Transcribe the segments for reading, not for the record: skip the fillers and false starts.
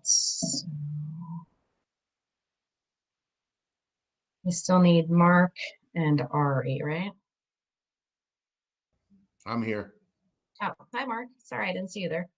So we still need Mark and Ari, right? I'm here. Oh, hi, Mark. Sorry, I didn't see you there.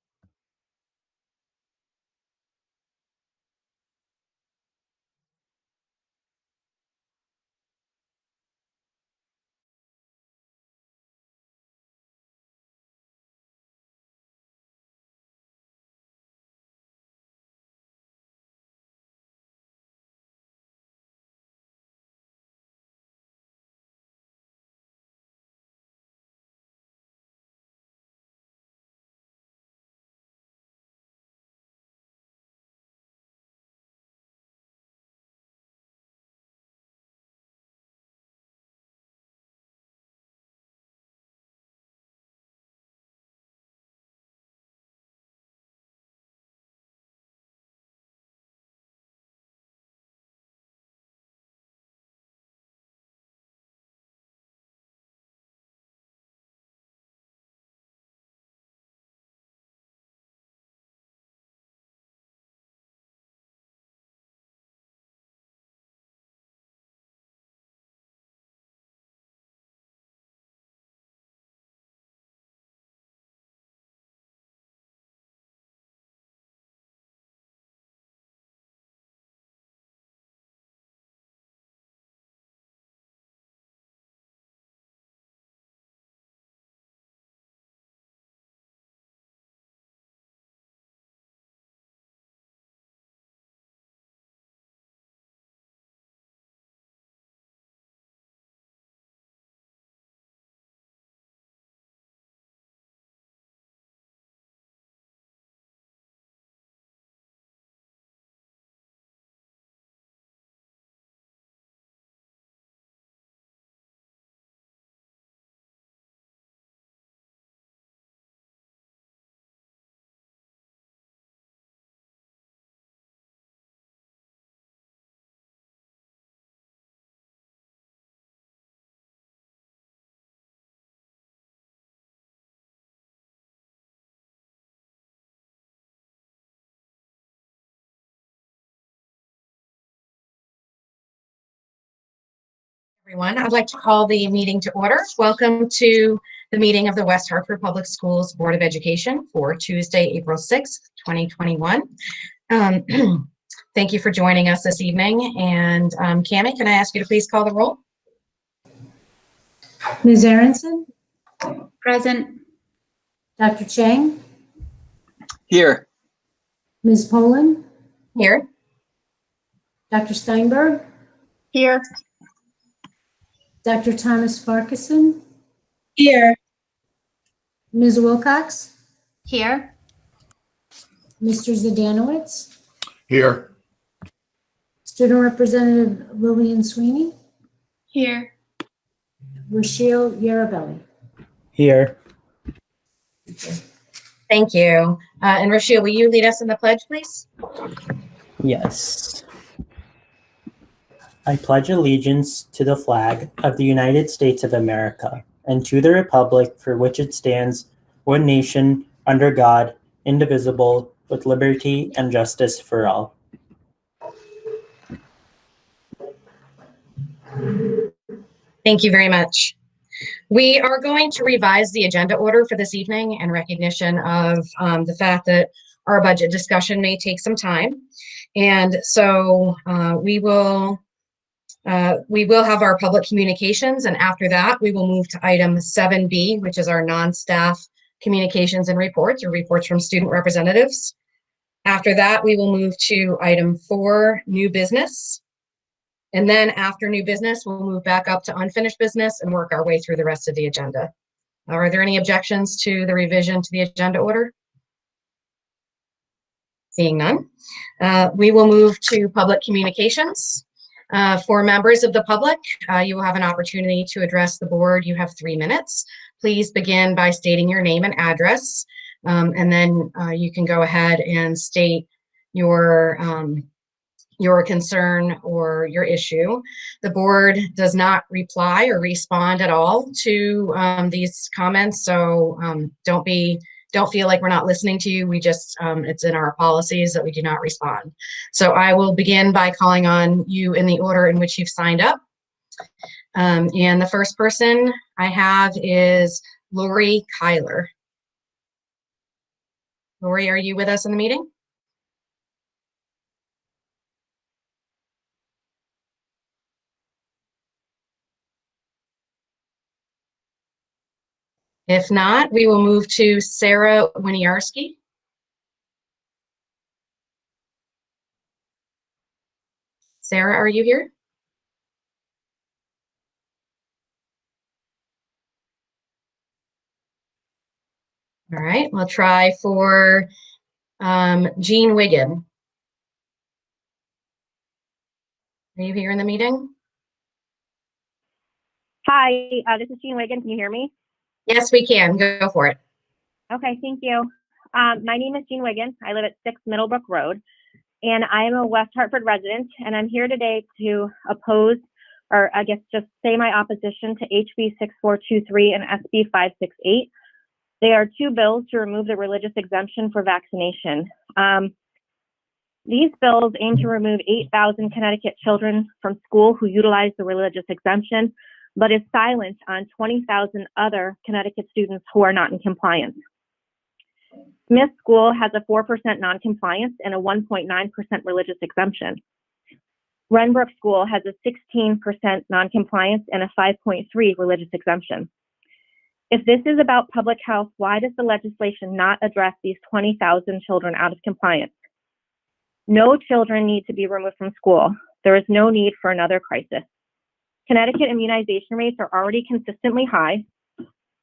Everyone, I'd like to call the meeting to order. Welcome to the meeting of the West Hartford Public Schools Board of Education for Tuesday, April 6th, 2021. Thank you for joining us this evening. And Cammie, can I ask you to please call the roll? Ms. Aronson? Present. Dr. Chang? Here. Ms. Poland? Here. Dr. Steinberg? Here. Dr. Thomas Farquharson? Here. Ms. Wilcox? Here. Mr. Zdanowitz? Here. Student Representative Lillian Sweeney? Here. Rochelle Yarabelli? Here. Thank you. And Rochelle, will you lead us in the pledge, please? Yes. I pledge allegiance to the flag of the United States of America and to the republic for which it stands, one nation, under God, indivisible, with liberty and justice for all. Thank you very much. We are going to revise the agenda order for this evening in recognition of the fact that our budget discussion may take some time. And so we will have our public communications, and after that, we will move to item 7B, which is our non-staff communications and reports, or reports from student representatives. After that, we will move to item 4, new business. And then after new business, we'll move back up to unfinished business and work our way through the rest of the agenda. Are there any objections to the revision to the agenda order? Seeing none, we will move to public communications. For members of the public, you will have an opportunity to address the board. You have 3 minutes. Please begin by stating your name and address, and then you can go ahead and state your concern or your issue. The board does not reply or respond at all to these comments, so don't be don't feel like we're not listening to you. We just, it's in our policies that we do not respond. So I will begin by calling on you in the order in which you've signed up. And the first person I have is Lori Kyler. Lori, are you with us in the meeting? If not, we will move to Sarah Winiarski. Sarah, are you here? All right, we'll try for Jean Wiggin. Are you here in the meeting? Hi, this is Jean Wiggin. Can you hear me? Yes, we can. Go for it. Okay, thank you. My name is Jean Wiggin. I live at 6 Middlebrook Road, and I am a West Hartford resident, and I'm here today to oppose, or I guess just say my opposition to HB 6423 and SB 568. They are two bills to remove the religious exemption for vaccination. These bills aim to remove 8,000 Connecticut children from school who utilize the religious exemption, but is silent on 20,000 other Connecticut students who are not in compliance. Smith School has a 4% noncompliance and a 1.9% religious exemption. Renbrook School has a 16% noncompliance and a 5.3 religious exemption. If this is about public health, why does the legislation not address these 20,000 children out of compliance? No children need to be removed from school. There is no need for another crisis. Connecticut immunization rates are already consistently high.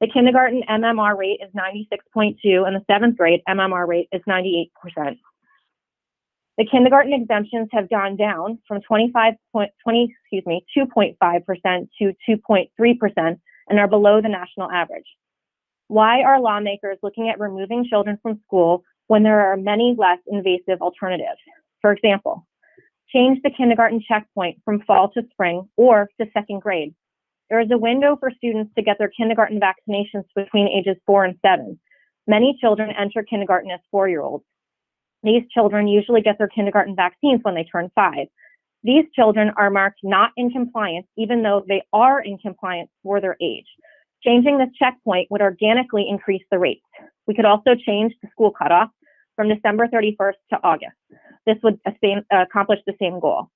The kindergarten MMR rate is 96.2 and the 7th grade MMR rate is 98%. The kindergarten exemptions have gone down from 2.5% to 2.3% and are below the national average. Why are lawmakers looking at removing children from school when there are many less invasive alternatives? For example, change the kindergarten checkpoint from fall to spring or to 2nd grade. There is a window for students to get their kindergarten vaccinations between ages 4 and 7. Many children enter kindergarten as 4-year-olds. These children usually get their kindergarten vaccines when they turn 5. These children are marked not in compliance, even though they are in compliance for their age. Changing this checkpoint would organically increase the rates. We could also change the school cutoff from December 31st to August. This would accomplish the same goal.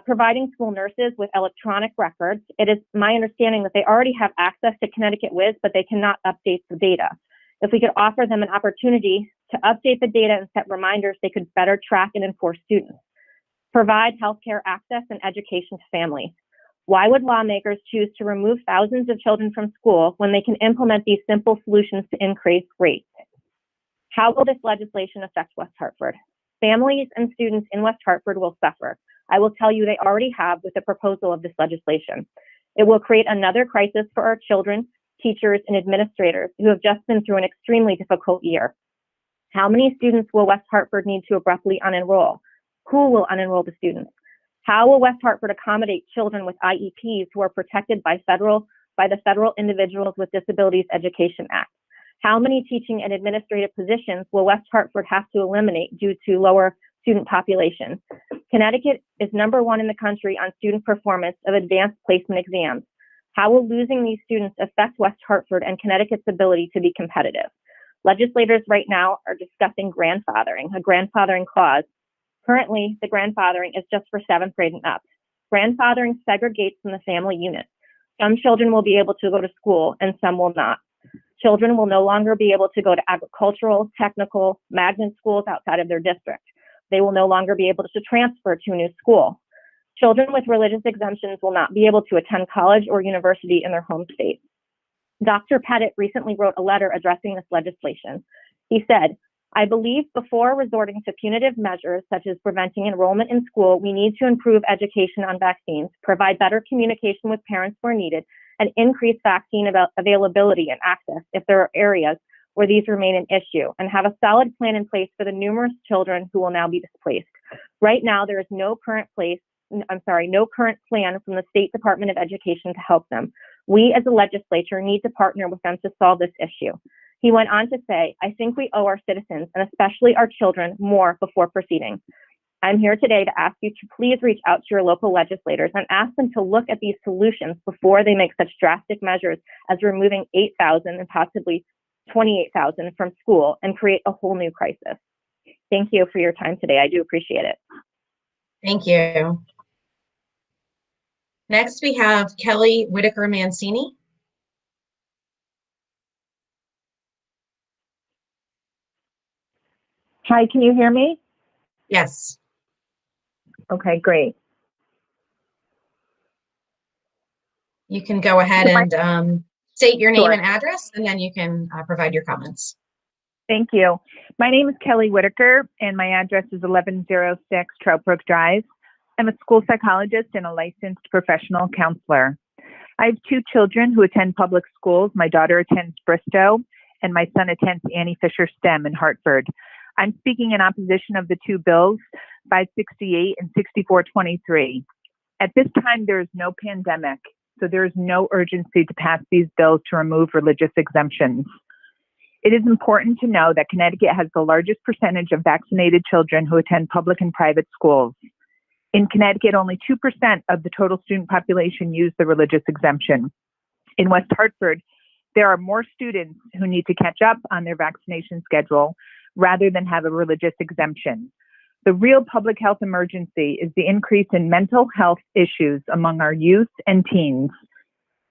Providing school nurses with electronic records, it is my understanding that they already have access to Connecticut Whiz, but they cannot update the data. If we could offer them an opportunity to update the data and set reminders, they could better track and enforce students. Provide healthcare access and education to families. Why would lawmakers choose to remove thousands of children from school when they can implement these simple solutions to increase rates? How will this legislation affect West Hartford? Families and students in West Hartford will suffer. I will tell you they already have with the proposal of this legislation. It will create another crisis for our children, teachers, and administrators who have just been through an extremely difficult year. How many students will West Hartford need to abruptly unenroll? Who will unenroll the students? How will West Hartford accommodate children with IEPs who are protected by the Federal Individuals with Disabilities Education Act? How many teaching and administrative positions will West Hartford have to eliminate due to lower student population? Connecticut is #1 in the country on student performance of advanced placement exams. How will losing these students affect West Hartford and Connecticut's ability to be competitive? Legislators right now are discussing grandfathering, a grandfathering clause. Currently, the grandfathering is just for 7th grade and up. Grandfathering segregates from the family unit. Some children will be able to go to school and some will not. Children will no longer be able to go to agricultural, technical, magnet schools outside of their district. They will no longer be able to transfer to a new school. Children with religious exemptions will not be able to attend college or university in their home state. Dr. Pettit recently wrote a letter addressing this legislation. He said, "I believe before resorting to punitive measures such as preventing enrollment in school, we need to improve education on vaccines, provide better communication with parents where needed, and increase vaccine availability and access if there are areas where these remain an issue, and have a solid plan in place for the numerous children who will now be displaced. Right now, there is no current plan from the State Department of Education to help them. We as a legislature need to partner with them to solve this issue. He went on to say, I think we owe our citizens, and especially our children, more before proceeding. I'm here today to ask you to please reach out to your local legislators and ask them to look at these solutions before they make such drastic measures as removing 8,000 and possibly 28,000 from school and create a whole new crisis. Thank you for your time today. I do appreciate it. Thank you. Next, we have Kelly Whitaker Mancini. Hi, can you hear me? Yes. Okay, great. You can go ahead and state your name Sure. and address, and then you can provide your comments. Thank you. My name is Kelly Whitaker, and my address is 1106 Trout Brook Drive. I'm a school psychologist and a licensed professional counselor. I have 2 children who attend public schools. My daughter attends Bristow, and my son attends Annie Fisher STEM in Hartford. I'm speaking in opposition of the 2 bills, 568 and 6423. At this time, there is no pandemic, so there is no urgency to pass these bills to remove religious exemptions. It is important to know that Connecticut has the largest percentage of vaccinated children who attend public and private schools. In Connecticut, only 2% of the total student population use the religious exemption. In West Hartford, there are more students who need to catch up on their vaccination schedule rather than have a religious exemption. The real public health emergency is the increase in mental health issues among our youth and teens.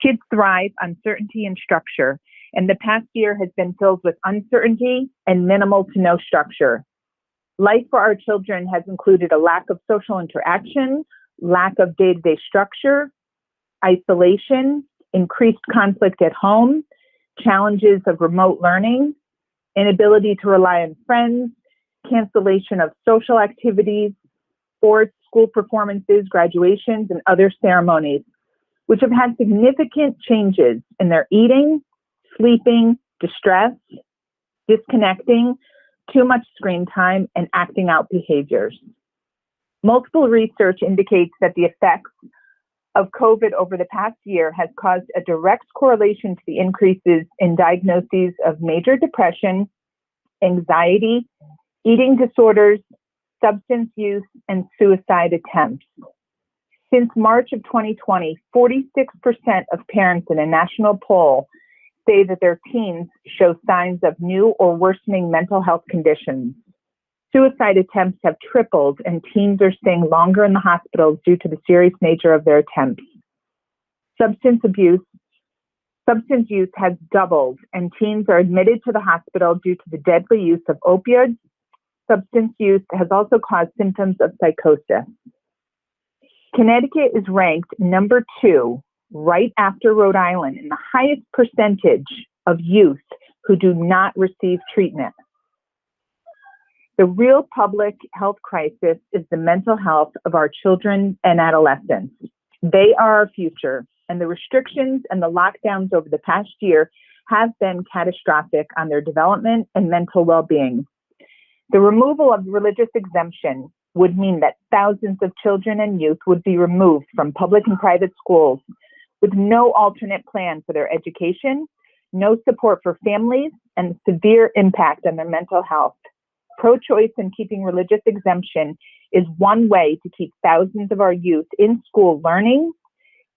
Kids thrive on certainty and structure, and the past year has been filled with uncertainty and minimal to no structure. Life for our children has included a lack of social interaction, lack of day-to-day structure, isolation, increased conflict at home, challenges of remote learning, inability to rely on friends, cancellation of social activities, sports, school performances, graduations, and other ceremonies, which have had significant changes in their eating, sleeping, distress, disconnecting, too much screen time, and acting out behaviors. Multiple research indicates that the effects of COVID over the past year has caused a direct correlation to the increases in diagnoses of major depression, anxiety, eating disorders, substance use, and suicide attempts. Since March of 2020, 46% of parents in a national poll say that their teens show signs of new or worsening mental health conditions. Suicide attempts have tripled, and teens are staying longer in the hospitals due to the serious nature of their attempts. Substance use has doubled, and teens are admitted to the hospital due to the deadly use of opioids. Substance use has also caused symptoms of psychosis. Connecticut is ranked number 2, right after Rhode Island, in the highest percentage of youth who do not receive treatment. The real public health crisis is the mental health of our children and adolescents. They are our future, and the restrictions and the lockdowns over the past year have been catastrophic on their development and mental well-being. The removal of the religious exemption would mean that thousands of children and youth would be removed from public and private schools with no alternate plan for their education, no support for families, and severe impact on their mental health. Pro-choice and keeping religious exemption is one way to keep thousands of our youth in school learning,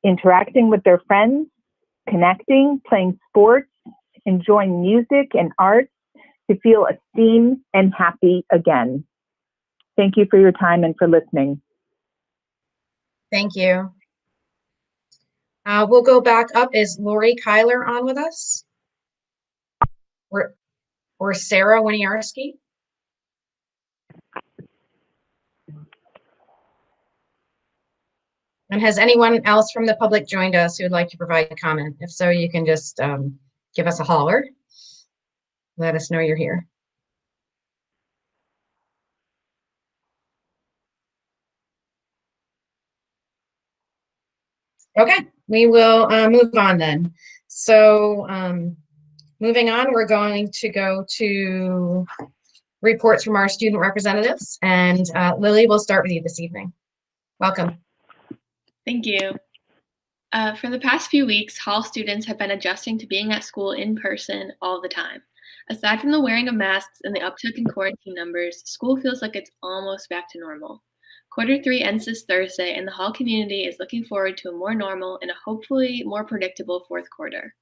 interacting with their friends, connecting, playing sports, enjoying music and art, to feel esteemed and happy again. Thank you for your time and for listening. Thank you. We'll go back up. Is Lori Kyler on with us? Or Sarah Winiarski? And has anyone else from the public joined us who would like to provide a comment? If so, you can just give us a holler. Let us know you're here. Okay, we will move on then. So moving on, we're going to go to reports from our student representatives, and Lily, we'll start with you this evening. Welcome. Thank you. For the past few weeks, Hall students have been adjusting to being at school in person all the time. Aside from the wearing of masks and the uptick in quarantine numbers, school feels like it's almost back to normal. Quarter 3 ends this Thursday, and the Hall community is looking forward to a more normal and a hopefully more predictable fourth quarter.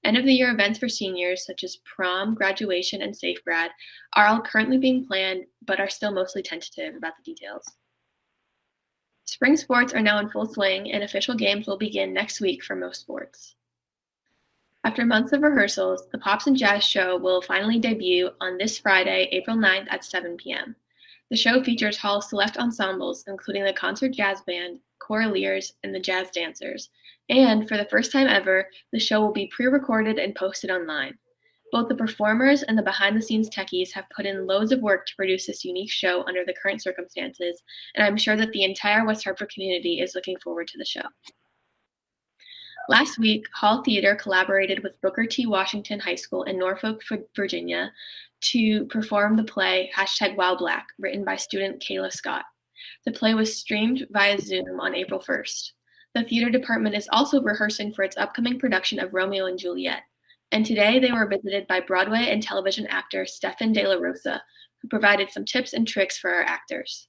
End of the year events for seniors, such as prom, graduation, and Safe Grad, are all currently being planned, but are still mostly tentative about the details. Spring sports are now in full swing, and official games will begin next week for most sports. After months of rehearsals, the Pops and Jazz show will finally debut on this Friday, April 9th at 7 p.m. The show features Hall's select ensembles, including the concert jazz band, choraleers, and the jazz dancers. And for the first time ever, the show will be pre-recorded and posted online. Both the performers and the behind-the-scenes techies have put in loads of work to produce this unique show under the current circumstances, and I'm sure that the entire West Hartford community is looking forward to the show. Last week, Hall Theater collaborated with Booker T. Washington High School in Norfolk, Virginia, to perform the play #WowBlack, written by student Kayla Scott. The play was streamed via Zoom on April 1st. The theater department is also rehearsing for its upcoming production of Romeo and Juliet. And today they were visited by Broadway and television actor Stefan De La Rosa, who provided some tips and tricks for our actors.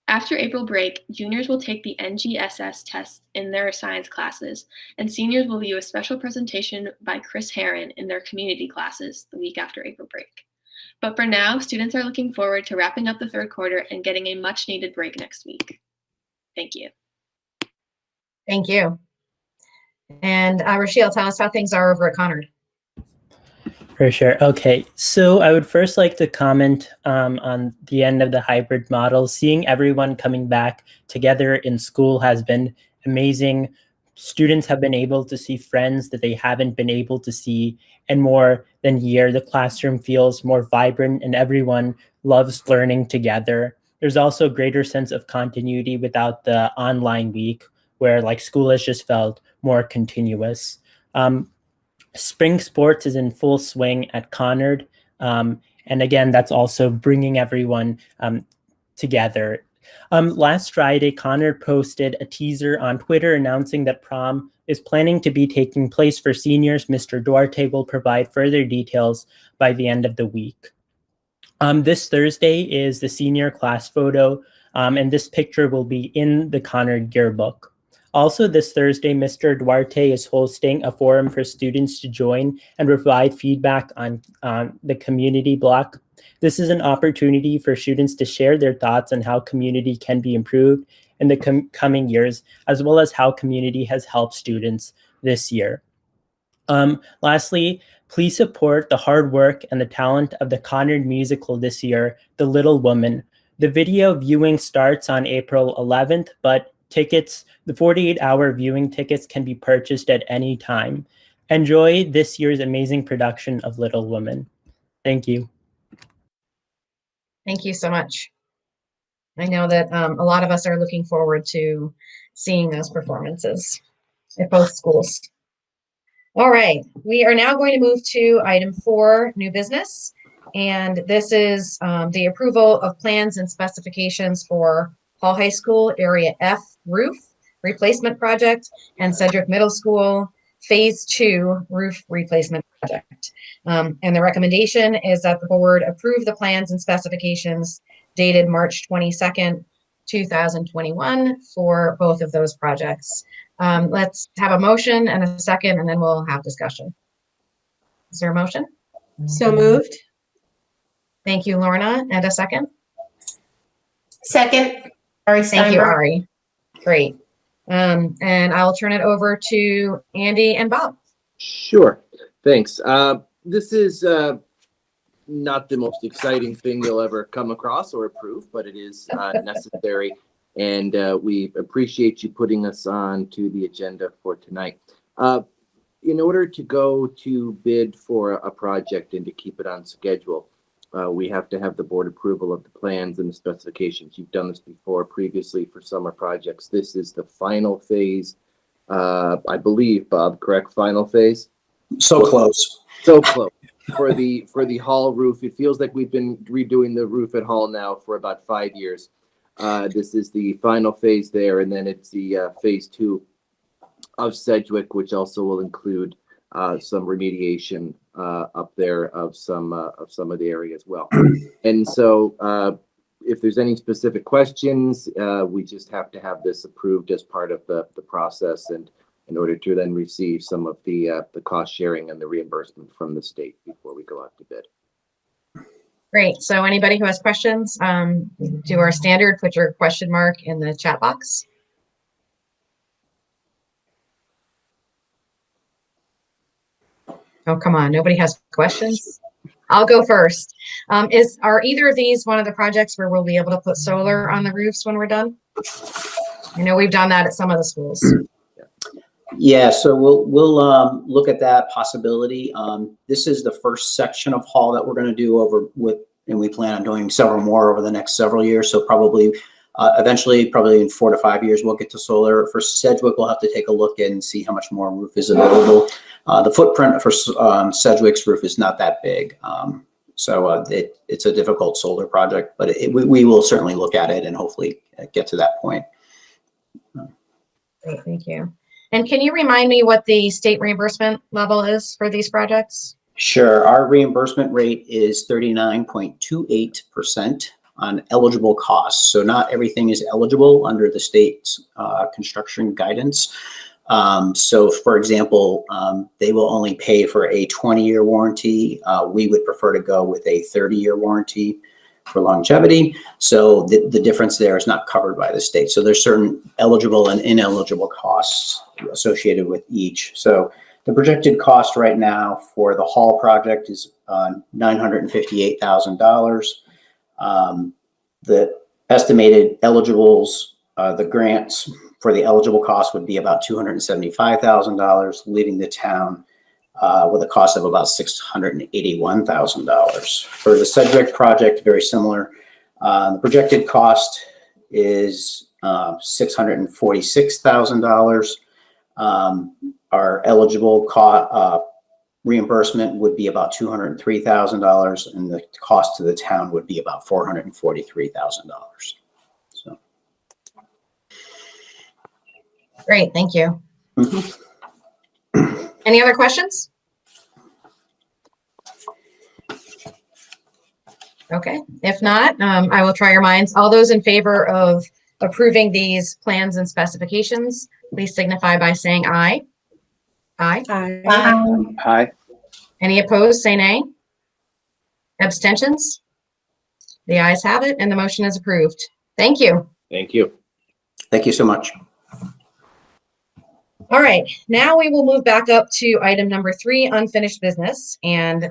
After April break, juniors will take the NGSS test in their science classes, and seniors will view a special presentation by Chris Herron in their community classes the week after April break. But for now, students are looking forward to wrapping up the third quarter and getting a much-needed break next week. Thank you. Thank you. And Rochelle, tell us how things are over at Conard. For sure. Okay, so I would first like to comment on the end of the hybrid model. Seeing everyone coming back together in school has been amazing. Students have been able to see friends that they haven't been able to see in more than a year. The classroom feels more vibrant and everyone loves learning together. There's also a greater sense of continuity without the online week where like school has just felt more continuous. Spring sports is in full swing at Conard. And again, that's also bringing everyone together. Last Friday, Conard posted a teaser on Twitter announcing that prom is planning to be taking place for seniors. Mr. Duarte will provide further details by the end of the week. This Thursday is the senior class photo, and this picture will be in the Conard yearbook. Also this Thursday, Mr. Duarte is hosting a forum for students to join and provide feedback on the community block. This is an opportunity for students to share their thoughts on how community can be improved in the coming years, as well as how community has helped students this year. Lastly, please support the hard work and the talent of the Conard musical this year, The Little Woman. The video viewing starts on April 11th, but tickets, the 48-hour viewing tickets can be purchased at any time. Enjoy this year's amazing production of Little Women. Thank you. Thank you so much. I know that a lot of us are looking forward to seeing those performances at both schools. All right, we are now going to move to item 4, new business. And this is the approval of plans and specifications for Hall High School Area F roof replacement project and Sedgwick Middle School Phase 2 roof replacement project. And the recommendation is that the board approve the plans and specifications dated March 22nd, 2021 for both of those projects. Let's have a motion and a second, and then we'll have discussion. Is there a motion? So moved. Thank you, Lorna. And a second? Second. Ari Thank you, Steinberg. Ari. Great. And I'll turn it over to Andy and Bob. Sure. Thanks. This is not the most exciting thing you'll ever come across or approve, but it is necessary. And we appreciate you putting us on to the agenda for tonight. In order to go to bid for a project and to keep it on schedule, we have to have the board approval of the plans and the specifications. You've done this before previously for summer projects. This is the final phase, I believe, Bob, correct? Final phase? So close. So close. For the Hall roof, it feels like we've been redoing the roof at Hall now for about 5 years. This is the final phase there, and then it's the phase 2 of Sedgwick, which also will include some remediation up there of some of the area as well. And so if there's any specific questions, we just have to have this approved as part of the process, and in order to then receive some of the cost sharing and the reimbursement from the state before we go out to bid. Great. So anybody who has questions, do our standard, put your question mark in the chat box. Oh, come on. Nobody has questions? I'll go first. Are either of these one of the projects where we'll be able to put solar on the roofs when we're done? I know we've done that at some of the schools. Yeah, so we'll look at that possibility. This is the first section of hall that we're going to do and we plan on doing several more over the next several years. So probably eventually, probably in 4 to 5 years, we'll get to solar. For Sedgwick, we'll have to take a look and see how much more roof is available. The footprint for Sedgwick's roof is not that big. So it's a difficult solar project, but we will certainly look at it and hopefully get to that point. Great, thank you. And can you remind me what the state reimbursement level is for these projects? Sure. Our reimbursement rate is 39.28% on eligible costs. So not everything is eligible under the state's construction guidance. So for example, they will only pay for a 20-year warranty. We would prefer to go with a 30-year warranty for longevity. So the difference there is not covered by the state. So there's certain eligible and ineligible costs associated with each. So the projected cost right now for the hall project is $958,000. The estimated eligibles, the grants for the eligible cost would be about $275,000, leaving the town with a cost of about $681,000. For the Sedgwick project, very similar. The projected cost is $646,000. Our eligible reimbursement would be about $203,000, and the cost to the town would be about $443,000. So. Great, thank you. Mm-hmm. Any other questions? Okay, if not, I will try your minds. All those in favor of approving these plans and specifications, please signify by saying aye. Aye. Aye. Aye. Any opposed, say nay. Abstentions? The ayes have it, and the motion is approved. Thank you. Thank you. Thank you so much. All right, now we will move back up to item number 3, unfinished business. And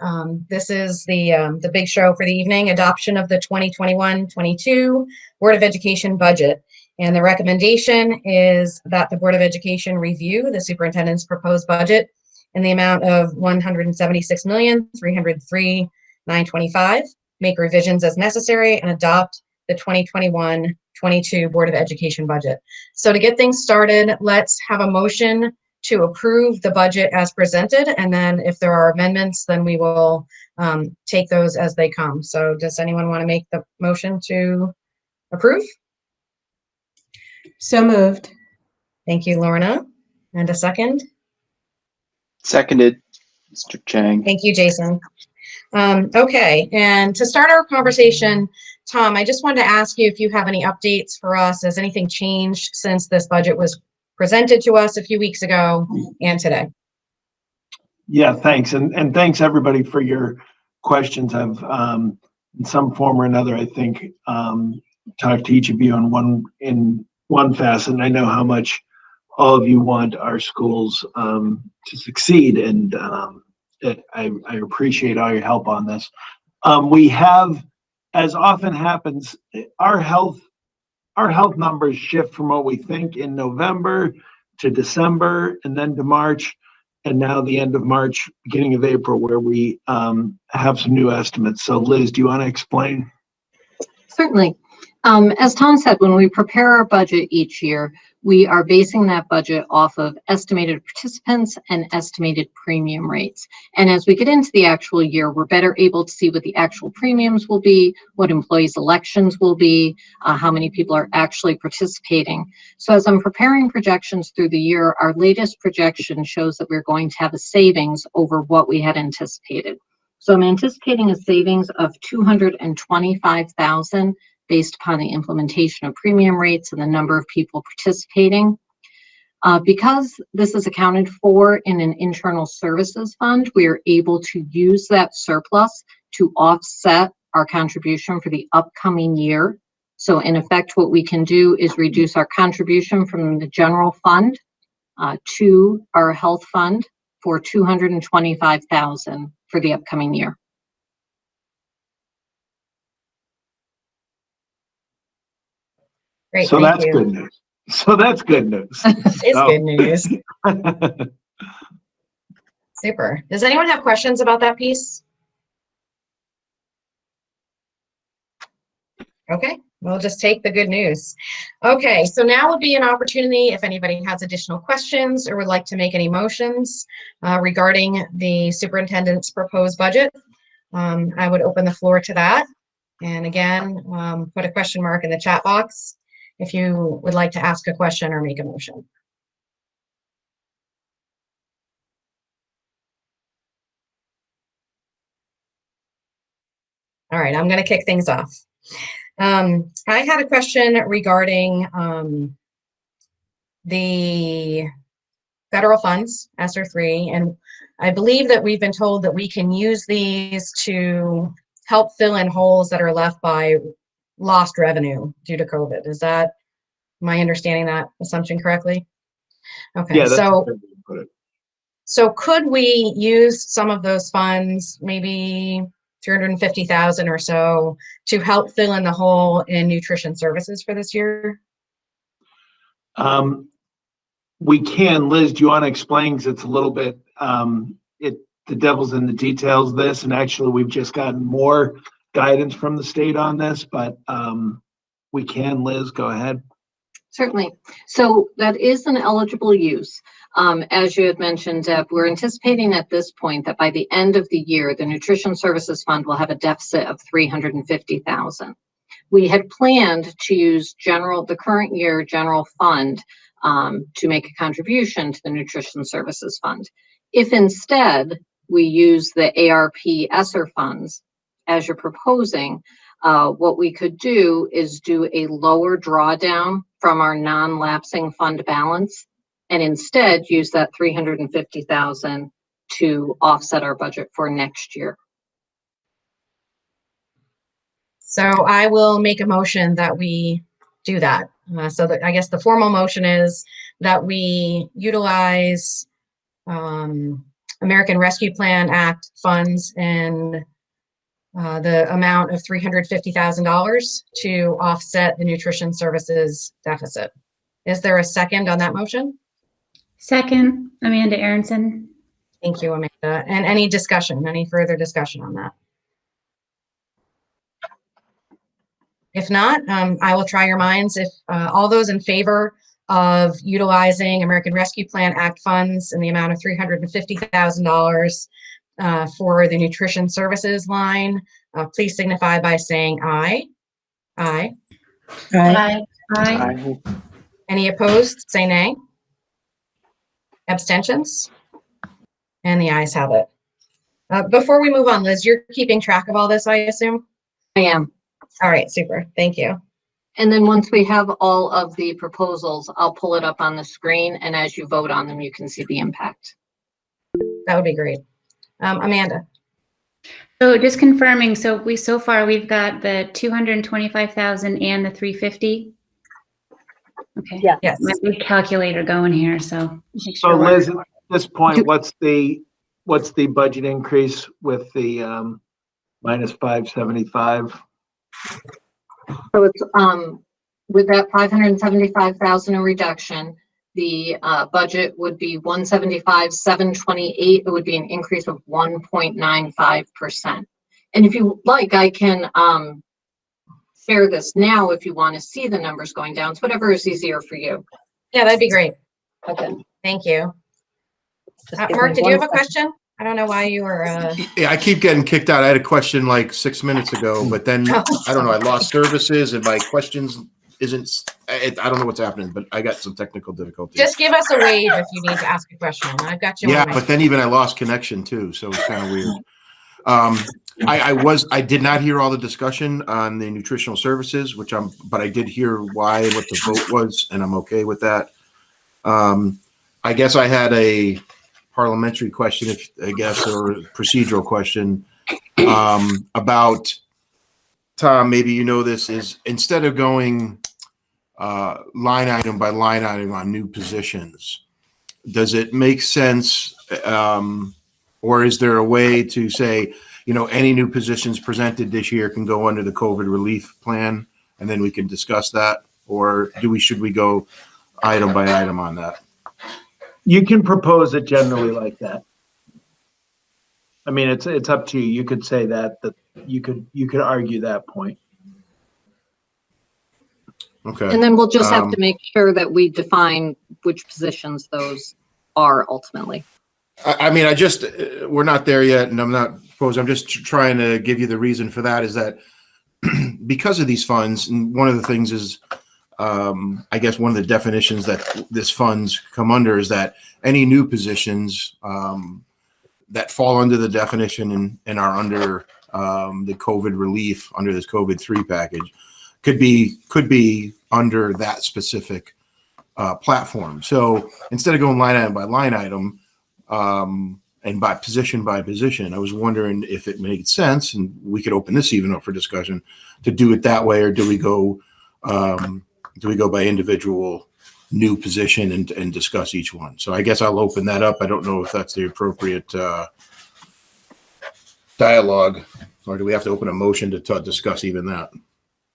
this is the big show for the evening, adoption of the 2021-22 Board of Education budget. And the recommendation is that the Board of Education review the superintendent's proposed budget in the amount of $176,303,925, make revisions as necessary, and adopt the 2021-22 Board of Education budget. So to get things started, let's have a motion to approve the budget as presented, and then if there are amendments, then we will take those as they come. So does anyone want to make the motion to approve? So moved. Thank you, Lorna. And a second? Seconded, Mr. Chang. Thank you, Jason. Okay, and to start our conversation, Tom, I just wanted to ask you if you have any updates for us. Has anything changed since this budget was presented to us a few weeks ago and today? Yeah, thanks. And thanks everybody for your questions. I've, in some form or another, I think, talked to each of you in one facet. And I know how much all of you want our schools to succeed. And I appreciate all your help on this. We have, as often happens, our health numbers shift from what we think in November to December and then to March, and now the end of March, beginning of April, where we have some new estimates. So Liz, do you want to explain? Certainly. As Tom said, when we prepare our budget each year, We are basing that budget off of estimated participants and estimated premium rates. And as we get into the actual year, we're better able to see what the actual premiums will be, what employees' elections will be, how many people are actually participating. So as I'm preparing projections through the year, our latest projection shows that we're going to have a savings over what we had anticipated. So I'm anticipating a savings of $225,000 based upon the implementation of premium rates and the number of people participating. Because this is accounted for in an internal services fund, we are able to use that surplus to offset our contribution for the upcoming year. So in effect, what we can do is reduce our contribution from the general fund to our health fund for $225,000 for the upcoming year. Great, So thank that's you. good news. So that's good news. It's good news. Super. Does anyone have questions about that piece? Okay, we'll just take the good news. Okay, so now would be an opportunity if anybody has additional questions or would like to make any motions regarding the superintendent's proposed budget. I would open the floor to that. And again, put a question mark in the chat box if you would like to ask a question or make a motion. All right, I'm going to kick things off. I had a question regarding the federal funds, ESSER 3, and I believe that we've been told that we can use these to help fill in holes that are left by lost revenue due to COVID. Is that, am I understanding that assumption correctly? Okay, Yeah, so could we use some of those funds, maybe 350,000 or so, to help fill in the hole in nutrition services for this year? We can. Liz, do you want to explain? Because it's a little bit, the devil's in the details of this, and actually we've just gotten more guidance from the state on this, but we can. Liz, go ahead. Certainly. So that is an eligible use. As you had mentioned, Deb, we're anticipating at this point that by the end of the year, the Nutrition Services Fund will have a deficit of $350,000. We had planned to use the current year general fund to make a contribution to the Nutrition Services Fund. If instead we use the ARP ESSER funds, as you're proposing, what we could do is do a lower drawdown from our non-lapsing fund balance and instead use that $350,000 to offset our budget for next year. So I will make a motion that we do that. So that I guess the formal motion is that we utilize American Rescue Plan Act funds in the amount of $350,000 to offset the nutrition services deficit. Is there a second on that motion? Second, Amanda Aronson. Thank you, Amanda. And any discussion, any further discussion on that? If not, I will try your minds. If all those in favor of utilizing American Rescue Plan Act funds in the amount of $350,000 for the nutrition services line, please signify by saying aye. Aye. Aye. Aye. Any opposed, say nay. Abstentions? And the ayes have it. Before we move on, Liz, you're keeping track of all this, I assume? I am. All right, super. Thank you. And then once we have all of the proposals, I'll pull it up on the screen, and as you vote on them, you can see the impact. That would be great. Amanda. So just confirming, so far we've got the 225,000 and the 350. Okay. Yeah. Yes. My big calculator going here, so. So Liz, at this point, what's the budget increase with the minus 575? So it's with that 575,000 in reduction, the budget would be 175,728. It would be an increase of 1.95%. And if you like, I can share this now if you want to see the numbers going down. It's whatever is easier for you. Yeah, that'd be great. Okay. Thank you. Just give Mark, me did one you have a second. question? I don't know why you were. Yeah, I keep getting kicked out. I had a question like 6 minutes ago, but then I don't know. I lost services and my questions isn't. I don't know what's happening, but I got some technical difficulties. Just give us a wave if you need to ask a question. I've got you. Yeah, on my but then even I lost connection too, so it's kind of weird. I did not hear all the discussion on the nutritional services, but I did hear why and what the vote was, and I'm okay with that. I guess I had a parliamentary question, or a procedural question about, Tom, maybe you know this, is instead of going line item by line item on new positions, does it make sense, or is there a way to say, any new positions presented this year can go under the COVID relief plan, and then we can discuss that? Or should we go item by item on that? You can propose it generally like that. I mean, it's up to you. You could say that you could argue that point. Okay. And then we'll just have to make sure that we define which positions those are ultimately. I mean, we're not there yet, and I'm not proposing. I'm just trying to give you the reason for that, is that because of these funds, and one of the things is, I guess one of the definitions that this funds come under is that any new positions that fall under the definition and are under the COVID relief, under this COVID 3 package, could be under that specific platform. So instead of going line item by line item and by position, I was wondering if it made sense, and we could open this even up for discussion, to do it that way, or do we go by individual new position and discuss each one? So I guess I'll open that up. I don't know if that's the appropriate dialogue, or do we have to open a motion to discuss even that?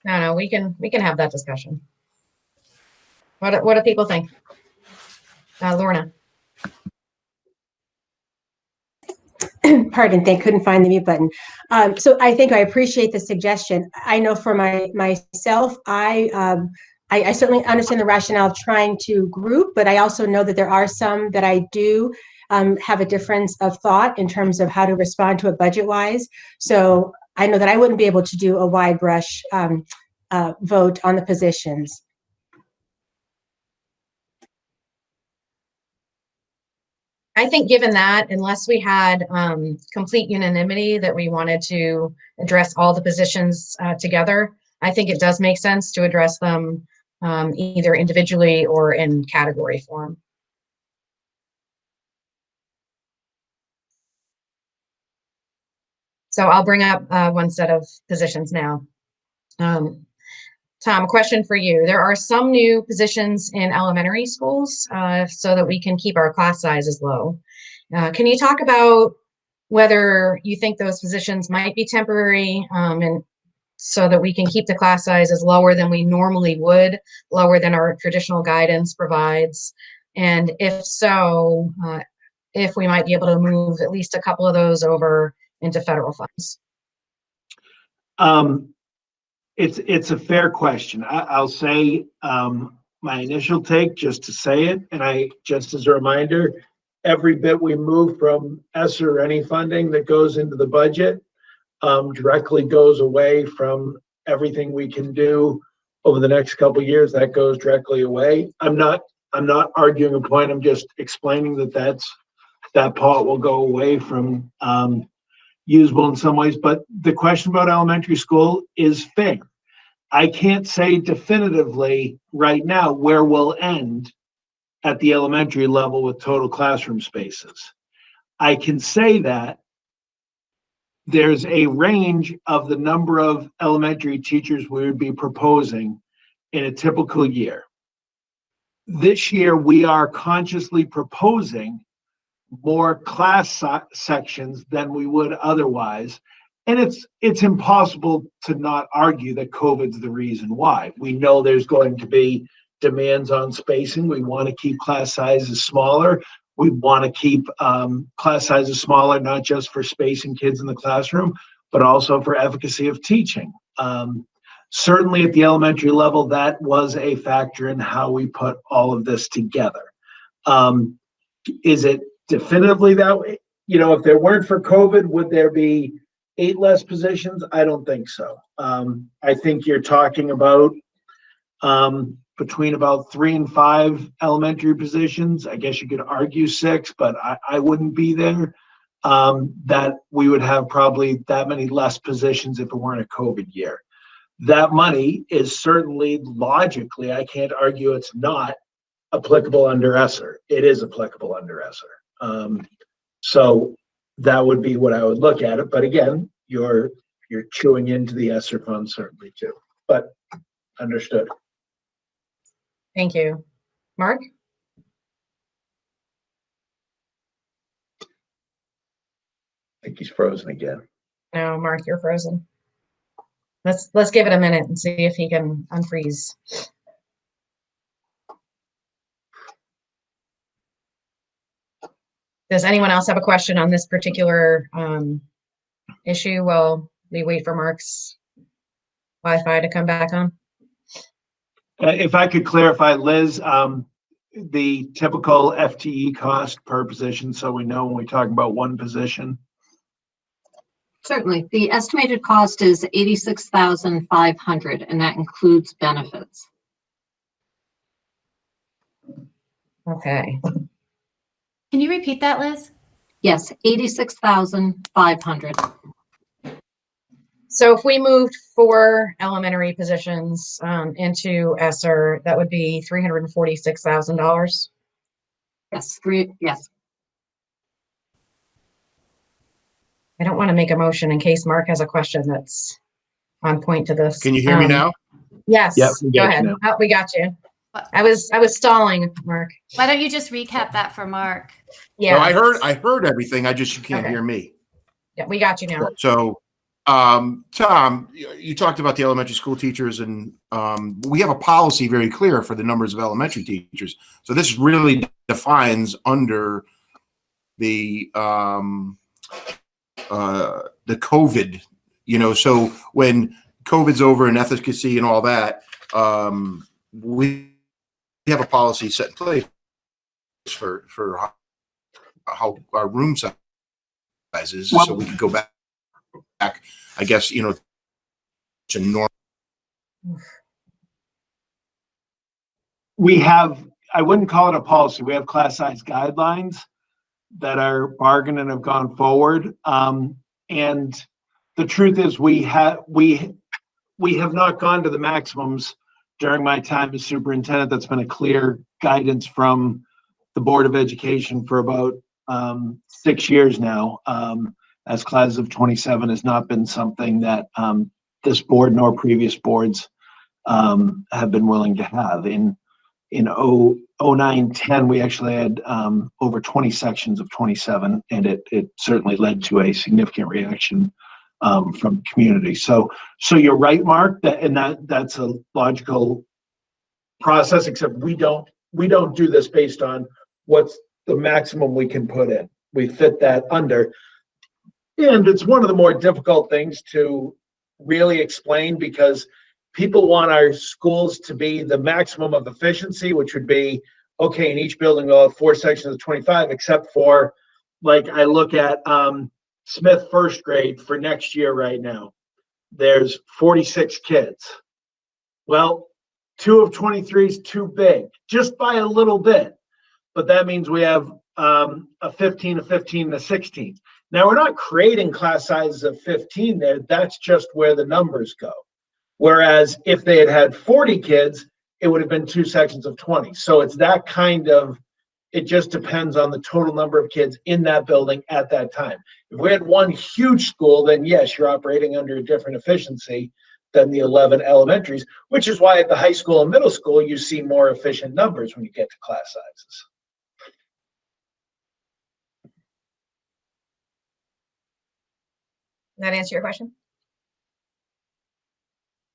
No, we can have that discussion. What do people think? Lorna. Pardon, they couldn't find the mute button. So I think I appreciate the suggestion. I know for myself, I certainly understand the rationale of trying to group, but I also know that there are some that I do have a difference of thought in terms of how to respond to it budget-wise. So I know that I wouldn't be able to do a wide brush vote on the positions. I think given that, unless we had complete unanimity that we wanted to address all the positions together, I think it does make sense to address them either individually or in category form. So I'll bring up one set of positions now. Tom, a question for you. There are some new positions in elementary schools so that we can keep our class sizes low. Can you talk about whether you think those positions might be temporary and so that we can keep the class sizes lower than we normally would, lower than our traditional guidance provides? And if so, if we might be able to move at least a couple of those over into federal funds? It's a fair question. I'll say my initial take, just to say it, and just as a reminder, every bit we move from ESSER or any funding that goes into the budget directly goes away from everything we can do over the next couple of years. That goes directly away. I'm not arguing a point. I'm just explaining that part will go away from usable in some ways. But the question about elementary school is fair. I can't say definitively right now where we'll end at the elementary level with total classroom spaces. I can say that there's a range of the number of elementary teachers we would be proposing in a typical year. This year, we are consciously proposing more class sections than we would otherwise. And it's impossible to not argue that COVID's the reason why. We know there's going to be demands on spacing. We want to keep class sizes smaller. We want to keep class sizes smaller, not just for spacing kids in the classroom, but also for efficacy of teaching. certainly at the elementary level, that was a factor in how we put all of this together. Is it definitively that way? You know, if there weren't for COVID, would there be 8 less positions? I don't think so. I think you're talking about between about 3 and 5 elementary positions. I guess you could argue 6, but I wouldn't be there. That we would have probably that many less positions if it weren't a COVID year. That money is certainly logically, I can't argue it's not applicable under ESSER. It is applicable under ESSER. So that would be what I would look at it. But again, you're chewing into the ESSER fund certainly too. But understood. Thank you. Mark? I think he's frozen again. No, Mark, you're frozen. Let's give it a minute and see if he can unfreeze. Does anyone else have a question on this particular issue while we wait for Mark's Wi-Fi to come back on? If I could clarify, Liz, the typical FTE cost per position, so we know when we talk about one position. Certainly. The estimated cost is $86,500, and that includes benefits. Okay. Can you repeat that, Liz? Yes, $86,500. So if we moved 4 elementary positions into ESSER, that would be $346,000. Yes, yes. I don't want to make a motion in case Mark has a question that's on point to this. Can you hear me now? Yes. Yep, Go ahead. Oh, we got you. I was stalling, Mark. Why don't you just recap that for Mark? Yeah. No, I heard everything. You can't hear me. Yeah, we got you now. So, Tom, you talked about the elementary school teachers, and we have a policy very clear for the numbers of elementary teachers. So this really defines under the COVID, so when COVID's over and efficacy and all that, we have a policy set in place for how our room size is, so we can go back, I guess, to normal. We have, I wouldn't call it a policy. We have class size guidelines that are bargained and have gone forward. And the truth is we have not gone to the maximums during my time as superintendent. That's been a clear guidance from the Board of Education for about 6 years now. As classes of 27 has not been something that this board nor previous boards have been willing to have. In 09-10, we actually had over 20 sections of 27, and it certainly led to a significant reaction from the community. So you're right, Mark, that's a logical process, except we don't do this based on what's the maximum we can put in. We fit that under. And it's one of the more difficult things to really explain, because people want our schools to be the maximum of efficiency, which would be, okay, in each building we'll have 4 sections of 25, except for, like, I look at Smith first grade for next year right now. There's 46 kids. Well, 2 of 23 is too big, just by a little bit. But that means we have a 15, a 15, and a 16. Now, we're not creating class sizes of 15 there. That's just where the numbers go. Whereas if they had 40 kids, it would have been 2 sections of 20. So it's that kind of, it just depends on the total number of kids in that building at that time. If we had one huge school, then yes, you're operating under a different efficiency than the 11 elementaries, which is why at the high school and middle school, you see more efficient numbers when you get to class sizes. Does that answer your question?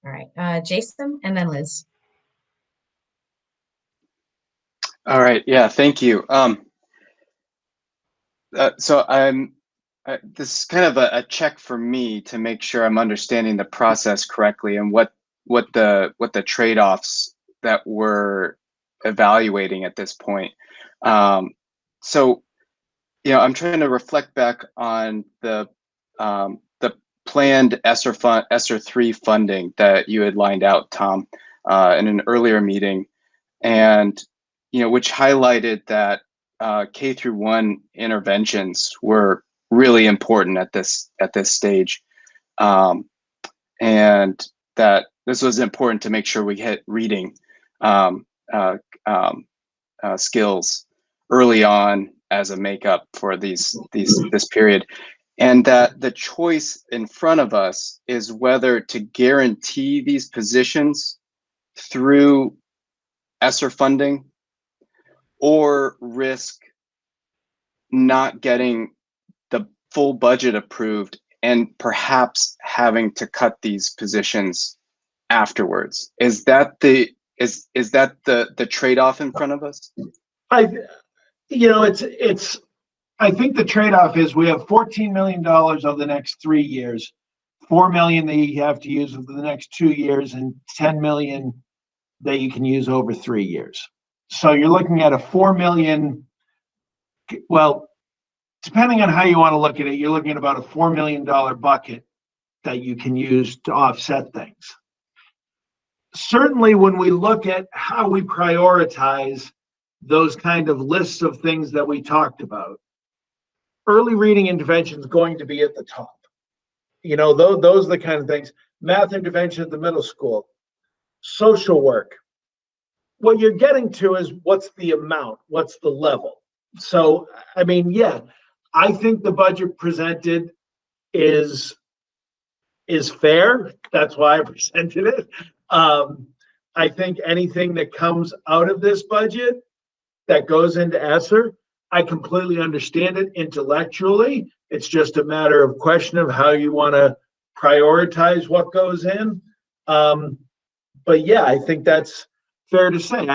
All right, Jason and then Liz. All right. Yeah. Thank you. So this is kind of a check for me to make sure I'm understanding the process correctly and what what the trade-offs that we're evaluating at this point. So, I'm trying to reflect back on the planned ESSER 3 funding that you had lined out, Tom, in an earlier meeting, and which highlighted that K through 1 interventions were really important at this stage, and that this was important to make sure we hit reading skills early on as a makeup for this period, and that the choice in front of us is whether to guarantee these positions through ESSER funding or risk not getting the full budget approved and perhaps having to cut these positions afterwards. Is that the trade-off in front of us? I think the trade-off is we have $14 million over the next 3 years, $4 million that you have to use over the next 2 years, and $10 million that you can use over 3 years. So you're looking at a $4 million, well, depending on how you want to look at it, you're looking at about a $4 million bucket that you can use to offset things. Certainly when we look at how we prioritize those kind of lists of things that we talked about, early reading intervention is going to be at the top. Those are the kind of things. Math intervention at the middle school, social work. What you're getting to is what's the amount, what's the level. So, I think the budget presented is fair. That's why I presented it. I think anything that comes out of this budget that goes into ESSER, I completely understand it intellectually. It's just a matter of question of how you want to prioritize what goes in. But yeah, I think that's fair to say.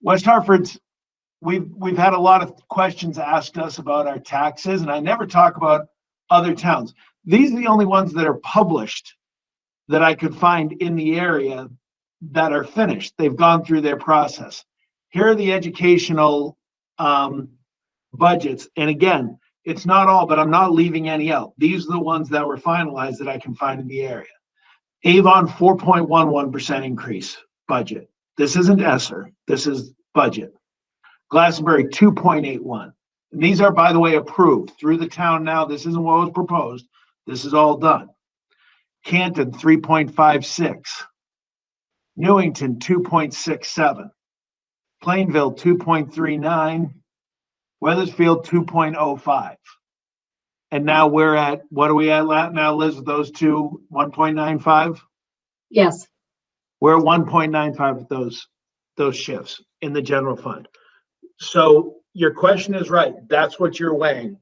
West Hartford's, we've had a lot of questions asked us about our taxes, and I never talk about other towns. These are the only ones that are published that I could find in the area that are finished. They've gone through their process. Here are the educational budgets. And again, it's not all, but I'm not leaving any out. These are the ones that were finalized that I can find in the area. Avon, 4.11% increase budget. This isn't ESSER. This is budget. Glastonbury, 2.81. And these are, by the way, approved through the town now. This isn't what was proposed. This is all done. Canton, 3.56. Newington, 2.67. Plainville, 2.39. Weathersfield, 2.05. And now we're at, what are we at now, Liz, with those two, 1.95? Yes. We're at 1.95 with those shifts in the general fund. So your question is right. That's what you're weighing,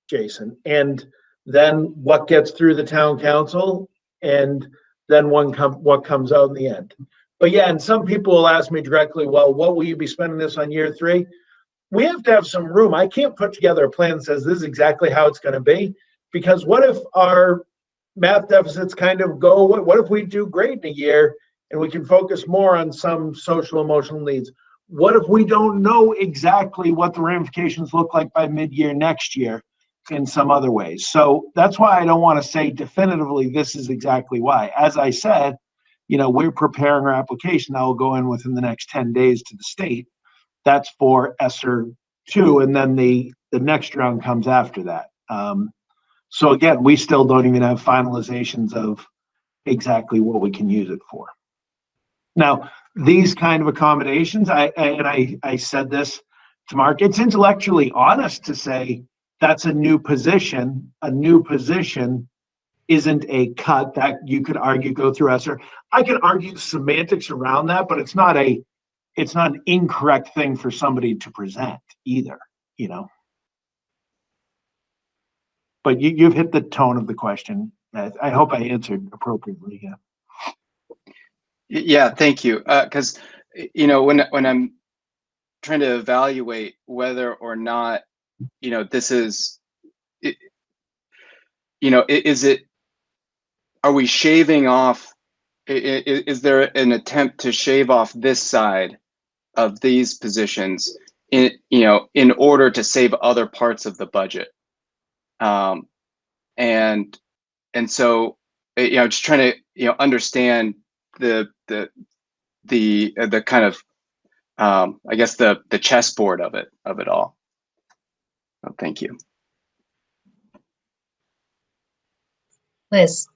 Jason. And then what gets through the town council, and then what comes out in the end. But yeah, and some people will ask me directly, well, what will you be spending this on year 3? We have to have some room. I can't put together a plan that says this is exactly how it's going to be, because what if our math deficits kind of go, what if we do great in a year and we can focus more on some social emotional needs? What if we don't know exactly what the ramifications look like by mid-year next year in some other ways? So that's why I don't want to say definitively this is exactly why. As I said, we're preparing our application that will go in within the next 10 days to the state. That's for ESSER 2, and then the next round comes after that. So again, we still don't even have finalizations of exactly what we can use it for. Now, these kind of accommodations, I said this to Mark, it's intellectually honest to say that's a new position. A new position isn't a cut that you could argue go through ESSER. I can argue the semantics around that, but it's not an incorrect thing for somebody to present either, But you've hit the tone of the question. I hope I answered appropriately. Yeah. Yeah, thank you. Because when I'm trying to evaluate whether or not this is are we shaving off? Is there an attempt to shave off this side of these positions in order to save other parts of the budget? And so, just trying to, understand the kind of, I guess the chessboard of it all. Oh, thank you. Liz.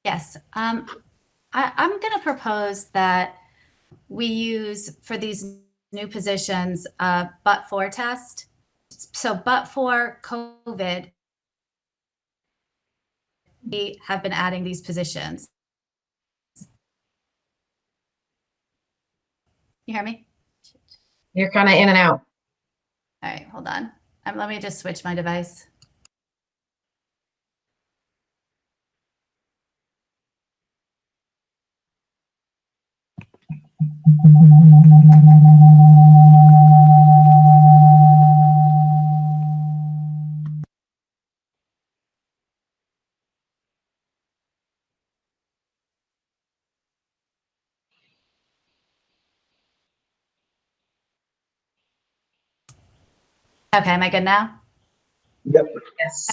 Yes. I'm going to propose that we use for these new positions but for test. So but for COVID, we have been adding these positions. You hear me? You're kind of in and out. All right, hold on. Let me just switch my device. Okay, am I good now? Yep. Yes.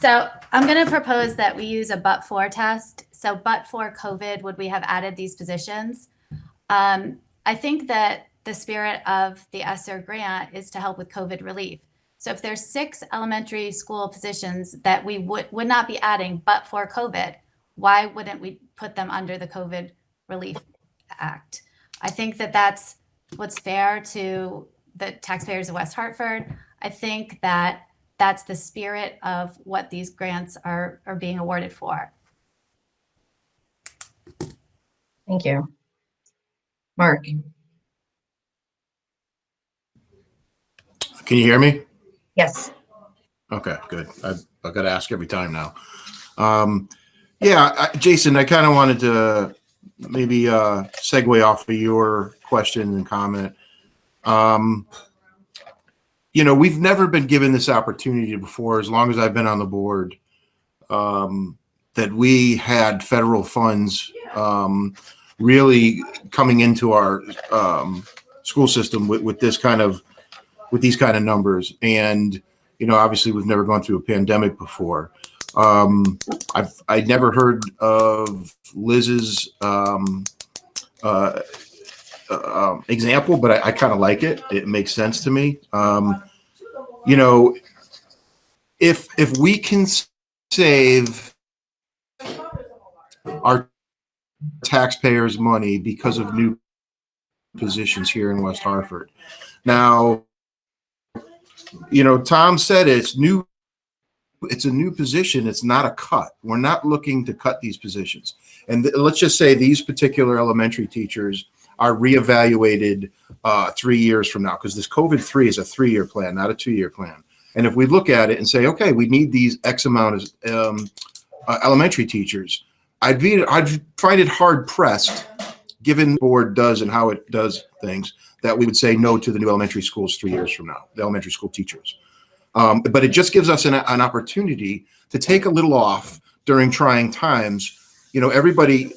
So I'm going to propose that we use a but for test. So but for COVID, would we have added these positions? I think that the spirit of the ESSER grant is to help with COVID relief. So if there's 6 elementary school positions that we would not be adding but for COVID, why wouldn't we put them under the COVID Relief Act? I think that that's what's fair to the taxpayers of West Hartford. I think that that's the spirit of what these grants are being awarded for. Thank you. Mark. Can you hear me? Yes. Okay, good. I've got to ask every time now. Jason, I kind of wanted to maybe segue off of your question and comment. We've never been given this opportunity before, as long as I've been on the board, that we had federal funds really coming into our school system with these kind of numbers. And, obviously we've never gone through a pandemic before. I'd never heard of Liz's example, but I kind of like it. It makes sense to me. If we can save our taxpayers money because of new positions here in West Hartford. Now, Tom said it's new. It's a new position. It's not a cut. We're not looking to cut these positions. And let's just say these particular elementary teachers are reevaluated 3 years from now, because this COVID-3 is a 3-year plan, not a 2-year plan. And if we look at it and say, okay, we need these X amount of elementary teachers, I'd find it hard pressed, given the board does and how it does things, that we would say no to the new elementary schools 3 years from now, the elementary school teachers. But it just gives us an opportunity to take a little off during trying times. Everybody,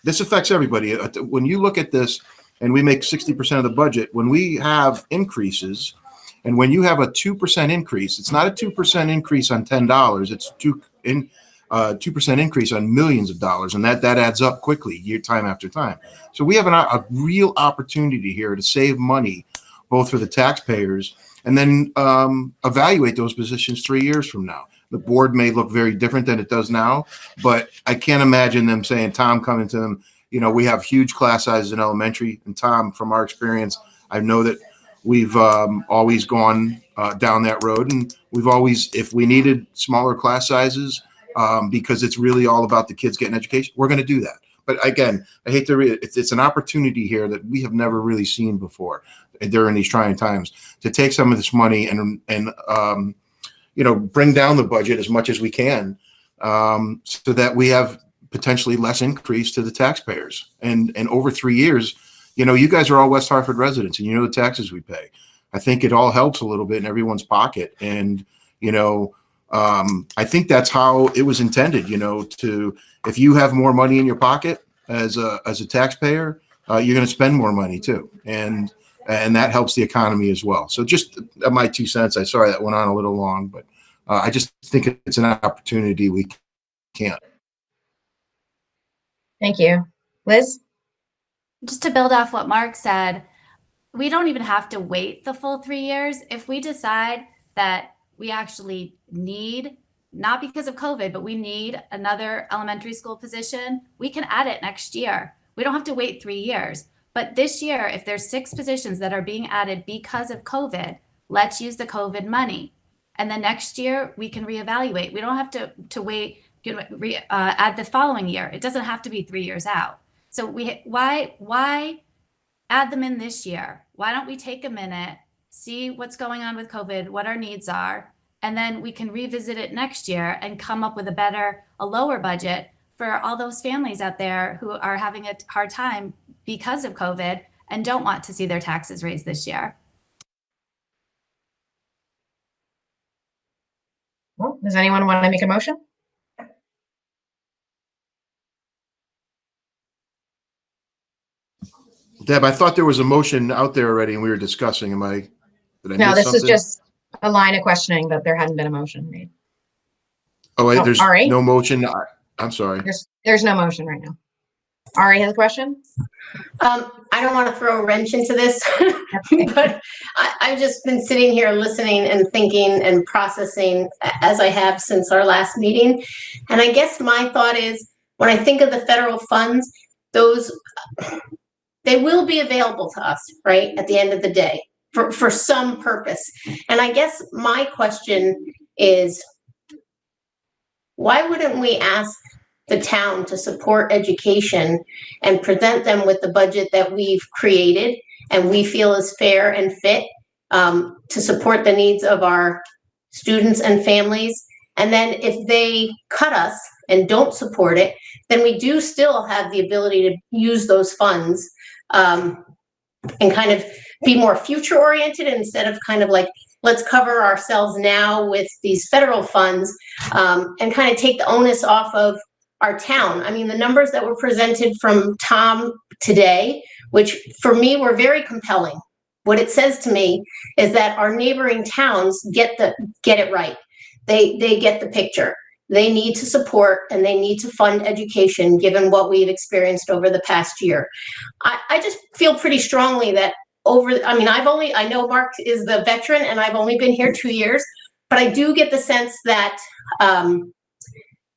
this affects everybody. When you look at this and we make 60% of the budget, when we have increases, and when you have a 2% increase, it's not a 2% increase on $10. It's 2% increase on millions of dollars, and that adds up quickly, time after time. So we have a real opportunity here to save money, both for the taxpayers, and then evaluate those positions 3 years from now. The board may look very different than it does now, but I can't imagine them saying, Tom, coming to them, we have huge class sizes in elementary. And Tom, from our experience, I know that we've always gone down that road, and we've always, if we needed smaller class sizes, because it's really all about the kids getting education, we're going to do that. But again, I hate to it's an opportunity here that we have never really seen before during these trying times, to take some of this money and bring down the budget as much as we can, so that we have potentially less increase to the taxpayers. And over 3 years, you guys are all West Hartford residents, and the taxes we pay. I think it all helps a little bit in everyone's pocket. And, I think that's how it was intended, if you have more money in your pocket as a taxpayer, you're going to spend more money too. And that helps the economy as well. So just my 2 cents. I'm sorry that went on a little long, but I just think it's an opportunity we can't. Thank you. Liz? Just to build off what Mark said, we don't even have to wait the full 3 years. If we decide that we actually need, not because of COVID, but we need another elementary school position, we can add it next year. We don't have to wait 3 years. But this year, if there's 6 positions that are being added because of COVID, let's use the COVID money. And then next year, we can reevaluate. We don't have to wait, add the following year. It doesn't have to be 3 years out. So why add them in this year? Why don't we take a minute, see what's going on with COVID, what our needs are, and then we can revisit it next year and come up with a lower budget for all those families out there who are having a hard time because of COVID and don't want to see their taxes raised this year. Well, does anyone want to make a motion? Deb, I thought there was a motion out there already and we were discussing. Did I No, miss this something? is just a line of questioning that there hadn't been a motion made. Oh, wait, there's Ari? no motion. I'm sorry. There's no motion right now. Ari has a question? I don't want to throw a wrench into this, but I've just been sitting here listening and thinking and processing as I have since our last meeting. And I guess my thought is, when I think of the federal funds, they will be available to us, right, at the end of the day for some purpose. And I guess my question is, why wouldn't we ask the town to support education and present them with the budget that we've created and we feel is fair and fit to support the needs of our students and families? And then if they cut us and don't support it, then we do still have the ability to use those funds and kind of be more future oriented instead of kind of like, let's cover ourselves now with these federal funds and kind of take the onus off of our town. I mean, the numbers that were presented from Tom today, which for me were very compelling. What it says to me is that our neighboring towns get it right. They get the picture. They need to support and they need to fund education given what we've experienced over the past year. I just feel pretty strongly that I know Mark is the veteran and I've only been here 2 years, but I do get the sense that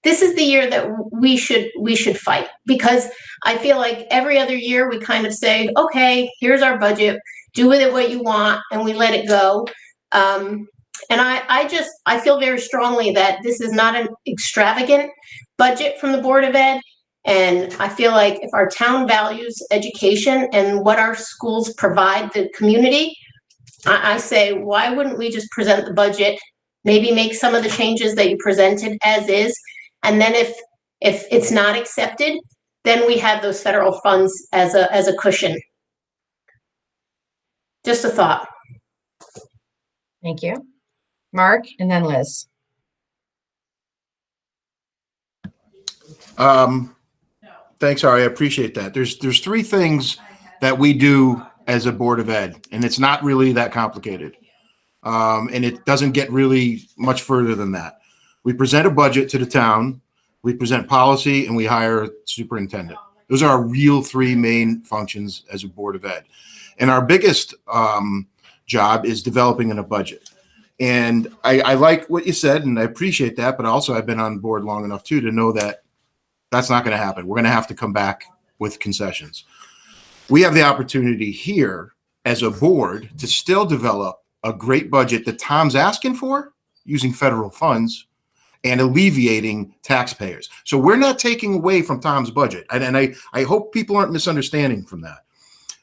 this is the year that we should fight, because I feel like every other year we kind of say, okay, here's our budget, do with it what you want, and we let it go. And I feel very strongly that this is not an extravagant budget from the Board of Ed. And I feel like if our town values education and what our schools provide the community, I say, why wouldn't we just present the budget, maybe make some of the changes that you presented as is, and then if it's not accepted, then we have those federal funds as a cushion. Just a thought. Thank you. Mark, and then Liz. Thanks, Ari. I appreciate that. There's 3 things that we do as a Board of Ed, and it's not really that complicated. And it doesn't get really much further than that. We present a budget to the town, we present policy, and we hire a superintendent. Those are our real 3 main functions as a Board of Ed. And our biggest job is developing a budget. And I like what you said, and I appreciate that, but also I've been on board long enough too to know that that's not going to happen. We're going to have to come back with concessions. We have the opportunity here as a board to still develop a great budget that Tom's asking for using federal funds and alleviating taxpayers. So we're not taking away from Tom's budget. And I hope people aren't misunderstanding from that.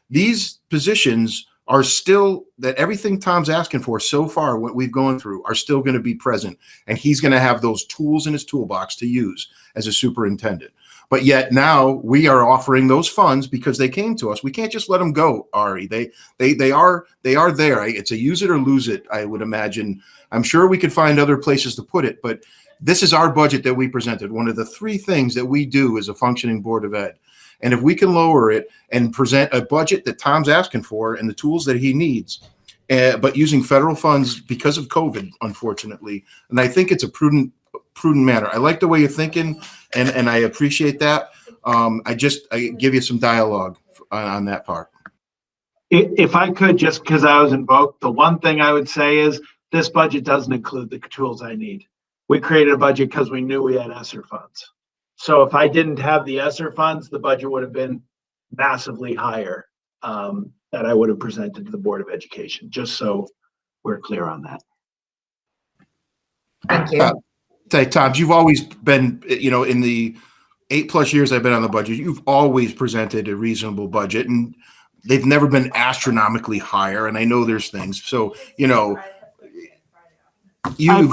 These positions are still, that everything Tom's asking for so far, what we've gone through, are still going to be present. And he's going to have those tools in his toolbox to use as a superintendent. But yet now we are offering those funds because they came to us. We can't just let them go, Ari. They are there. It's a use it or lose it, I would imagine. I'm sure we could find other places to put it, but this is our budget that we presented. One of the three things that we do as a functioning Board of Ed. And if we can lower it and present a budget that Tom's asking for and the tools that he needs, but using federal funds because of COVID, unfortunately, and I think it's a prudent manner. I like the way you're thinking, and I appreciate that. I give you some dialogue on that part. If I could, just because I was invoked, the one thing I would say is this budget doesn't include the tools I need. We created a budget because we knew we had ESSER funds. So if I didn't have the ESSER funds, the budget would have been massively higher that I would have presented to the Board of Education, just so we're clear on that. Thank you. Tom, you've always been, in the 8+ years I've been on the budget, you've always presented a reasonable budget, and they've never been astronomically higher. And I know there's things. So, you've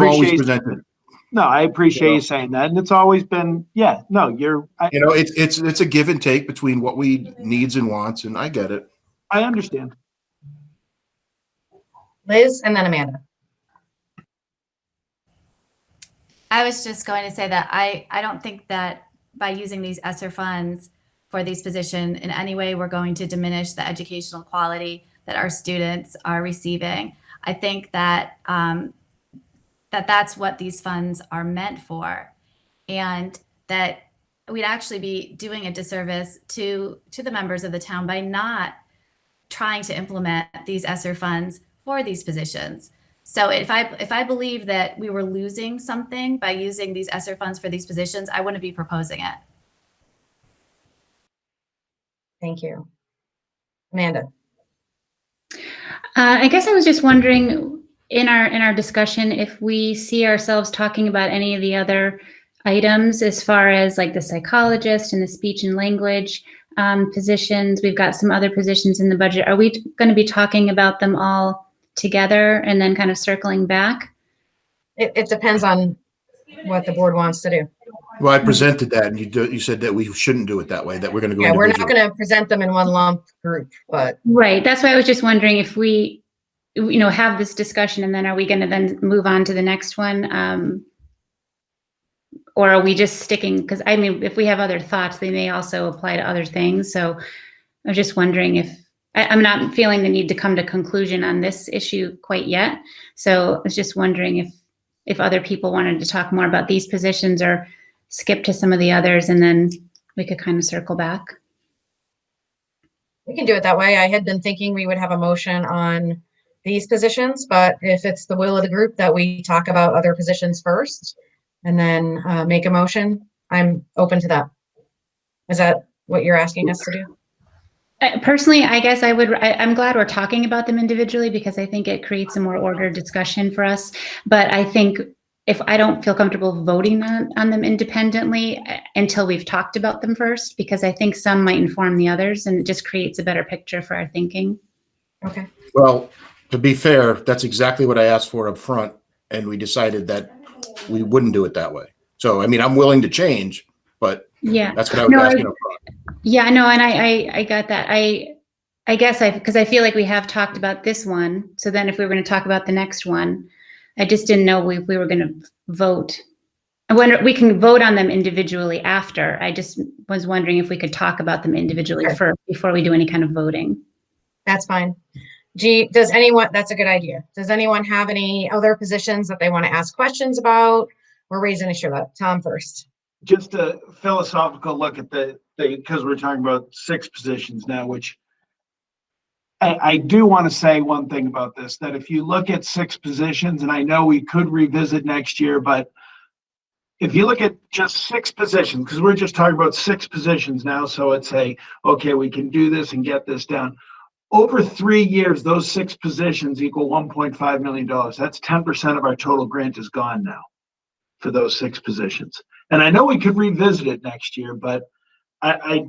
always presented. No, I appreciate you saying that, and it's always been, it's a give and take between what we needs and wants, and I get it. I understand. Liz, and then Amanda. I was just going to say that I don't think that by using these ESSER funds for these positions in any way we're going to diminish the educational quality that our students are receiving. I think that that's what these funds are meant for, and that we'd actually be doing a disservice to the members of the town by not trying to implement these ESSER funds for these positions. So if I believe that we were losing something by using these ESSER funds for these positions, I wouldn't be proposing it. Thank you. Amanda. I guess I was just wondering in our discussion if we see ourselves talking about any of the other items as far as like the psychologist and the speech and language positions. We've got some other positions in the budget. Are we going to be talking about them all together and then kind of circling back? It depends on what the board wants to do. Well, I presented that, and you said that we shouldn't do it that way, that we're going to go Yeah, we're not individually. going to present them in one lump group, but. Right. That's why I was just wondering if we, have this discussion and then are we going to then move on to the next one? Or are we just sticking, because I mean, if we have other thoughts, they may also apply to other things. So I was just wondering if, I'm not feeling the need to come to conclusion on this issue quite yet. So I was just wondering if other people wanted to talk more about these positions or skip to some of the others, and then we could kind of circle back. We can do it that way. I had been thinking we would have a motion on these positions, but if it's the will of the group that we talk about other positions first and then make a motion, I'm open to that. Is that what you're asking us to do? Personally, I guess I'm glad we're talking about them individually because I think it creates a more ordered discussion for us. But I think if I don't feel comfortable voting on them independently until we've talked about them first, because I think some might inform the others and it just creates a better picture for our thinking. Okay. Well, to be fair, that's exactly what I asked for up front, and we decided that we wouldn't do it that way. So, I mean, I'm willing to change, but yeah, that's what I was asking up front. Yeah, no, and I got that. I guess because I feel like we have talked about this one. So then if we were going to talk about the next one, I just didn't know if we were going to vote. When we can vote on them individually after. I just was wondering if we could talk about them individually first before we do any kind of voting. That's fine. G, that's a good idea. Does anyone have any other positions that they want to ask questions about? We're raising an issue about Tom first. Just a philosophical look at because we're talking about 6 positions now, which I do want to say one thing about this, that if you look at 6 positions, and I know we could revisit next year, but if you look at just 6 positions, because we're just talking about 6 positions now, so it's okay, we can do this and get this down. Over 3 years, those 6 positions equal $1.5 million. That's 10% of our total grant is gone now for those 6 positions. And I know we could revisit it next year, but I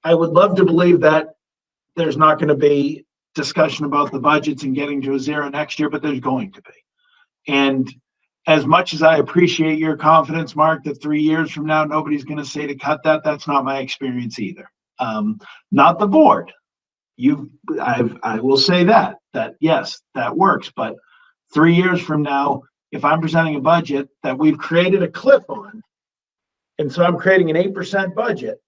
would love to believe that there's not going to be discussion about the budgets and getting to a 0 next year, but there's going to be. And as much as I appreciate your confidence, Mark, that 3 years from now, nobody's going to say to cut that, that's not my experience either. Not the board. I will say that yes, that works. But 3 years from now, if I'm presenting a budget that we've created a cliff on, and so I'm creating an 8% budget,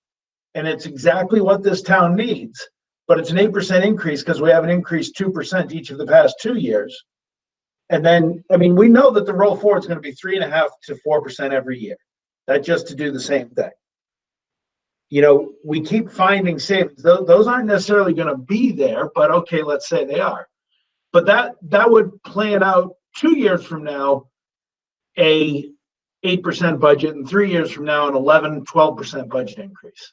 and it's exactly what this town needs, but it's an 8% increase because we haven't increased 2% each of the past 2 years. And then, I mean, we know that the roll forward is going to be 3.5% to 4% every year. That's just to do the same thing. You know, we keep finding savings. Those aren't necessarily going to be there, but okay, let's say they are. But that would plan out 2 years from now, a 8% budget, and 3 years from now, an 11-12% budget increase.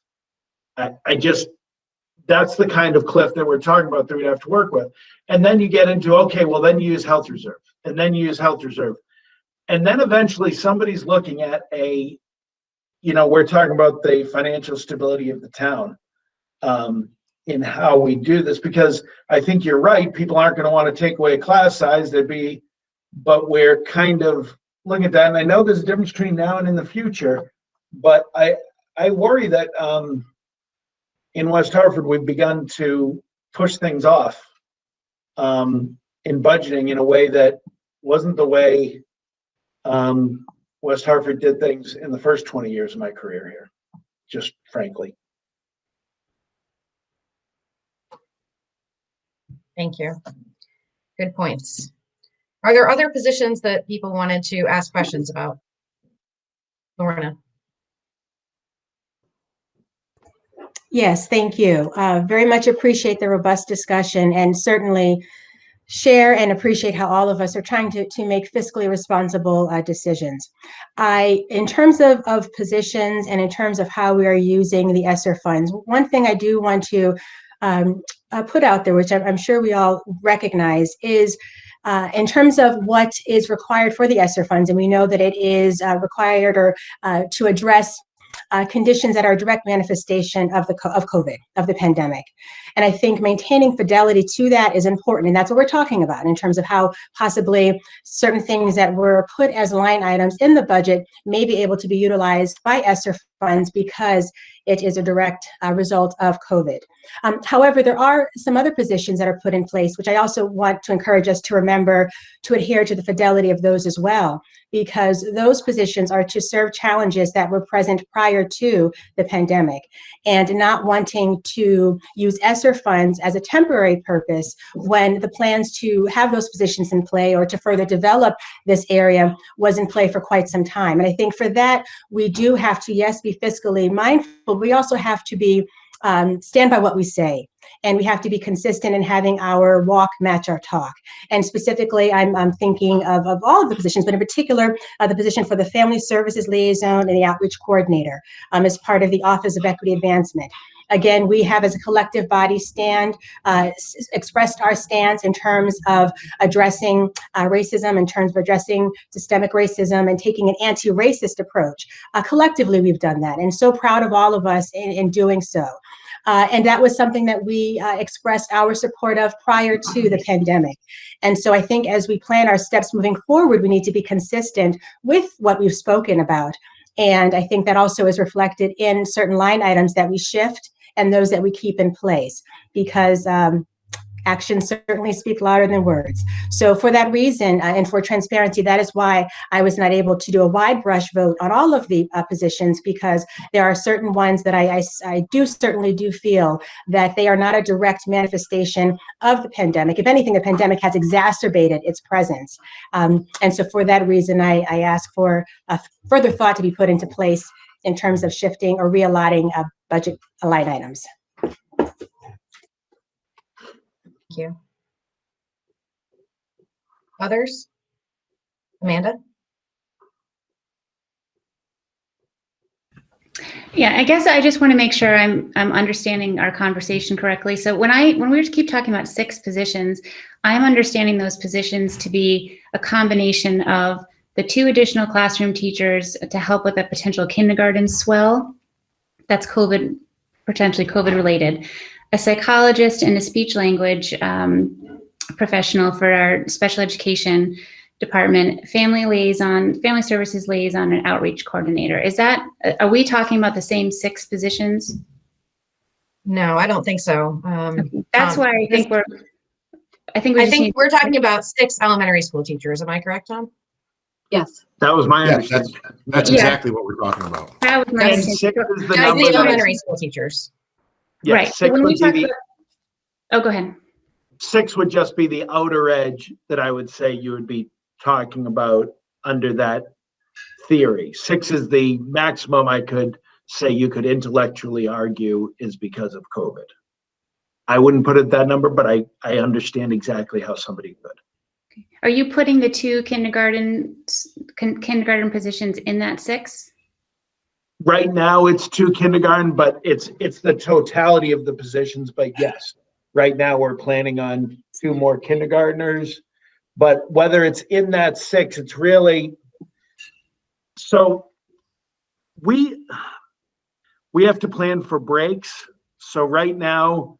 That's the kind of cliff that we're talking about that we'd have to work with. And then you get into, okay, well, then you use health reserve, and then you use health reserve. And then eventually somebody's looking at we're talking about the financial stability of the town in how we do this, because I think you're right. People aren't going to want to take away a class size. But we're kind of looking at that. And I know there's a difference between now and in the future, but I worry that in West Hartford, we've begun to push things off in budgeting in a way that wasn't the way West Hartford did things in the first 20 years of my career here, just frankly. Thank you. Good points. Are there other positions that people wanted to ask questions about? Lorna. Yes, thank you. Very much appreciate the robust discussion, and certainly share and appreciate how all of us are trying to make fiscally responsible decisions. In terms of positions and in terms of how we are using the ESSER funds, one thing I do want to put out there, which I'm sure we all recognize, is in terms of what is required for the ESSER funds, and we know that it is required or to address conditions that are a direct manifestation of COVID, of the pandemic. And I think maintaining fidelity to that is important. And that's what we're talking about in terms of how possibly certain things that were put as line items in the budget may be able to be utilized by ESSER funds because it is a direct result of COVID. However, there are some other positions that are put in place, which I also want to encourage us to remember to adhere to the fidelity of those as well, because those positions are to serve challenges that were present prior to the pandemic, and not wanting to use ESSER funds as a temporary purpose when the plans to have those positions in play or to further develop this area was in play for quite some time. And I think for that, we do have to, yes, be fiscally mindful. We also have to be stand by what we say, and we have to be consistent in having our walk match our talk. And specifically, I'm thinking of all of the positions, but in particular, the position for the Family Services Liaison and the Outreach Coordinator as part of the Office of Equity Advancement. Again, we have as a collective body expressed our stance in terms of addressing racism, in terms of addressing systemic racism and taking an anti-racist approach. Collectively, we've done that, and so proud of all of us in doing so. And that was something that we expressed our support of prior to the pandemic. And so I think as we plan our steps moving forward, we need to be consistent with what we've spoken about. And I think that also is reflected in certain line items that we shift and those that we keep in place, because actions certainly speak louder than words. So for that reason, and for transparency, that is why I was not able to do a wide brush vote on all of the positions, because there are certain ones that I certainly do feel that they are not a direct manifestation of the pandemic. If anything, the pandemic has exacerbated its presence. And so for that reason, I ask for further thought to be put into place in terms of shifting or realigning budget line items. Thank you. Others? Amanda? Yeah, I guess I just want to make sure I'm understanding our conversation correctly. So when we keep talking about 6 positions, I'm understanding those positions to be a combination of the 2 additional classroom teachers to help with a potential kindergarten swell that's potentially COVID related, a psychologist and a speech language professional for our special education department, family liaison, family services liaison, and outreach coordinator. Is that, are we talking about the same 6 positions? No, I don't think so. That's why I think we're talking about 6 elementary school teachers. Am I correct, Tom? Yes. That was my Yes, understanding. that's exactly what we're talking about. That was my And understanding. 6 is the That's number the that- elementary school teachers. Yeah, Right. So 6 when we would be talk the about, oh, go ahead. 6 would just be the outer edge that I would say you would be talking about under that theory. 6 is the maximum I could say you could intellectually argue is because of COVID. I wouldn't put it that number, but I understand exactly how somebody could. Are you putting the 2 kindergarten positions in that 6? Right now, it's 2 kindergarten, but it's the totality of the positions. But yes, right now we're planning on 2 more kindergartners. But whether it's in that 6, it's really, so we have to plan for breaks. So right now,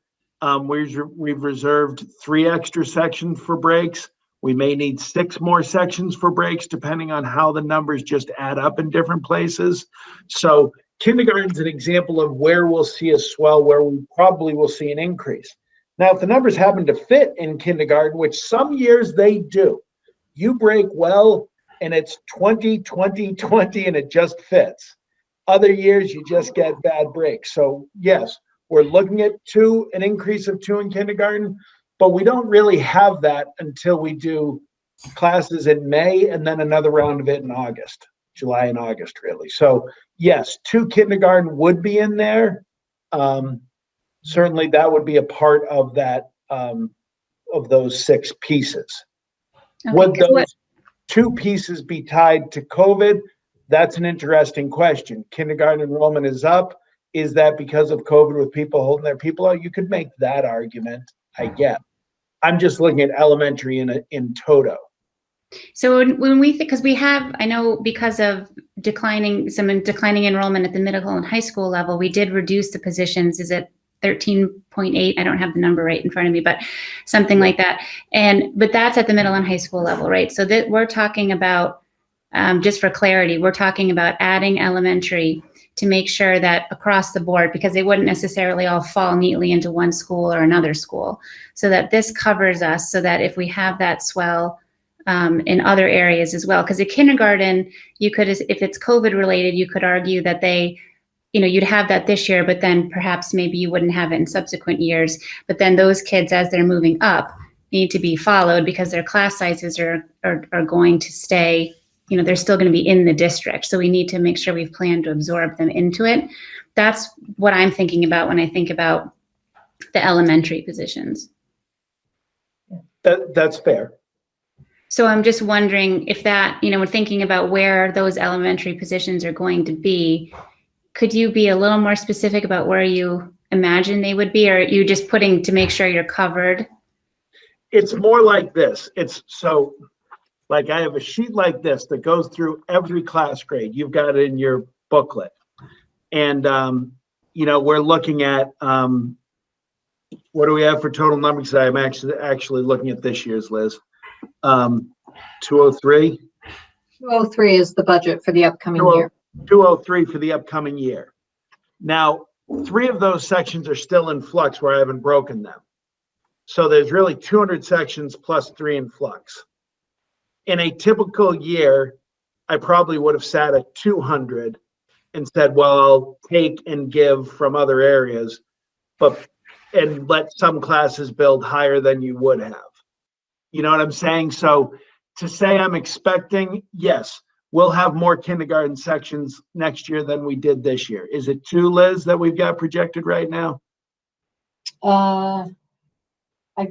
we've reserved 3 extra sections for breaks. We may need 6 more sections for breaks, depending on how the numbers just add up in different places. So kindergarten's an example of where we'll see a swell, where we probably will see an increase. Now, if the numbers happen to fit in kindergarten, which some years they do, you break well and it's 20, 20, 20, and it just fits. Other years, you just get bad breaks. So yes, we're looking at an increase of 2 in kindergarten, but we don't really have that until we do classes in May and then another round of it in August, July and August, really. So yes, 2 kindergarten would be in there. Certainly that would be a part of that, of those 6 pieces. Okay, Would those 2 pieces be tied to COVID? That's an interesting question. Kindergarten enrollment is up. Is that because of COVID with people holding their people out? You could make that argument, I get. I'm just looking at elementary in toto. So when we think, because we have, I know because of declining enrollment at the middle and high school level, we did reduce the positions. Is it 13.8? I don't have the number right in front of me, but something like that. But that's at the middle and high school level, right? So that we're talking about, just for clarity, we're talking about adding elementary to make sure that across the board, because they wouldn't necessarily all fall neatly into one school or another school, so that this covers us, so that if we have that swell in other areas as well. Because at kindergarten, you could, if it's COVID related, you could argue that you'd have that this year, but then perhaps maybe you wouldn't have it in subsequent years. But then those kids, as they're moving up, need to be followed because their class sizes are going to stay, they're still going to be in the district. So we need to make sure we've planned to absorb them into it. That's what I'm thinking about when I think about the elementary positions. That's fair. So I'm just wondering if that, when thinking about where those elementary positions are going to be, could you be a little more specific about where you imagine they would be, or are you just putting to make sure you're covered? It's more like this. It's so, like, I have a sheet like this that goes through every class grade. You've got it in your booklet. And, we're looking at, what do we have for total numbers? I'm actually looking at this year's, Liz. 203? 203 is the budget for the upcoming year. 203 for the upcoming year. Now, 3 of those sections are still in flux where I haven't broken them. So there's really 200 sections plus 3 in flux. In a typical year, I probably would have sat at 200 and said, well, I'll take and give from other areas, and let some classes build higher than you would have. You know what I'm saying? So to say I'm expecting, yes, we'll have more kindergarten sections next year than we did this year. Is it 2, Liz, that we've got projected right now? I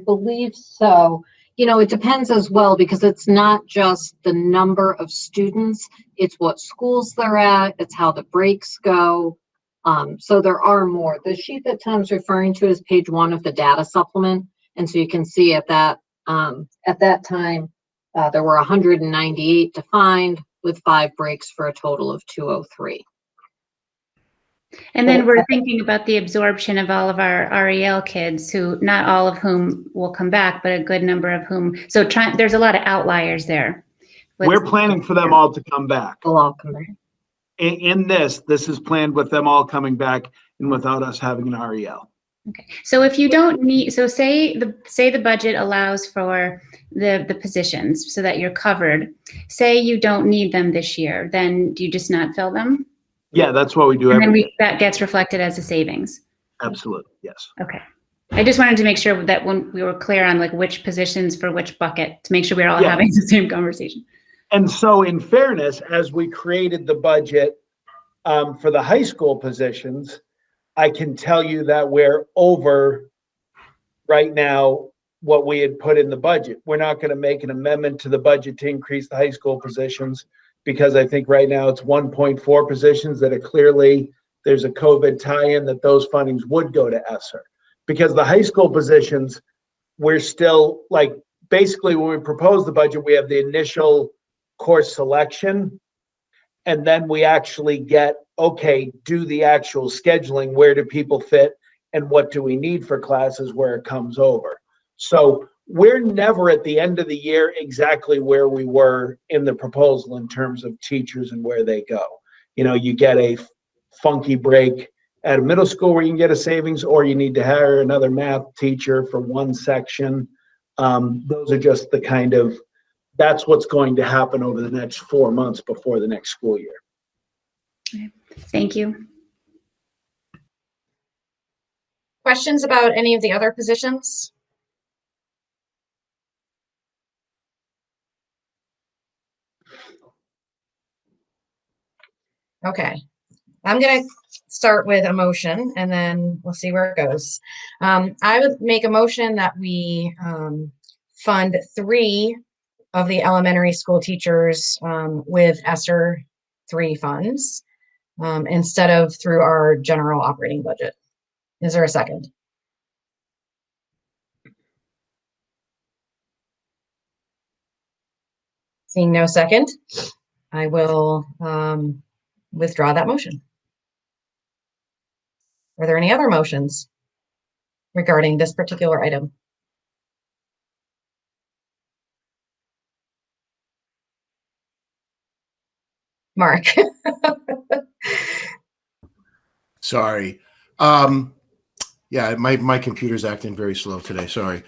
believe so. It depends as well, because it's not just the number of students, it's what schools they're at, it's how the breaks go. So there are more. The sheet that Tom's referring to is page 1 of the data supplement. And so you can see at that time, there were 198 defined with 5 breaks for a total of 203. And then we're thinking about the absorption of all of our REL kids, who, not all of whom will come back, but a good number of whom. So there's a lot of outliers there. We're planning for them all to come back. They'll all come back. In this is planned with them all coming back and without us having an REL. Okay. So if you don't need, so say the budget allows for the positions so that you're covered. Say you don't need them this year, then do you just not fill them? Yeah, that's what we do. And then every year. that gets reflected as a savings. Absolutely, yes. Okay. I just wanted to make sure that when we were clear on like which positions for which bucket, to make sure we're all having the same conversation. And so in fairness, as we created the budget for the high school positions, I can tell you that we're over right now what we had put in the budget. We're not going to make an amendment to the budget to increase the high school positions because I think right now it's 1.4 positions that are clearly, there's a COVID tie-in that those fundings would go to ESSER. Because the high school positions, we're still like, basically when we propose the budget, we have the initial course selection, and then we actually get, okay, do the actual scheduling, where do people fit, and what do we need for classes where it comes over. So we're never at the end of the year exactly where we were in the proposal in terms of teachers and where they go. You know, you get a funky break at a middle school where you can get a savings, or you need to hire another math teacher for one section. Those are just the kind of, that's what's going to happen over the next 4 months before the next school year. Okay. Thank you. Questions about any of the other positions? Okay, I'm going to start with a motion and then we'll see where it goes. I would make a motion that we fund 3 of the elementary school teachers with ESSER 3 funds instead of through our general operating budget. Is there a second? Seeing no second, I will withdraw that motion. Are there any other motions regarding this particular item? Mark. Sorry. Yeah, my computer's acting very slow today. Sorry.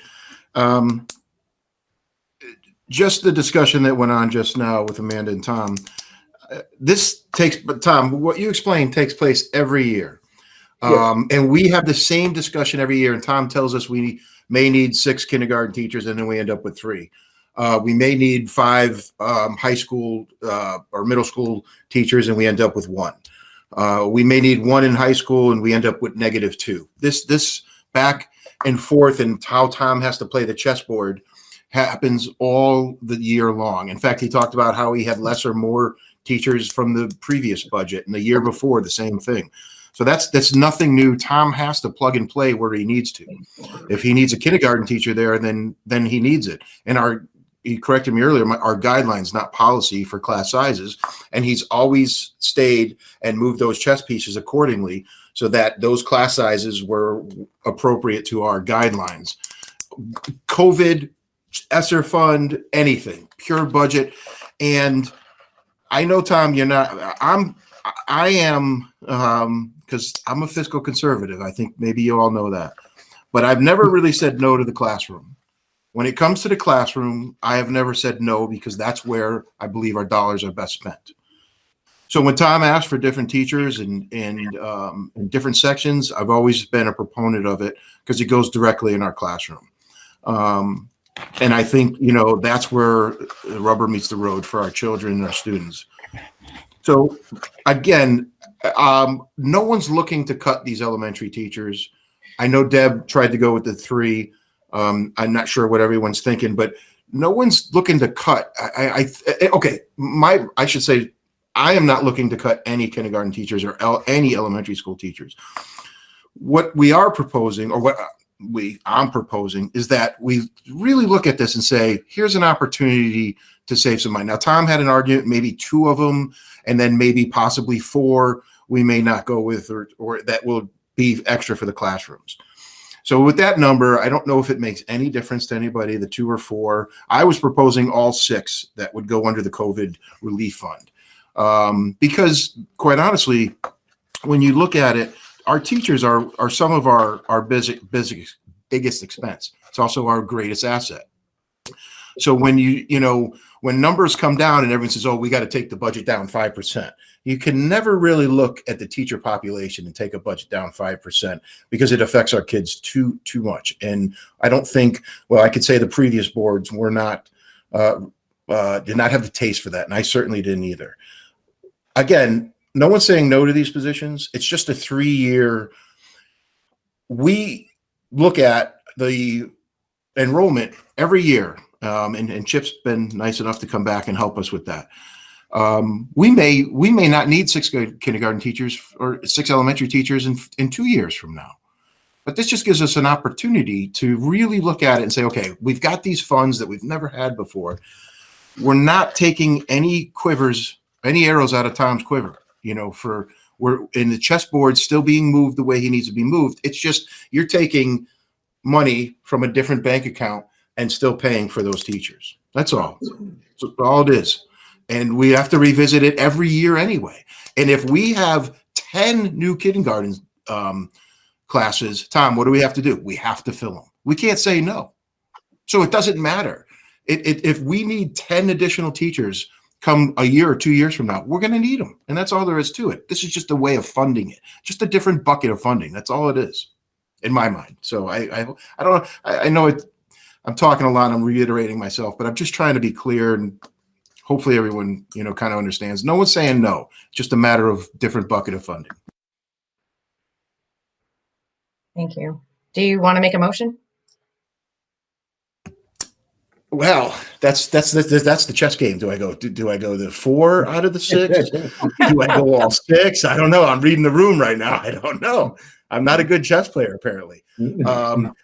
Just the discussion that went on just now with Amanda and Tom. But Tom, what you explained takes place every year. Yes. And we have the same discussion every year. And Tom tells us we may need 6 kindergarten teachers, and then we end up with 3. We may need 5 high school or middle school teachers, and we end up with 1. We may need 1 in high school, and we end up with -2. This back and forth, and how Tom has to play the chessboard happens all the year long. In fact, he talked about how he had less or more teachers from the previous budget, and the year before the same thing. So that's nothing new. Tom has to plug and play where he needs to. If he needs a kindergarten teacher there, then he needs it. And he corrected me earlier, our guidelines, not policy for class sizes. And he's always stayed and moved those chess pieces accordingly so that those class sizes were appropriate to our guidelines. COVID, ESSER fund, anything, pure budget. And I know, Tom, you're not, I am, because I'm a fiscal conservative. I think maybe you all know that. But I've never really said no to the classroom. When it comes to the classroom, I have never said no, because that's where I believe our dollars are best spent. So when Tom asked for different teachers and in different sections, I've always been a proponent of it because it goes directly in our classroom. And I think, that's where the rubber meets the road for our children and our students. So again, no one's looking to cut these elementary teachers. I know Deb tried to go with the 3. I'm not sure what everyone's thinking, but no one's looking to cut. I should say, I am not looking to cut any kindergarten teachers or any elementary school teachers. What we are proposing, or what I'm proposing, is that we really look at this and say, here's an opportunity to save some money. Now, Tom had an argument, maybe 2 of them, and then maybe possibly 4 we may not go with, or that will be extra for the classrooms. So with that number, I don't know if it makes any difference to anybody, the 2 or 4. I was proposing all 6 that would go under the COVID relief fund. Because quite honestly, when you look at it, our teachers are some of our biggest expense. It's also our greatest asset. So when when numbers come down and everyone says, oh, we got to take the budget down 5%, you can never really look at the teacher population and take a budget down 5% because it affects our kids too much. And I don't think, well, I could say the previous boards were not, did not have the taste for that. And I certainly didn't either. Again, no one's saying no to these positions. It's just a 3-year. We look at the enrollment every year. And Chip's been nice enough to come back and help us with that. We may not need 6 kindergarten teachers or 6 elementary teachers in 2 years from now. But this just gives us an opportunity to really look at it and say, okay, we've got these funds that we've never had before. We're not taking any arrows out of Tom's quiver. We're in the chessboard still being moved the way he needs to be moved. It's just you're taking money from a different bank account and still paying for those teachers. That's all. That's all it is. And we have to revisit it every year anyway. And if we have 10 new kindergarten classes, Tom, what do we have to do? We have to fill them. We can't say no. So it doesn't matter. If we need 10 additional teachers come a year or 2 years from now, we're going to need them. And that's all there is to it. This is just a way of funding it, just a different bucket of funding. That's all it is in my mind. So I know I'm talking a lot. I'm reiterating myself, but I'm just trying to be clear, and hopefully everyone, kind of understands. No one's saying no. It's just a matter of different bucket of funding. Thank you. Do you want to make a motion? Well, that's the chess game. Do I go the 4 out of the 6? Do I go all 6? I don't know. I'm reading the room right now. I don't know. I'm not a good chess player, apparently.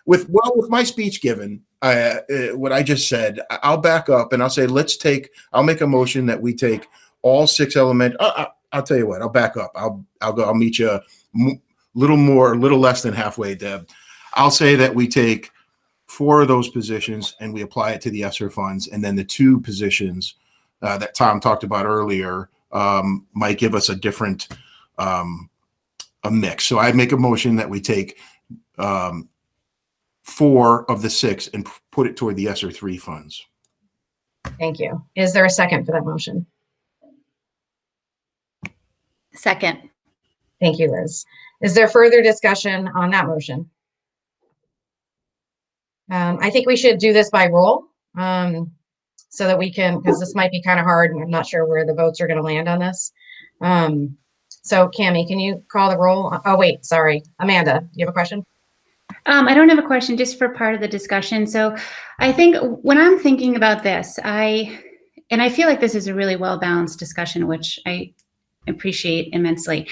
With my speech given, what I just said, I'll back up and I'll say, I'll make a motion that we take all 6 elementary. I'll tell you what, I'll back up. I'll meet you a little less than halfway, Deb. I'll say that we take 4 of those positions and we apply it to the ESSER funds. And then the 2 positions that Tom talked about earlier might give us a different, a mix. So I make a motion that we take 4 of the 6 and put it toward the ESSER 3 funds. Thank you. Is there a second for that motion? Second. Thank you, Liz. Is there further discussion on that motion? I think we should do this by roll so that we can, because this might be kind of hard and I'm not sure where the votes are going to land on this. So Cammie, can you call the roll? Oh, wait, sorry. Amanda, you have a question? I don't have a question, just for part of the discussion. So I think when I'm thinking about this, I feel like this is a really well-balanced discussion, which I appreciate immensely.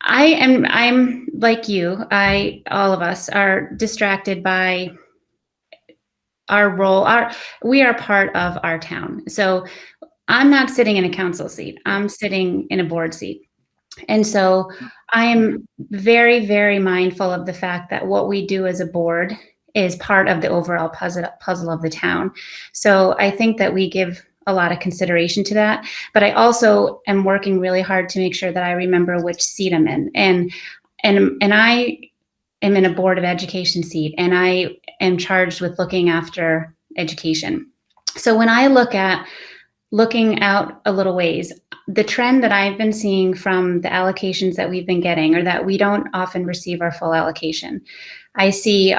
I'm like you, all of us are distracted by our role. We are part of our town. So I'm not sitting in a council seat. I'm sitting in a board seat. And so I am very, very mindful of the fact that what we do as a board is part of the overall puzzle of the town. So I think that we give a lot of consideration to that, but I also am working really hard to make sure that I remember which seat I'm in. And I am in a Board of Education seat, and I am charged with looking after education. So when I looking out a little ways, the trend that I've been seeing from the allocations that we've been getting, or that we don't often receive our full allocation. I see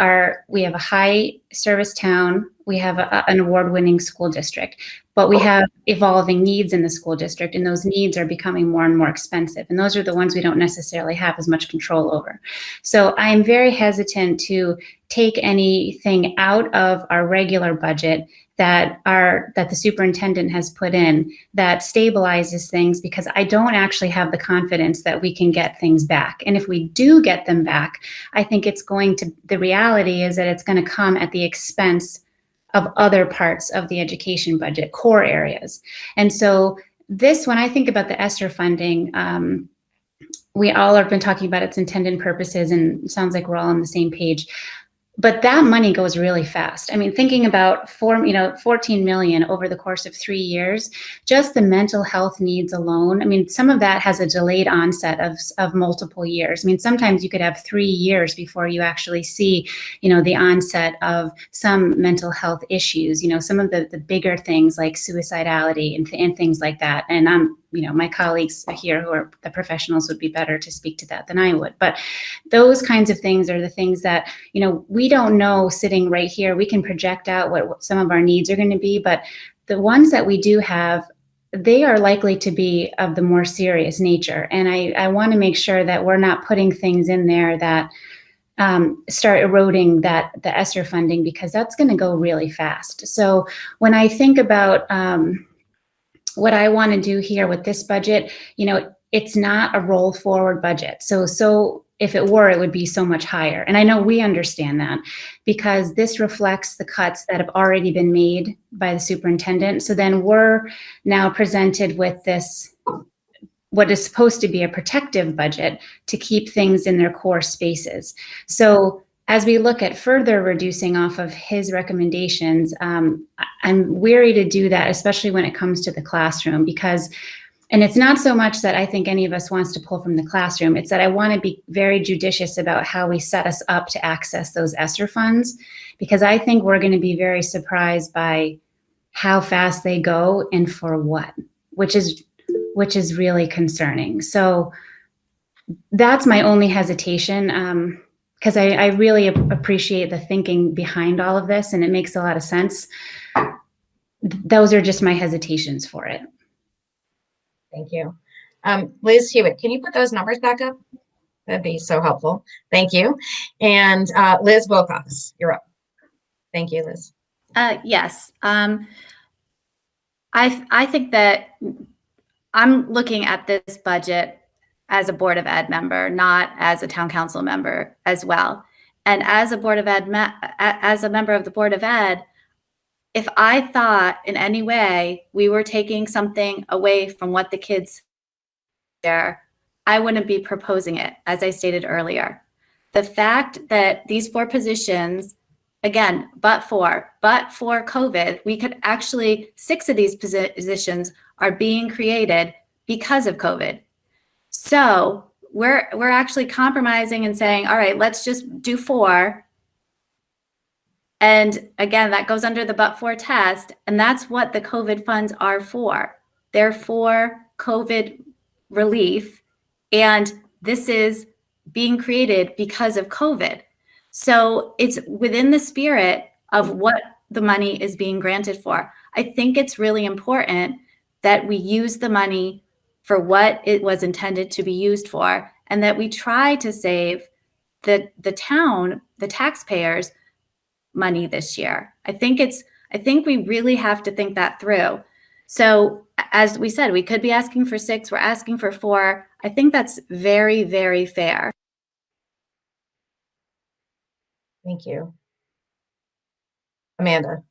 we have a high service town, we have an award-winning school district, but we have evolving needs in the school district, and those needs are becoming more and more expensive. And those are the ones we don't necessarily have as much control over. So I am very hesitant to take anything out of our regular budget that the superintendent has put in that stabilizes things, because I don't actually have the confidence that we can get things back. And if we do get them back, I think the reality is that it's going to come at the expense of other parts of the education budget, core areas. And so when I think about the ESSER funding, we all have been talking about its intended purposes, and it sounds like we're all on the same page. But that money goes really fast. I mean, thinking about 14 million over the course of 3 years, just the mental health needs alone. I mean, some of that has a delayed onset of multiple years. I mean, sometimes you could have 3 years before you actually see, the onset of some mental health issues, some of the bigger things like suicidality and things like that. And my colleagues here who are the professionals would be better to speak to that than I would. But those kinds of things are the things that, we don't know sitting right here. We can project out what some of our needs are going to be, but the ones that we do have, they are likely to be of the more serious nature. And I want to make sure that we're not putting things in there that start eroding the ESSER funding, because that's going to go really fast. So when I think about what I want to do here with this budget, it's not a roll forward budget. So if it were, it would be so much higher. And I know we understand that, because this reflects the cuts that have already been made by the superintendent. So then we're now presented with this, what is supposed to be a protective budget to keep things in their core spaces. So as we look at further reducing off of his recommendations, I'm weary to do that, especially when it comes to the classroom, because, and it's not so much that I think any of us wants to pull from the classroom, it's that I want to be very judicious about how we set us up to access those ESSER funds, because I think we're going to be very surprised by how fast they go and for what, which is really concerning. So that's my only hesitation. Because I really appreciate the thinking behind all of this, and it makes a lot of sense. Those are just my hesitations for it. Thank you. Liz Hewitt, can you put those numbers back up? That'd be so helpful. Thank you. And Liz Wilcox, you're up. Thank you, Liz. Yes. I think that I'm looking at this budget as a Board of Ed member, not as a town council member as well. And as a Board of Ed, as a member of the Board of Ed, if I thought in any way we were taking something away from what the kids there, I wouldn't be proposing it, as I stated earlier. The fact that these 4 positions, again, but for COVID, we could actually, 6 of these positions are being created because of COVID. So we're actually compromising and saying, all right, let's just do 4. And again, that goes under the but-for test. And that's what the COVID funds are for. They're for COVID relief. And this is being created because of COVID. So it's within the spirit of what the money is being granted for. I think it's really important that we use the money for what it was intended to be used for, and that we try to save the town, the taxpayers, money this year. I think we really have to think that through. So as we said, we could be asking for 6, we're asking for 4. I think that's very, very fair. Thank you. Amanda.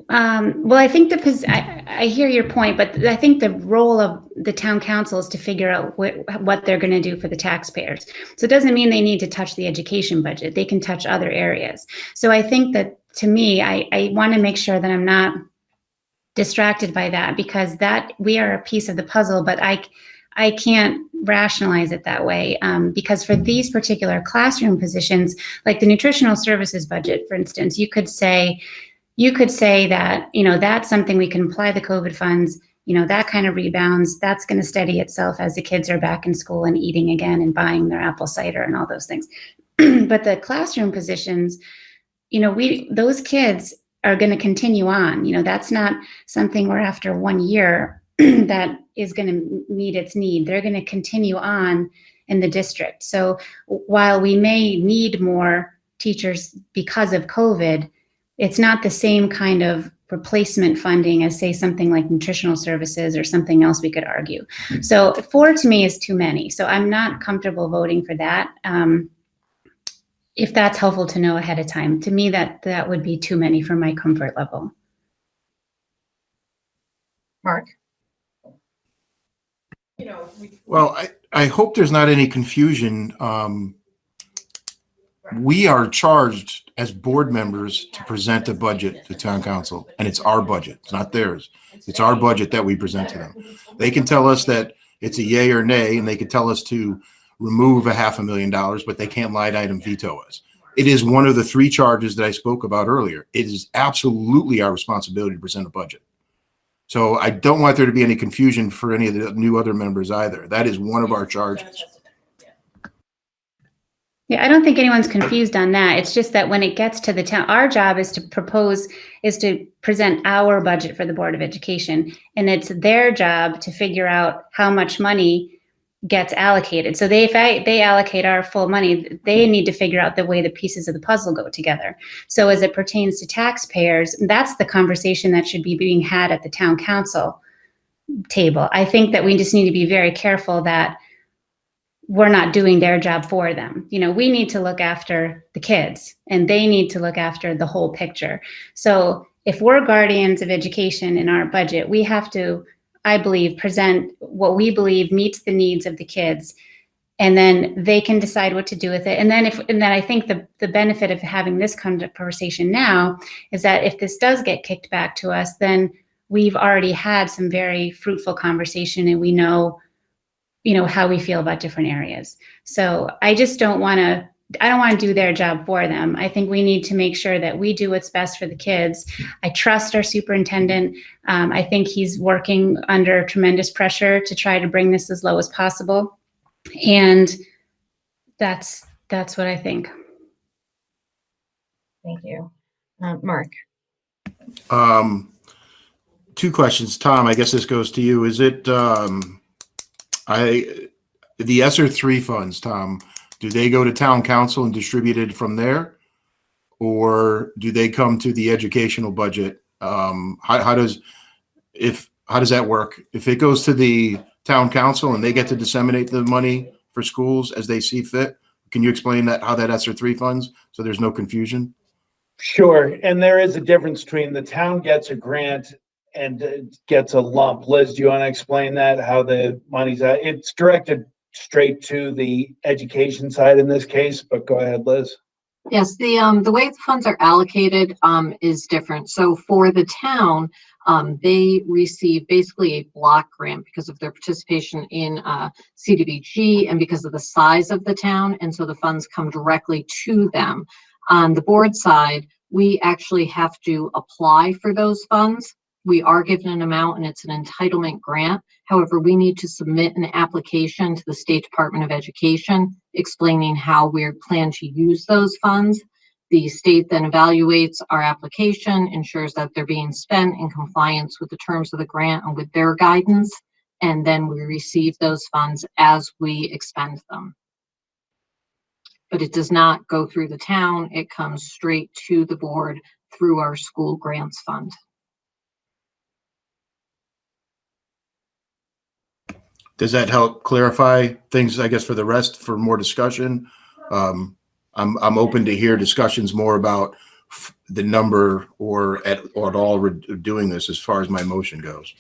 Well, I think I hear your point, but I think the role of the town council is to figure out what they're going to do for the taxpayers. So it doesn't mean they need to touch the education budget. They can touch other areas. So I think that, to me, I want to make sure that I'm not distracted by that, because that we are a piece of the puzzle, but I can't rationalize it that way, because for these particular classroom positions, like the nutritional services budget, for instance, you could say that, that's something we can apply the COVID funds, that kind of rebounds, that's going to steady itself as the kids are back in school and eating again and buying their apple cider and all those things. But the classroom positions, those kids are going to continue on. That's not something where after 1 year that is going to meet its need. They're going to continue on in the district. So while we may need more teachers because of COVID, it's not the same kind of replacement funding as, say, something like nutritional services or something else we could argue. So 4 to me is too many. So I'm not comfortable voting for that. If that's helpful to know ahead of time, to me, that would be too many for my comfort level. Mark? Well, I hope there's not any confusion. We are charged as board members to present a budget to town council, and it's our budget. It's not theirs. It's our budget that we present to them. They can tell us that it's a yay or nay, and they can tell us to remove $500,000, but they can't line item veto us. It is one of the 3 charges that I spoke about earlier. It is absolutely our responsibility to present a budget. So I don't want there to be any confusion for any of the new other members either. That is one of our charges. Yeah, I don't think anyone's confused on that. It's just that when it gets to the town, our job is to present our budget for the Board of Education. And it's their job to figure out how much money gets allocated. So if they allocate our full money, they need to figure out the way the pieces of the puzzle go together. So as it pertains to taxpayers, that's the conversation that should be being had at the town council table. I think that we just need to be very careful that we're not doing their job for them. We need to look after the kids, and they need to look after the whole picture. So if we're guardians of education in our budget, we have to, I believe, present what we believe meets the needs of the kids, and then they can decide what to do with it. And then I think the benefit of having this conversation now is that if this does get kicked back to us, then we've already had some very fruitful conversation, and we know how we feel about different areas. So I just don't want to do their job for them. I think we need to make sure that we do what's best for the kids. I trust our superintendent. I think he's working under tremendous pressure to try to bring this as low as possible. And that's what I think. Thank you. Mark. 2 questions. Tom, I guess this goes to you. Is it, the ESSER 3 funds, Tom, do they go to town council and distributed from there? Or do they come to the educational budget? How does that work? If it goes to the town council and they get to disseminate the money for schools as they see fit, can you explain how that ESSER 3 funds, so there's no confusion? Sure, and there is a difference between the town gets a grant and gets a lump. Liz, do you want to explain that, how the money's it's directed straight to the education side in this case, but go ahead, Liz. Yes, the way the funds are allocated is different. So for the town, they receive basically a block grant because of their participation in CDBG and because of the size of the town, and so the funds come directly to them. On the board side, we actually have to apply for those funds. We are given an amount, and it's an entitlement grant. However, we need to submit an application to the State Department of Education explaining how we plan to use those funds. The state then evaluates our application, ensures that they're being spent in compliance with the terms of the grant and with their guidance, and then we receive those funds as we expend them. But it does not go through the town. It comes straight to the board through our school grants fund. Does that help clarify things, I guess, for the rest, for more discussion? I'm open to hear discussions more about the number or at all doing this as far as my motion goes.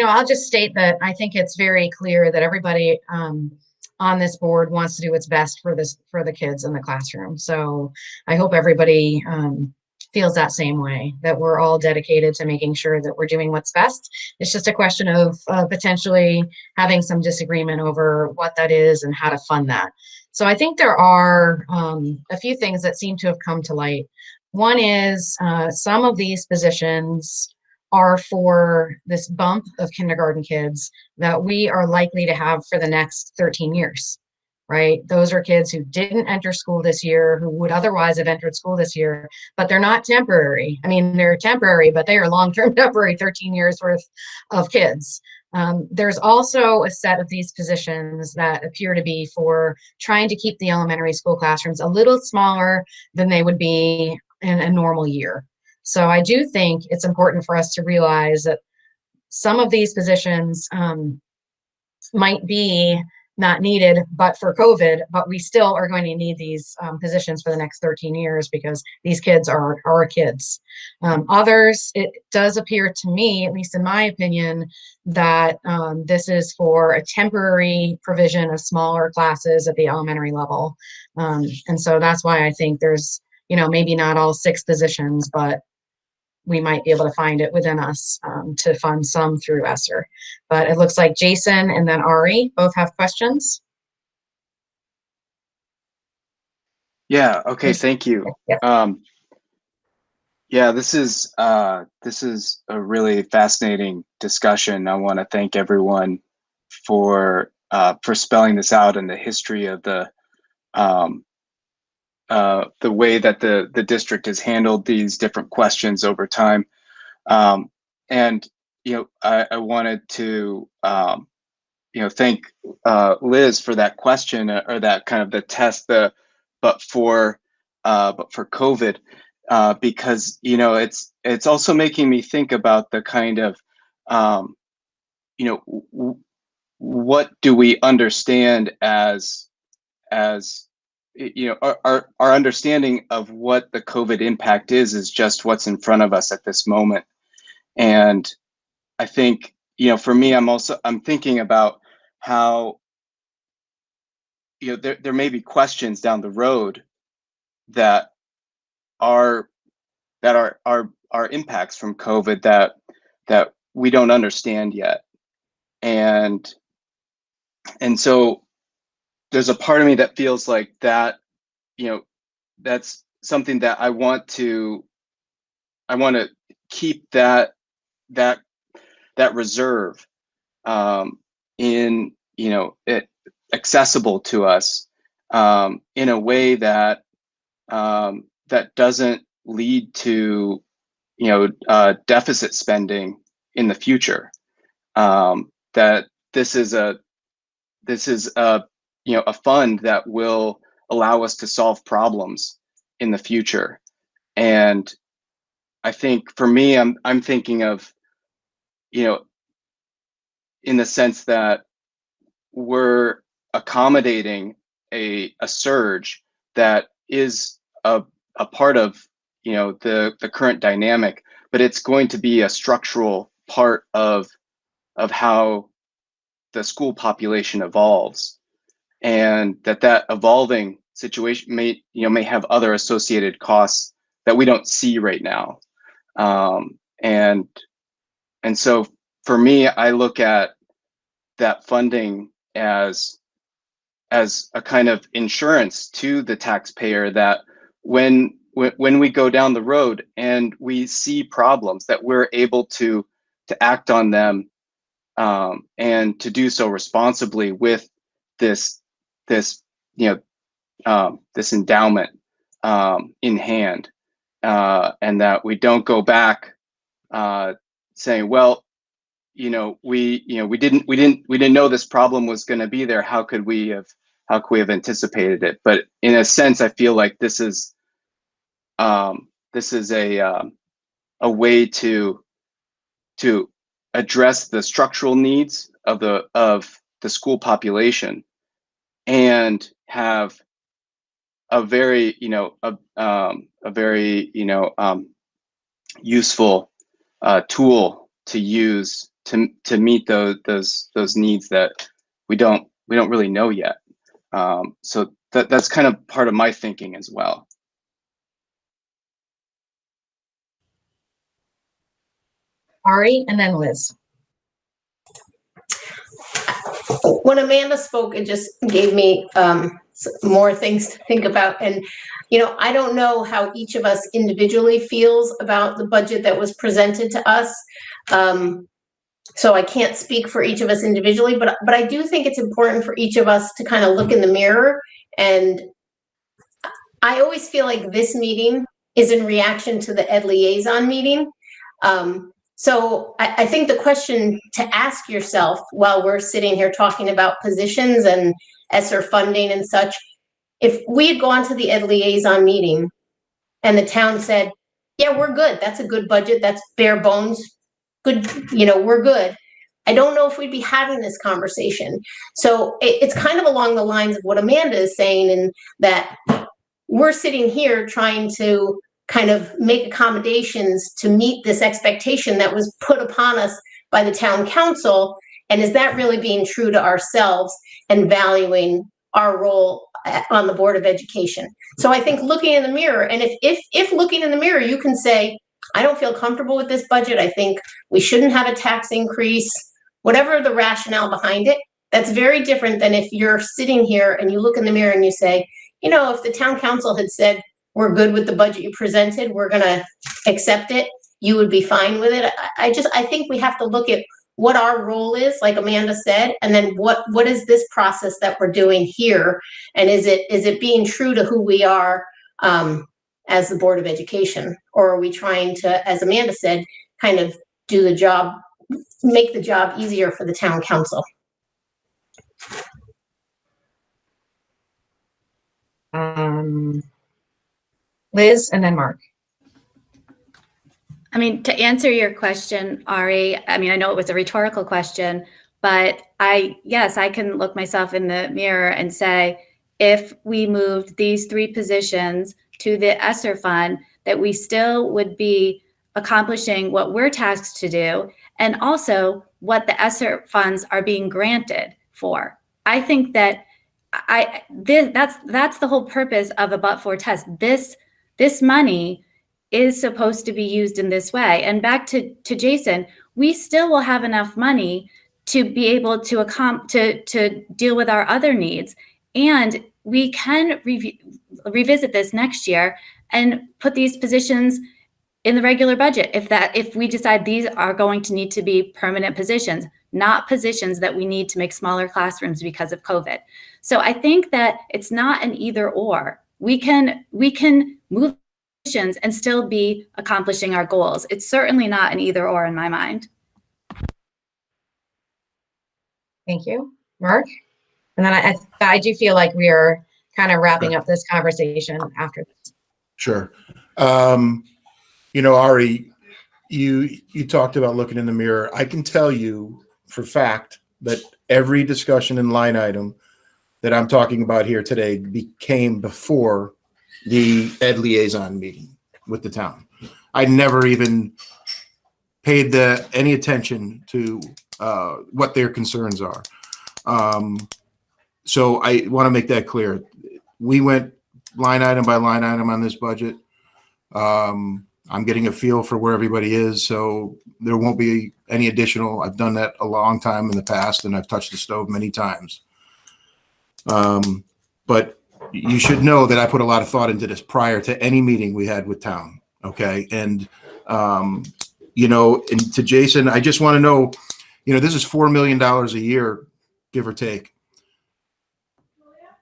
I'll just state that I think it's very clear that everybody on this board wants to do what's best for the kids in the classroom. So I hope everybody feels that same way, that we're all dedicated to making sure that we're doing what's best. It's just a question of potentially having some disagreement over what that is and how to fund that. So I think there are a few things that seem to have come to light. One is some of these positions are for this bump of kindergarten kids that we are likely to have for the next 13 years, right? Those are kids who didn't enter school this year, who would otherwise have entered school this year, but they're not temporary. I mean, they're temporary, but they are long-term temporary 13 years worth of kids. There's also a set of these positions that appear to be for trying to keep the elementary school classrooms a little smaller than they would be in a normal year. So I do think it's important for us to realize that some of these positions might be not needed but for COVID, but we still are going to need these positions for the next 13 years because these kids are our kids. Others, it does appear to me, at least in my opinion, that this is for a temporary provision of smaller classes at the elementary level. And so that's why I think there's, maybe not all 6 positions, but we might be able to find it within us to fund some through ESSER. But it looks like Jason and then Ari both have questions. Yeah, okay, thank you. Yeah, this is a really fascinating discussion. I want to thank everyone for spelling this out and the history of the way that the district has handled these different questions over time. And I wanted to thank Liz for that question, or that kind of the test, but for COVID, because it's also making me think about the kind of what do we understand as our understanding of what the COVID impact is just what's in front of us at this moment. And I think, for me, I'm thinking about how, there may be questions down the road that are impacts from COVID that we don't understand yet. And so there's a part of me that feels like that, that's something that I want to keep that reserve in it accessible to us in a way that that doesn't lead to deficit spending in the future. That this is a fund that will allow us to solve problems in the future. And I think for me, I'm thinking of, in the sense that we're accommodating a surge that is a part of the current dynamic, but it's going to be a structural part of how the school population evolves, and that evolving situation may have other associated costs that we don't see right now. And so for me, I look at that funding as a kind of insurance to the taxpayer, that when we go down the road and we see problems, that we're able to act on them, and to do so responsibly with this endowment in hand, and that we don't go back saying, well, we didn't know this problem was going to be there. How could we have anticipated it? But in a sense, I feel like this is a way to address the structural needs of the school population, and have a very useful tool to use to meet those needs that we don't really know yet. So that's kind of part of my thinking as well. Ari and then Liz. When Amanda spoke, it just gave me more things to think about. And, I don't know how each of us individually feels about the budget that was presented to us. So I can't speak for each of us individually, but I do think it's important for each of us to kind of look in the mirror. And I always feel like this meeting is in reaction to the Ed Liaison meeting. So I think the question to ask yourself while we're sitting here talking about positions and ESSER funding and such, if we had gone to the Ed Liaison meeting and the town said, yeah, we're good, that's a good budget, that's bare bones, good, we're good. I don't know if we'd be having this conversation. So it's kind of along the lines of what Amanda is saying, and that we're sitting here trying to kind of make accommodations to meet this expectation that was put upon us by the town council. And is that really being true to ourselves and valuing our role on the Board of Education? So I think looking in the mirror, and if looking in the mirror, you can say, I don't feel comfortable with this budget. I think we shouldn't have a tax increase, whatever the rationale behind it. That's very different than if you're sitting here and you look in the mirror and you say, you know, if the town council had said, we're good with the budget you presented, we're going to accept it, you would be fine with it. I think we have to look at what our role is, like Amanda said, and then what is this process that we're doing here, and is it being true to who we are as the Board of Education, or are we trying to, as Amanda said, kind of do the job, make the job easier for the town council? Liz, and then Mark. I mean, to answer your question, Ari, I mean, I know it was a rhetorical question, but yes, I can look myself in the mirror and say, if we moved these 3 positions to the ESSER fund, that we still would be accomplishing what we're tasked to do, and also what the ESSER funds are being granted for. I think that that's the whole purpose of a but-for test. This money is supposed to be used in this way. And back to Jason, we still will have enough money to be able to deal with our other needs. And we can revisit this next year and put these positions in the regular budget if we decide these are going to need to be permanent positions, not positions that we need to make smaller classrooms because of COVID. So I think that it's not an either or. We can move positions and still be accomplishing our goals. It's certainly not an either or in my mind. Thank you, Mark. And then I do feel like we are kind of wrapping up this conversation after this. Sure. You know, Ari, you talked about looking in the mirror. I can tell you for fact that every discussion and line item that I'm talking about here today came before the Ed liaison meeting with the town. I never even paid any attention to what their concerns are. So I want to make that clear. We went line item by line item on this budget. I'm getting a feel for where everybody is, so there won't be any additional. I've done that a long time in the past, and I've touched the stove many times. But you should know that I put a lot of thought into this prior to any meeting we had with town. Okay. And, you know, and to Jason, I just want to know, you know, this is $4 million a year, give or take.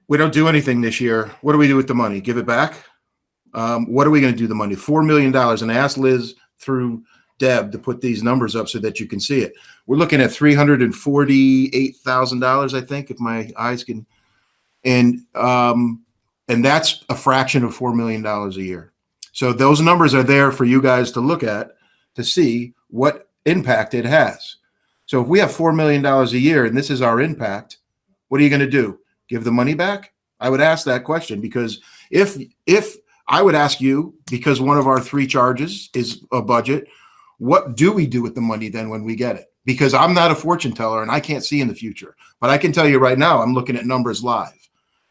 We don't do anything this year. What do we do with the money? Give it back? What are we going to do with the money? $4 million. And I asked Liz through Deb to put these numbers up so that you can see it. We're looking at $348,000, I think, if my eyes can. And that's a fraction of $4 million a year. So those numbers are there for you guys to look at to see what impact it has. So if we have $4 million a year and this is our impact, what are you going to do? Give the money back? I would ask that question, because if I would ask you, because one of our 3 charges is a budget, what do we do with the money then when we get it? Because I'm not a fortune teller and I can't see in the future, but I can tell you right now, I'm looking at numbers live.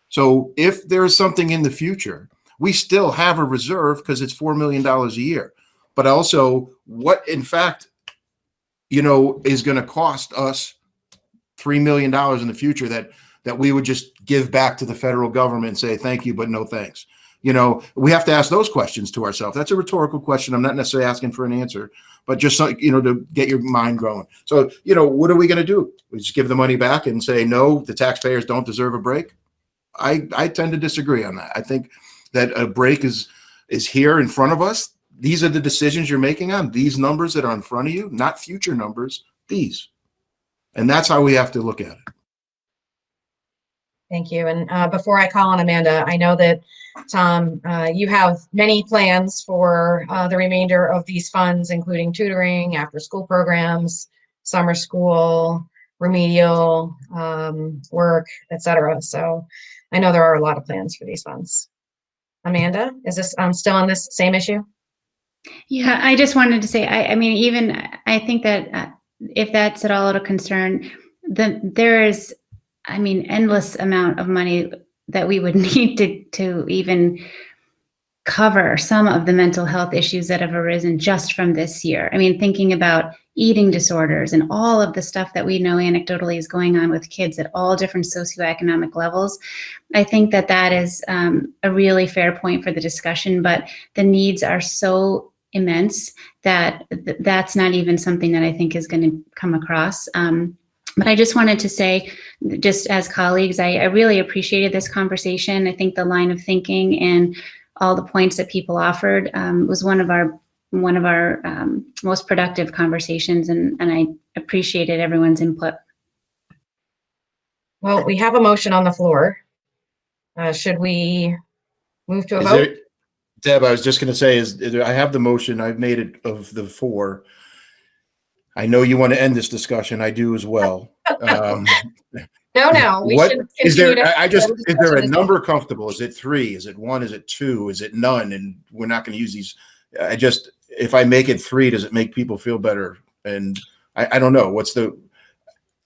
So if there's something in the future, we still have a reserve because it's $4 million a year. But also, what in fact, you know, is going to cost us $3 million in the future that we would just give back to the federal government and say, thank you, but no thanks. You know, we have to ask those questions to ourselves. That's a rhetorical question. I'm not necessarily asking for an answer, but just, you know, to get your mind growing. So, you know, what are we going to do? We just give the money back and say, no, the taxpayers don't deserve a break? I tend to disagree on that. I think that a break is here in front of us. These are the decisions you're making on these numbers that are in front of you, not future numbers, these. And that's how we have to look at it. Thank you. And before I call on Amanda, I know that, Tom, you have many plans for the remainder of these funds, including tutoring, after school programs, summer school, remedial work, etc. So I know there are a lot of plans for these funds. Amanda, is this still on this same issue? Yeah, I just wanted to say, I mean, even I think that if that's at all a concern, then there is, I mean, endless amount of money that we would need to even cover some of the mental health issues that have arisen just from this year. I mean, thinking about eating disorders and all of the stuff that we know anecdotally is going on with kids at all different socioeconomic levels. I think that that is a really fair point for the discussion, but the needs are so immense that that's not even something that I think is going to come across. But I just wanted to say, just as colleagues, I really appreciated this conversation. I think the line of thinking and all the points that people offered was one of our most productive conversations, and I appreciated everyone's input. Well, we have a motion on the floor. Should we move to a vote? Deb, I was just going to say, I have the motion. I've made it of the 4. I know you want to end this discussion. I do as well. No. What is there? Is there a number comfortable? Is it 3? Is it 1? Is it 2? Is it none? And we're not going to use these. If I make it 3, does it make people feel better? And I don't know.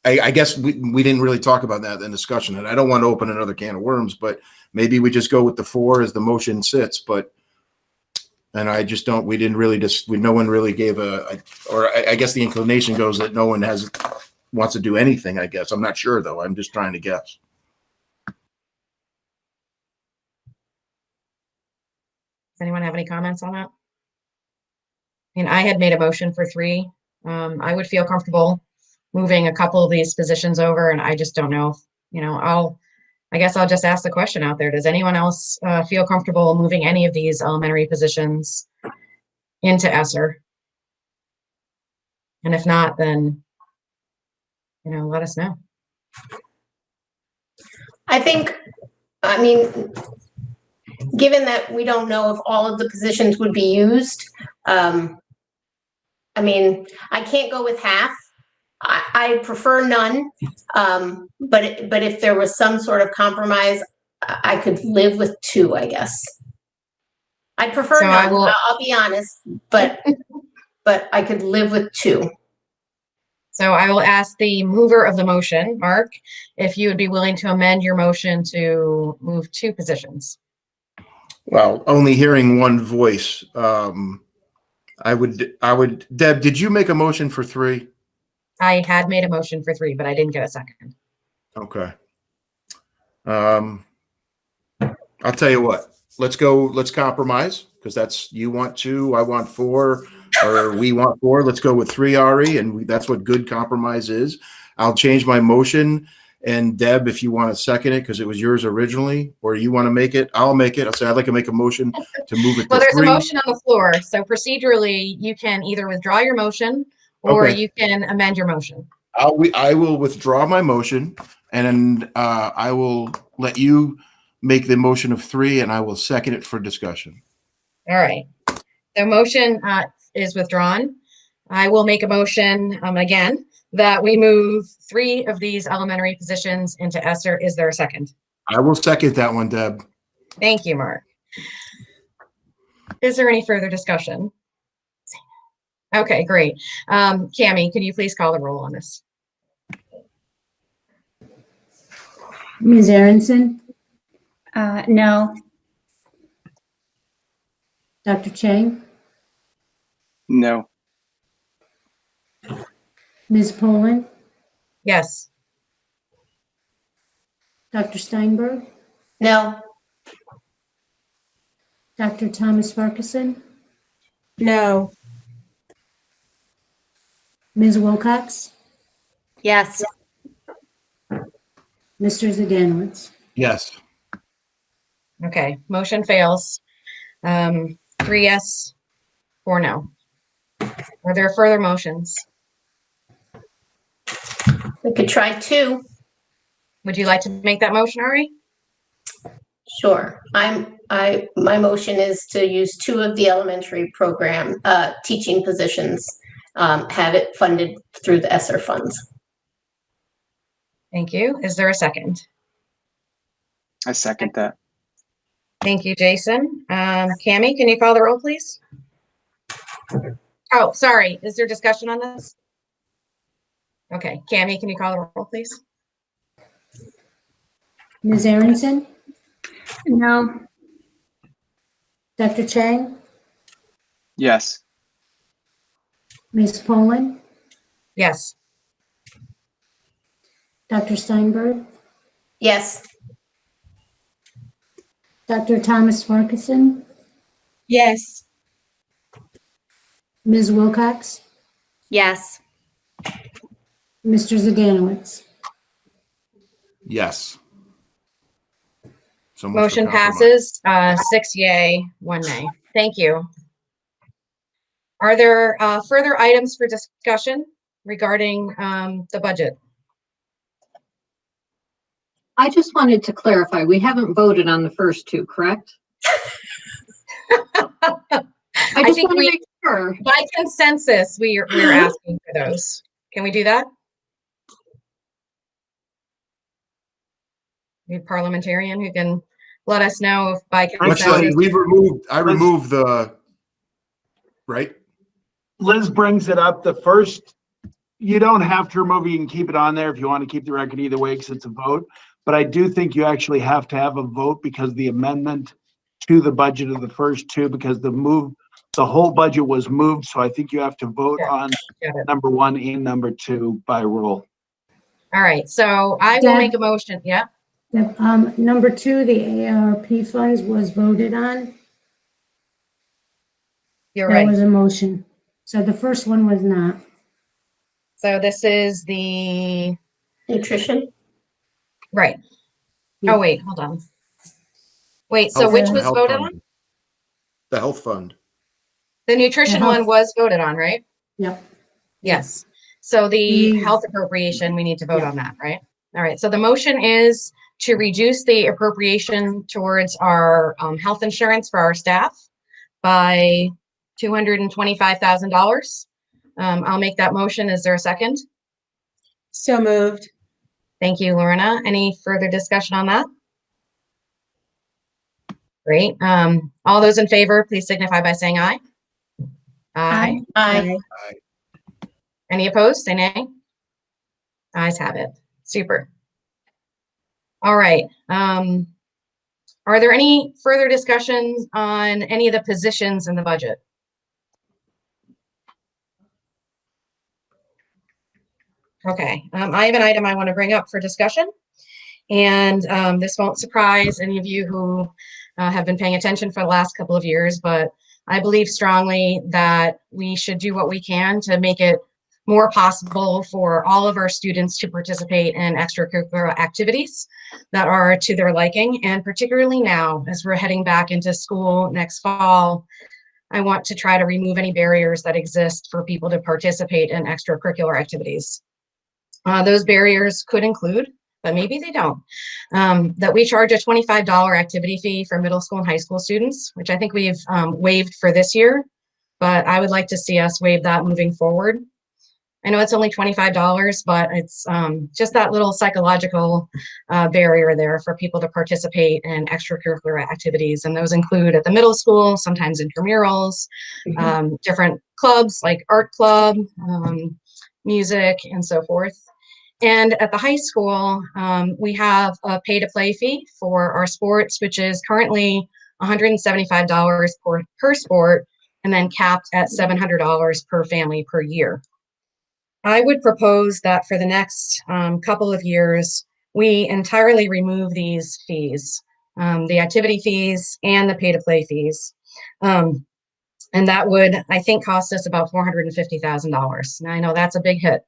I guess we didn't really talk about that in discussion, and I don't want to open another can of worms, but maybe we just go with the 4 as the motion sits. And I just don't. We didn't really no one really gave I guess the inclination goes that no one wants to do anything. I guess I'm not sure though. I'm just trying to guess. Does anyone have any comments on that? I mean, I had made a motion for 3. I would feel comfortable moving a couple of these positions over, and I just don't know. I guess I'll just ask the question out there. Does anyone else feel comfortable moving any of these elementary positions into ESSER? And if not, then, let us know. I mean, given that we don't know if all of the positions would be used, I mean, I can't go with half. I prefer none, but if there was some sort of compromise, I could live with 2, I guess. I prefer none, I'll be honest, but I could live with 2. So I will ask the mover of the motion, Mark, if you would be willing to amend your motion to move 2 positions. Well, only hearing one voice, I would. Deb, did you make a motion for 3? I had made a motion for 3, but I didn't get a second. Okay. I'll tell you what. Let's compromise, because that's, you want 2, I want 4, or we want 4. Let's go with 3, Ari, and that's what good compromise is. I'll change my motion, and Deb, if you want to second it, because it was yours originally, or you want to make it, I'll make it. I'll say I'd like to make a motion to move it to 3. Well, there's a motion on the floor, so procedurally, you can either withdraw your motion, or you can amend your motion. I will withdraw my motion, and I will let you make the motion of 3, and I will second it for discussion. All right. The motion is withdrawn. I will make a motion again that we move 3 of these elementary positions into ESSER. Is there a second? I will second that one, Deb. Thank you, Mark. Is there any further discussion? Okay, great. Cammie, could you please call the roll on this? Ms. Aronson? No. Dr. Chang? No. Ms. Poland? Yes. Dr. Steinberg? No. Dr. Thomas Farquharson? No. Ms. Wilcox? Yes. Mr. Zdanowitz? Yes. Okay, motion fails. 3 yes, 4 no. Are there further motions? We could try 2. Would you like to make that motion, Ari? Sure. My motion is to use 2 of the elementary program teaching positions have it funded through the ESSER funds. Thank you. Is there a second? I second that. Thank you, Jason. Cammie, can you call the roll, please? Oh, sorry. Is there discussion on this? Okay, Cammie, can you call the roll, please? Ms. Aronson, No. Dr. Chang, Yes. Ms. Poland, Yes. Dr. Steinberg, Yes. Dr. Thomas Farquharson, Yes. Ms. Wilcox, Yes. Mr. Zadanowitz. Yes. So much for Motion compromise. passes, 6 yay, 1 nay. Thank you. Are there further items for discussion regarding the budget? I just wanted to clarify, we haven't voted on the first two, correct? I just think want to we- make sure. By consensus, we're asking for those. Can we do that? We have parliamentarian who can let us know if by Let's consensus. I removed the, right? Liz brings it up. The first, you don't have to remove it. You can keep it on there if you want to keep the record either way because it's a vote. But I do think you actually have to have a vote because the amendment to the budget of the first two, because the whole budget was moved. So I think you have to vote on number 1 and number 2 by roll. All right, so I will make a motion. Yeah. Yep, number 2, the ARP funds was voted on. You're That right. was a motion. So the first one was not. So this is the nutrition. Right. Yeah. Oh, wait, hold on. Wait, so Health- which the was health voted fund. on? The health fund. The nutrition one was voted on, right? Yep. Yes. So the health appropriation, we need to vote on that, right? All right. So the motion is to reduce the appropriation towards our health insurance for our staff by $225,000. I'll make that motion. Is there a second? So moved. Thank you, Lorna. Any further discussion on that? Great. All those in favor, please signify by saying aye. Aye. Aye. Any opposed? Say nay. Ayes have it. Super. All right. Are there any further discussions on any of the positions in the budget? Okay. I have an item I want to bring up for discussion. And this won't surprise any of you who have been paying attention for the last couple of years, but I believe strongly that we should do what we can to make it more possible for all of our students to participate in extracurricular activities that are to their liking. And particularly now, as we're heading back into school next fall, I want to try to remove any barriers that exist for people to participate in extracurricular activities. Those barriers could include, but maybe they don't, that we charge a $25 activity fee for middle school and high school students, which I think we've waived for this year, but I would like to see us waive that moving forward. I know it's only $25, but it's just that little psychological barrier there for people to participate in extracurricular activities. And those include at the middle school, sometimes intramurals, different clubs like art club, music, and so forth. And at the high school, we have a pay-to-play fee for our sports, which is currently $175 per sport, and then capped at $700 per family per year. I would propose that for the next couple of years, we entirely remove these fees, the activity fees and the pay-to-play fees. And that would, I think, cost us about $450,000. Now, I know that's a big hit.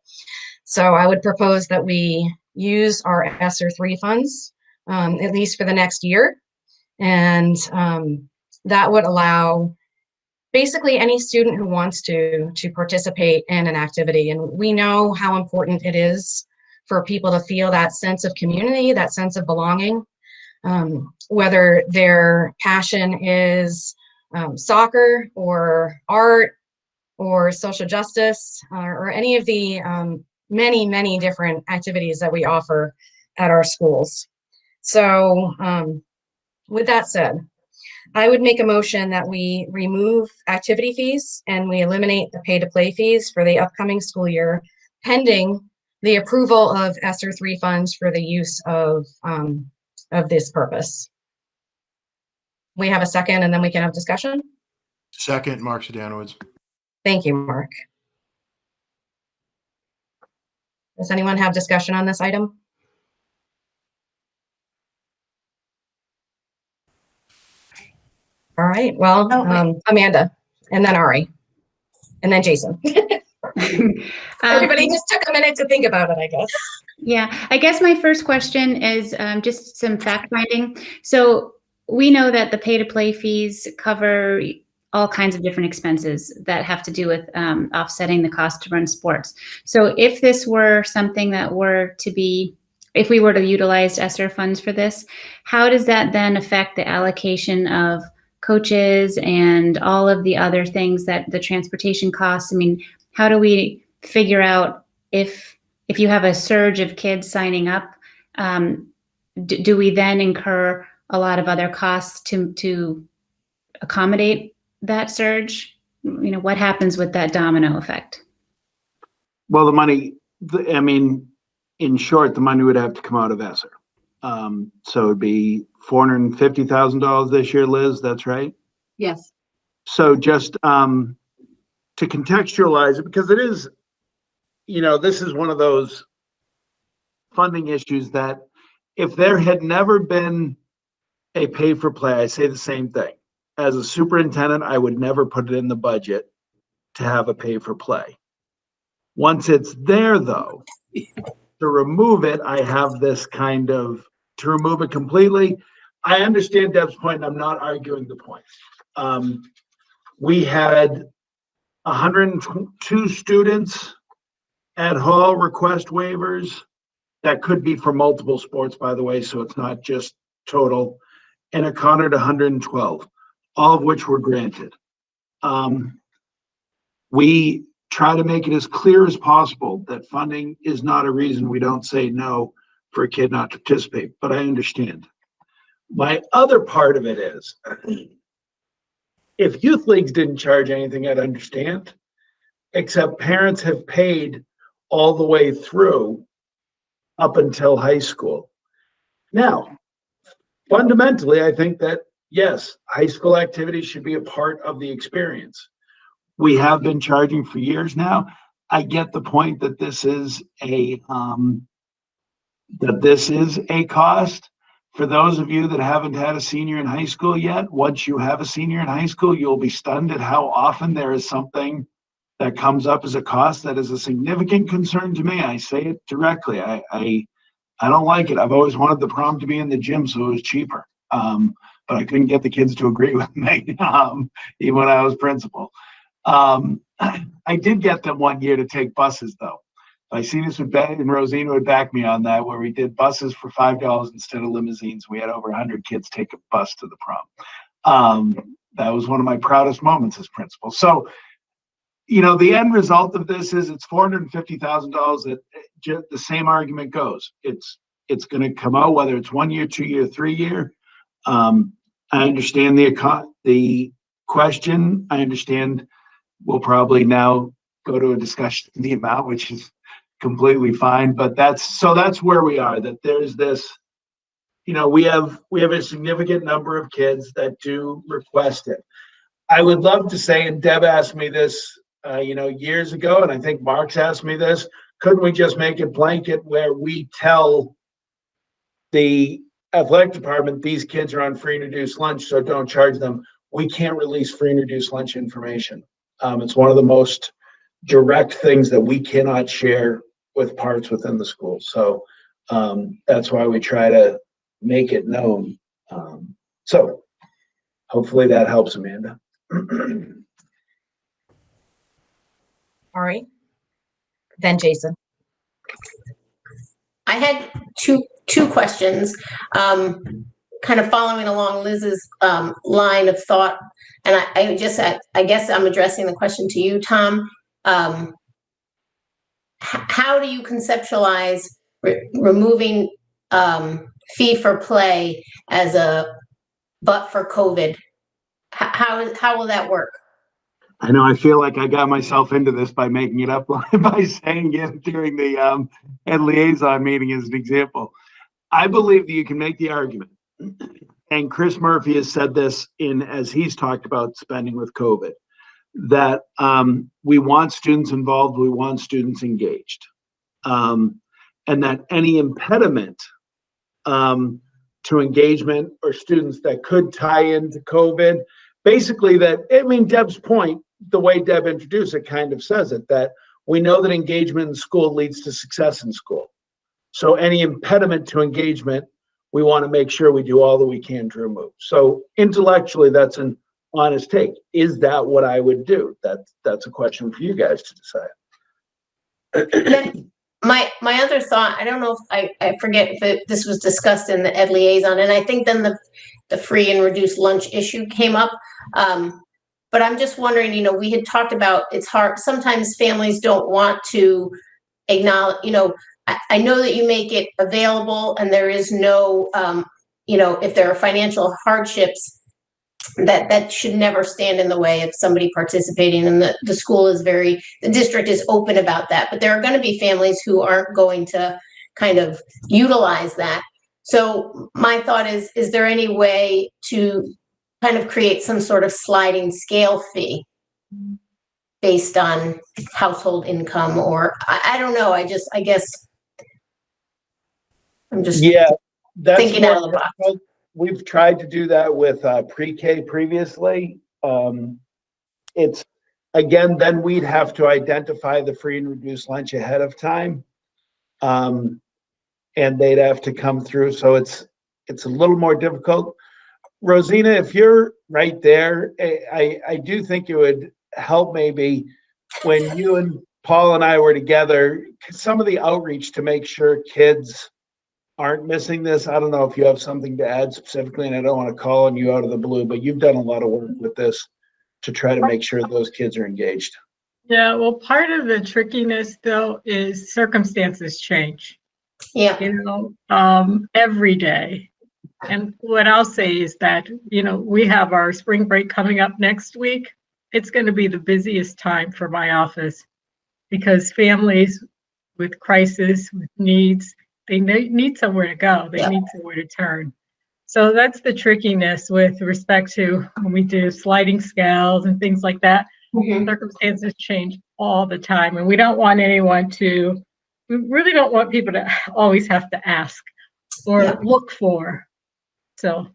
So I would propose that we use our ESSER 3 funds, at least for the next year. And that would allow basically any student who wants to participate in an activity. And we know how important it is for people to feel that sense of community, that sense of belonging, whether their passion is soccer or art or social justice, or any of the many, many different activities that we offer at our schools. So with that said, I would make a motion that we remove activity fees and we eliminate the pay-to-play fees for the upcoming school year, pending the approval of ESSER 3 funds for the use of this purpose. We have a second, and then we can have discussion. Second, Mark Sedanowitz. Thank you, Mark. Does anyone have discussion on this item? All right, well, Amanda, and then Ari, and then Jason. Everybody just took a minute to think about it, I guess. Yeah, I guess my first question is just some fact finding. So we know that the pay-to-play fees cover all kinds of different expenses that have to do with offsetting the cost to run sports. So if this were something that were to be, if we were to utilize ESSER funds for this, how does that then affect the allocation of coaches and all of the other things that the transportation costs? I mean, how do we figure out if you have a surge of kids signing up, do we then incur a lot of other costs to accommodate that surge? You know, what happens with that domino effect? Well, the money, I mean, in short, the money would have to come out of ESSER. So it'd be $450,000 this year, Liz, that's right? Yes. So just to contextualize it, because it is, you know, this is one of those funding issues that if there had never been a pay for play, I say the same thing. As a superintendent, I would never put it in the budget to have a pay for play. Once it's there, though, to remove it, I have this kind of, to remove it completely. I understand Deb's point, and I'm not arguing the point. We had 102 students at Hall request waivers. That could be for multiple sports, by the way, so it's not just total. And it counted 112, all of which were granted. We try to make it as clear as possible that funding is not a reason we don't say no for a kid not to participate, but I understand. My other part of it is, if youth leagues didn't charge anything, I'd understand, except parents have paid all the way through up until high school. Now, fundamentally, I think that, yes, high school activities should be a part of the experience. We have been charging for years now. I get the point that this is a cost. For those of you that haven't had a senior in high school yet, once you have a senior in high school, you'll be stunned at how often there is something that comes up as a cost that is a significant concern to me. I say it directly. I don't like it. I've always wanted the prom to be in the gym so it was cheaper. But I couldn't get the kids to agree with me, even when I was principal. I did get them one year to take buses, though. I see this with Ben, and Rosina would back me on that, where we did buses for $5 instead of limousines. We had over 100 kids take a bus to the prom. That was one of my proudest moments as principal. So, you know, the end result of this is it's $450,000. That the same argument goes. It's going to come out whether it's 1 year, 2 year, 3 year. I understand the question. I understand. We'll probably now go to a discussion of the amount, which is completely fine. But that's where we are. That there's this, you know, we have a significant number of kids that do request it. I would love to say, and Deb asked me this, years ago, and I think Mark's asked me this. Couldn't we just make it blanket where we tell the athletic department these kids are on free and reduced lunch, so don't charge them? We can't release free and reduced lunch information. It's one of the most direct things that we cannot share with parts within the school. So that's why we try to make it known. So hopefully that helps, Amanda. All right. Then Jason. I had two questions. kind of following along Liz's line of thought, and I guess I'm addressing the question to you, Tom. How do you conceptualize removing fee for play as a but for COVID? How will that work? I know, I feel like I got myself into this by making it up by saying it during the ed liaison meeting as an example. I believe that you can make the argument, and Chris Murphy has said this as he's talked about spending with COVID, that we want students involved, we want students engaged, and that any impediment to engagement or students that could tie into COVID, basically Deb's point, the way Deb introduced it kind of says it, that we know that engagement in school leads to success in school. So any impediment to engagement, we want to make sure we do all that we can to remove. So intellectually, that's an honest take. Is that what I would do? That's a question for you guys to decide. My other thought, I don't know if I forget if this was discussed in the ed liaison, and I think then the free and reduced lunch issue came up. But I'm just wondering, we had talked about it's hard. Sometimes families don't want to acknowledge, I know that you make it available and there is no, if there are financial hardships, that should never stand in the way of somebody participating, and the school is the district is open about that. But there are going to be families who aren't going to kind of utilize that. So my thought is there any way to kind of create some sort of sliding scale fee based on household income, or I don't know. I guess I'm just thinking out of the box. We've tried to do that with pre-K previously. It's again, then we'd have to identify the free and reduced lunch ahead of time, and they'd have to come through. So it's a little more difficult. Rosina, if you're right there, I do think it would help maybe when you and Paul and I were together, some of the outreach to make sure kids aren't missing this. I don't know if you have something to add specifically, and I don't want to call on you out of the blue, but you've done a lot of work with this to try to make sure those kids are engaged. Yeah, well, part of the trickiness though is circumstances change. Yeah. Every day. And what I'll say is that, we have our spring break coming up next week. It's going to be the busiest time for my office because families with crisis, with needs, they need somewhere to go. They need somewhere to turn. So that's the trickiness with respect to when we do sliding scales and things like that. Mm-hmm. Circumstances change all the time. And we don't want we really don't want people to always have to ask or look for. So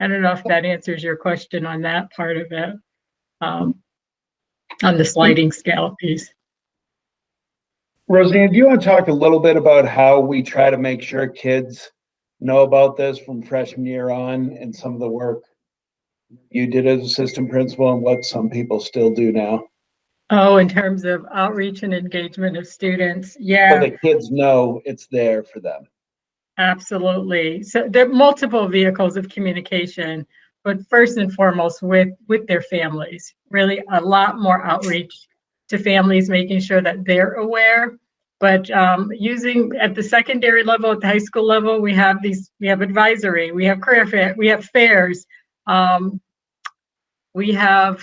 I don't know if that answers your question on that part of it, on the sliding scale piece. Roseanne, do you want to talk a little bit about how we try to make sure kids know about this from freshman year on and some of the work you did as assistant principal and what some people still do now? Oh, in terms of outreach and engagement of students, yeah. So the kids know it's there for them. Absolutely. So there are multiple vehicles of communication, but first and foremost with their families. Really a lot more outreach to families, making sure that they're aware. But using at the secondary level, at the high school level, we have advisory, we have career fair, we have fairs, we have,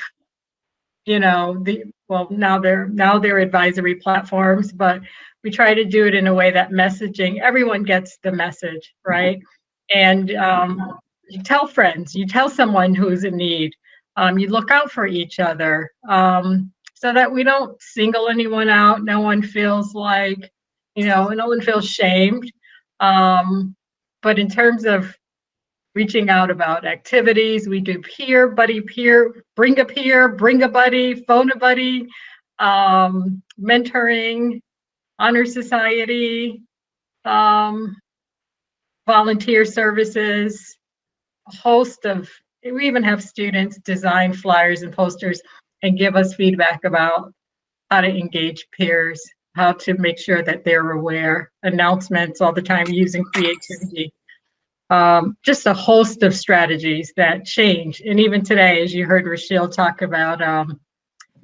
now they're advisory platforms, but we try to do it in a way that everyone gets the message, right? And you tell friends, you tell someone who's in need, you look out for each other, so that we don't single anyone out. No one feels like, no one feels shamed. But in terms of reaching out about activities, we do peer, bring a buddy, phone a buddy, mentoring, honor society, volunteer services, a host of, we even have students design flyers and posters and give us feedback about how to engage peers, how to make sure that they're aware, announcements all the time using creativity. just a host of strategies that change. And even today, as you heard Rochelle talk about,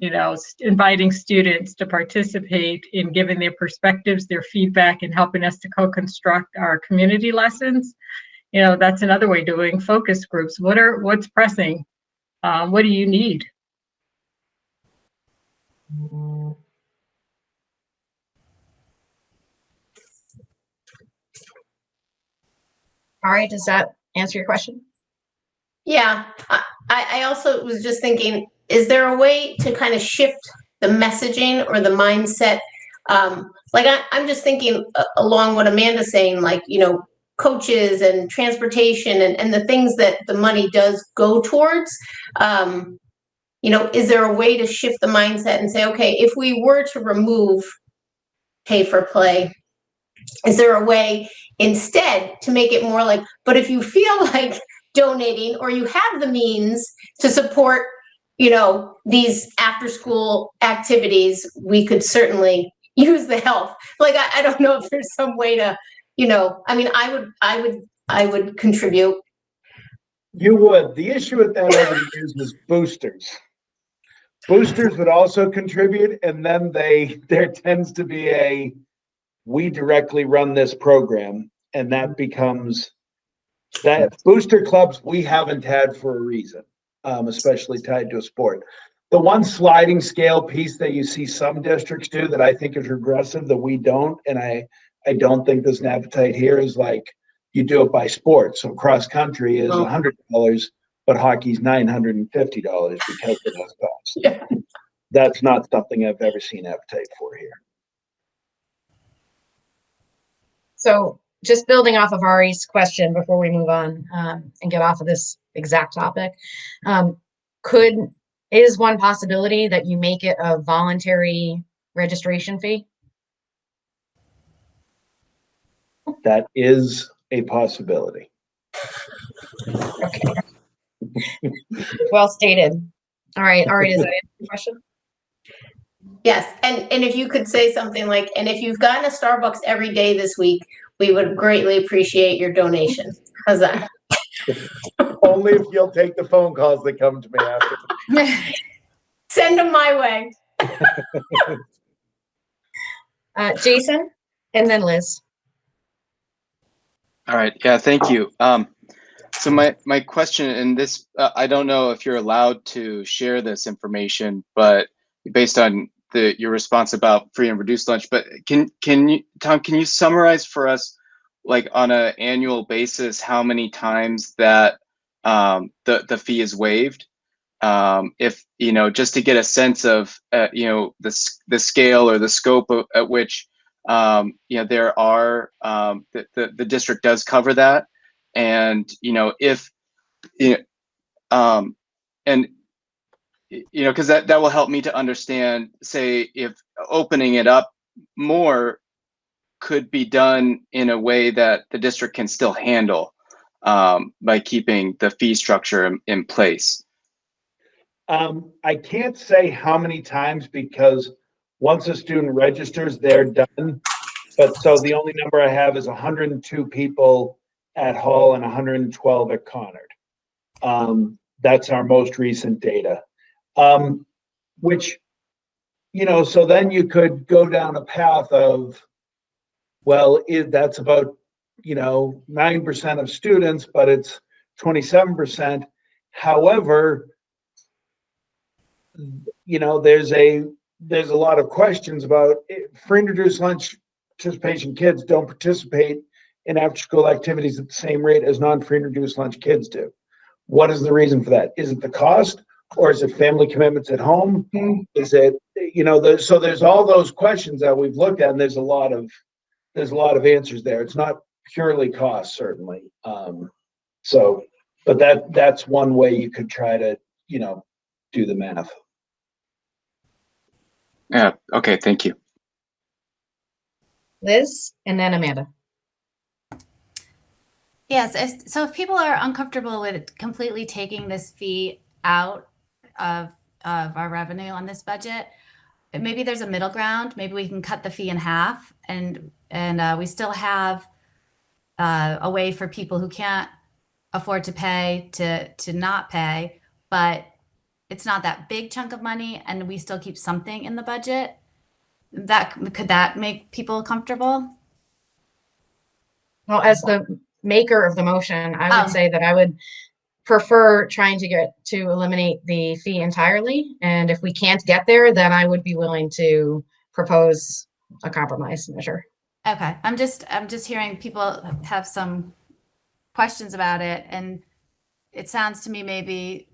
inviting students to participate in giving their perspectives, their feedback, and helping us to co-construct our community lessons. That's another way doing focus groups. What's pressing? What do you need? All right, does that answer your question? Yeah, I also was just thinking, is there a way to kind of shift the messaging or the mindset? I'm just thinking along what Amanda's saying, coaches and transportation and the things that the money does go towards. Is there a way to shift the mindset and say, okay, if we were to remove pay for play, is there a way instead to make it more like, but if you feel like donating or you have the means to support, these after school activities, we could certainly use the help. I don't know if there's some way to, I would contribute. You would. The issue with that over the years was boosters. Boosters would also contribute, and then there tends to be we directly run this program, and that becomes that booster clubs we haven't had for a reason, especially tied to a sport. The one sliding scale piece that you see some districts do that I think is regressive that we don't, and I don't think there's an appetite here, is you do it by sport. So cross country is $100, but hockey's $950 because of those costs. Yeah. That's not something I've ever seen appetite for here. So just building off of Ari's question before we move on and get off of this exact topic, is one possibility that you make it a voluntary registration fee? That is a possibility. Okay. Well stated. All right, Ari, does that answer your question? Yes, and if you could say something like, and if you've gotten a Starbucks every day this week, we would greatly appreciate your donation. How's that? Only if you'll take the phone calls that come to me after. Send them my way. Jason, and then Liz. All right. Yeah, thank you. So my question, and this, I don't know if you're allowed to share this information, but based on your response about free and reduced lunch, but can you, Tom, can you summarize for us, on an annual basis, how many times that the fee is waived? If, just to get a sense of, the scale or the scope at which, there are, the district does cover that. And, if, because that will help me to understand, say, if opening it up more could be done in a way that the district can still handle by keeping the fee structure in place. I can't say how many times because once a student registers, they're done. But so the only number I have is 102 people at Hall and 112 at Conard. That's our most recent data. Which, so then you could go down a path of, well, that's about, 9% of students, but it's 27%. However, there's a lot of questions about free and reduced lunch participation kids don't participate in after school activities at the same rate as non-free and reduced lunch kids do. What is the reason for that? Is it the cost, or is it family commitments at home? Is it, so there's all those questions that we've looked at, and there's a lot of answers there. It's not purely cost, certainly. But that's one way you could try to, do the math. Yeah. Okay. Thank you. Liz, and then Amanda. Yes. So if people are uncomfortable with completely taking this fee out of our revenue on this budget, maybe there's a middle ground. Maybe we can cut the fee in half, and we still have a way for people who can't afford to pay to not pay, but it's not that big chunk of money and we still keep something in the budget. Could that make people comfortable? Well, as the maker of the motion, I would Oh. say that I would prefer trying to eliminate the fee entirely. And if we can't get there, then I would be willing to propose a compromise measure. Okay, I'm just hearing people have some questions about it, and it sounds to me maybe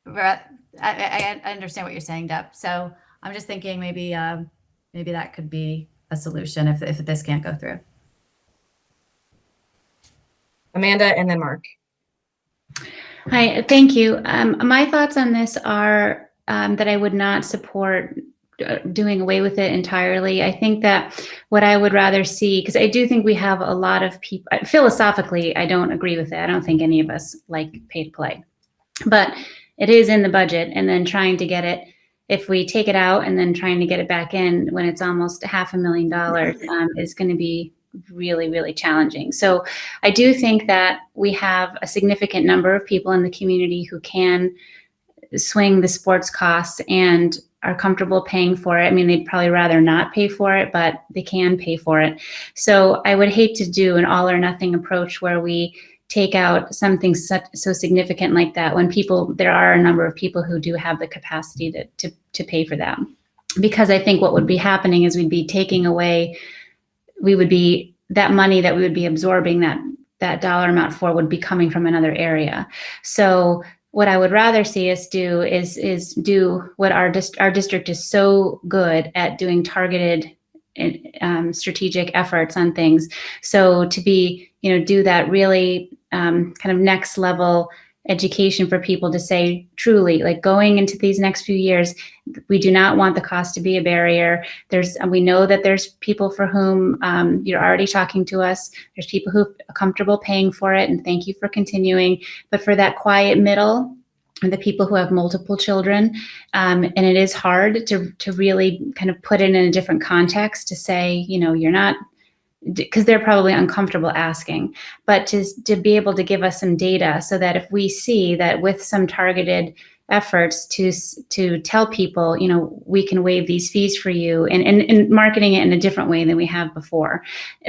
I understand what you're saying, Deb. So I'm just thinking maybe that could be a solution if this can't go through. Amanda and then Mark. Hi, thank you. My thoughts on this are that I would not support doing away with it entirely. I think that what I would rather see, because I do think we have a lot of people, philosophically, I don't agree with it. I don't think any of us like pay to play, but it is in the budget, and then trying to get it, if we take it out and then trying to get it back in when it's almost $500,000 is going to be really, really challenging. So I do think that we have a significant number of people in the community who can swing the sports costs and are comfortable paying for it. I mean, they'd probably rather not pay for it, but they can pay for it. So I would hate to do an all or nothing approach where we take out something so significant like that when there are a number of people who do have the capacity to pay for that. Because I think what would be happening is we'd be taking away, that money that we would be absorbing that dollar amount for would be coming from another area. So what I would rather see us do is do what our district is so good at doing, targeted strategic efforts on things. So to be, do that really kind of next level education for people to say, truly, like going into these next few years, we do not want the cost to be a barrier. We know that there's people for whom you're already talking to us. There's people who are comfortable paying for it, and thank you for continuing. But for that quiet middle, and the people who have multiple children, and it is hard to really kind of put it in a different context to say, you're not, because they're probably uncomfortable asking, but to be able to give us some data so that if we see that with some targeted efforts to tell people, we can waive these fees for you, and marketing it in a different way than we have before,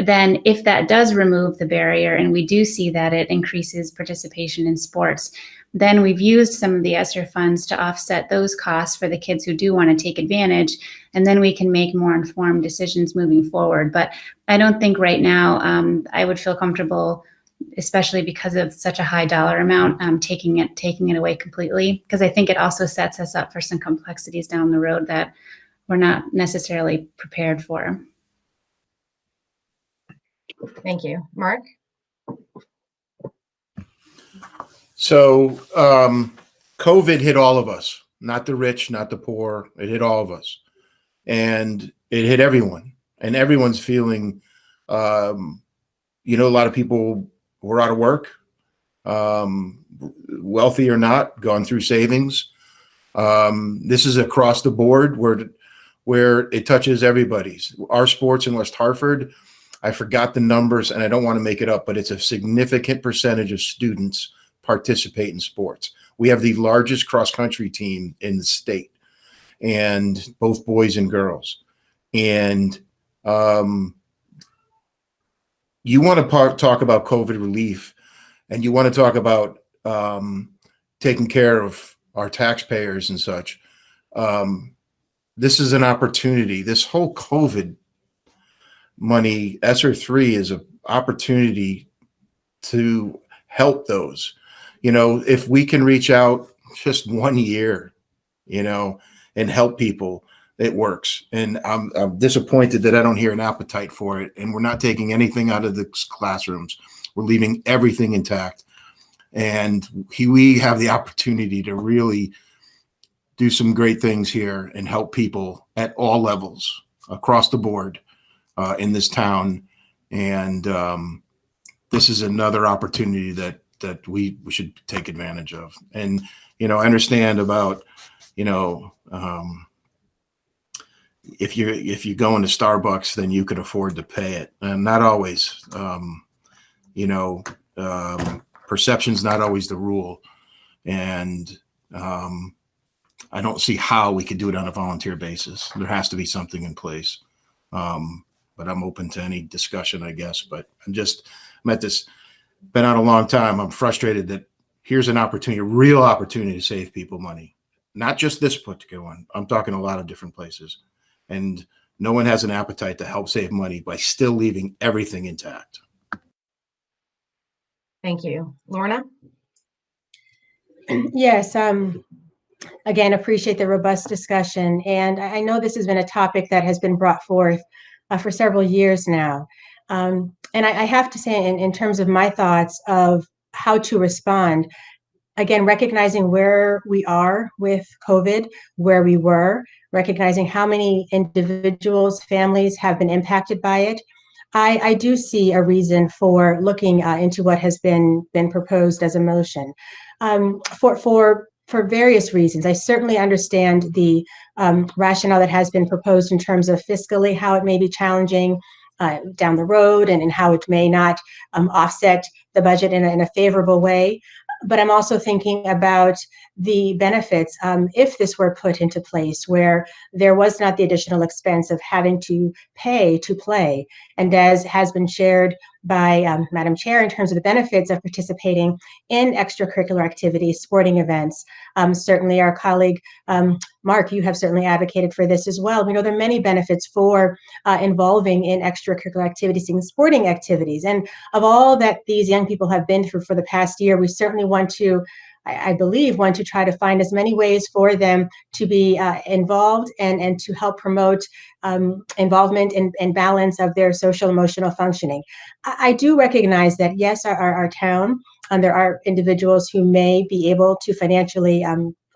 then if that does remove the barrier and we do see that it increases participation in sports, then we've used some of the ESSER funds to offset those costs for the kids who do want to take advantage, and then we can make more informed decisions moving forward. But I don't think right now I would feel comfortable, especially because of such a high dollar amount, taking it away completely, because I think it also sets us up for some complexities down the road that we're not necessarily prepared for. Thank you. Mark? So COVID hit all of us, not the rich, not the poor. It hit all of us, and it hit everyone, and everyone's feeling, a lot of people were out of work, wealthy or not, gone through savings. This is across the board where it touches everybody's. Our sports in West Hartford, I forgot the numbers and I don't want to make it up, but it's a significant percentage of students participate in sports. We have the largest cross-country team in the state, and both boys and girls. And you want to talk about COVID relief, and you want to talk about taking care of our taxpayers and such. This is an opportunity. This whole COVID money, ESSER 3, is an opportunity to help those. If we can reach out just 1 year, and help people, it works. And I'm disappointed that I don't hear an appetite for it. And we're not taking anything out of the classrooms. We're leaving everything intact. And we have the opportunity to really do some great things here and help people at all levels across the board in this town. And this is another opportunity that we should take advantage of. And, I understand about, if you go into Starbucks, then you can afford to pay it. And not always. you know, perception's not always the rule. And I don't see how we could do it on a volunteer basis. There has to be something in place. But I'm open to any discussion, I guess. But I'm at this, been out a long time. I'm frustrated that here's an opportunity, a real opportunity to save people money. Not just this particular one. I'm talking a lot of different places. And no one has an appetite to help save money by still leaving everything intact. Thank you. Lorna? Yes, again, appreciate the robust discussion. And I know this has been a topic that has been brought forth for several years now. And I have to say, in terms of my thoughts of how to respond, again, recognizing where we are with COVID, where we were, recognizing how many individuals, families have been impacted by it, I do see a reason for looking into what has been proposed as a motion. For various reasons. I certainly understand the rationale that has been proposed in terms of fiscally, how it may be challenging down the road and how it may not offset the budget in a favorable way. But I'm also thinking about the benefits if this were put into place where there was not the additional expense of having to pay to play. And as has been shared by Madam Chair in terms of the benefits of participating in extracurricular activities, sporting events, certainly our colleague, Mark, you have certainly advocated for this as well. We know there are many benefits for involving in extracurricular activities and sporting activities. And of all that these young people have been through for the past year, we certainly want to, I believe, want to try to find as many ways for them to be involved and to help promote involvement and balance of their social emotional functioning. I do recognize that, yes, our town, there are individuals who may be able to financially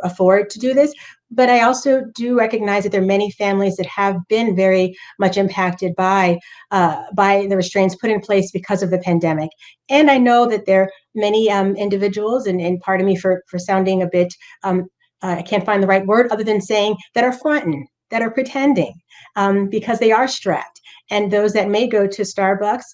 afford to do this, but I also do recognize that there are many families that have been very much impacted by the restraints put in place because of the pandemic. And I know that there are many individuals, and pardon me for sounding a bit, I can't find the right word other than saying that are fronting, that are pretending because they are strapped. And those that may go to Starbucks,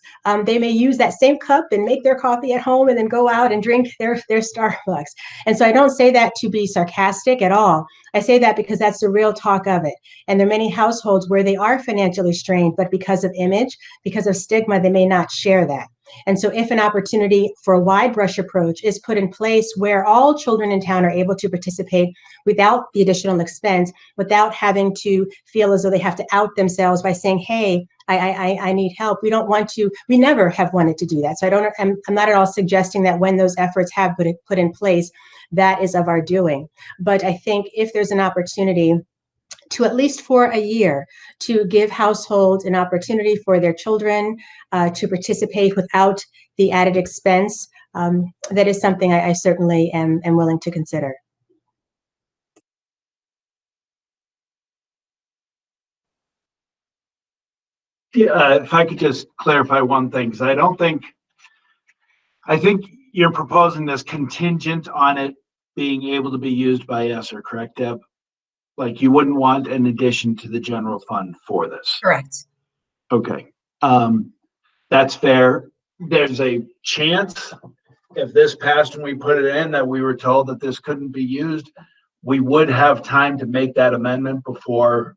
they may use that same cup and make their coffee at home and then go out and drink their Starbucks. And so I don't say that to be sarcastic at all. I say that because that's the real talk of it. And there are many households where they are financially strained, but because of image, because of stigma, they may not share that. And so if an opportunity for a wide brush approach is put in place where all children in town are able to participate without the additional expense, without having to feel as though they have to out themselves by saying, hey, I need help. We don't want to, we never have wanted to do that. So I'm not at all suggesting that when those efforts have been put in place, that is of our doing. But I think if there's an opportunity to at least for a year to give households an opportunity for their children to participate without the added expense, that is something I certainly am willing to consider. Yeah, if I could just clarify one thing, because I think you're proposing this contingent on it being able to be used by ESSER, correct, Deb? Like you wouldn't want an addition to the general fund for this. Correct. Okay. That's fair. There's a chance if this passed and we put it in that we were told that this couldn't be used, we would have time to make that amendment before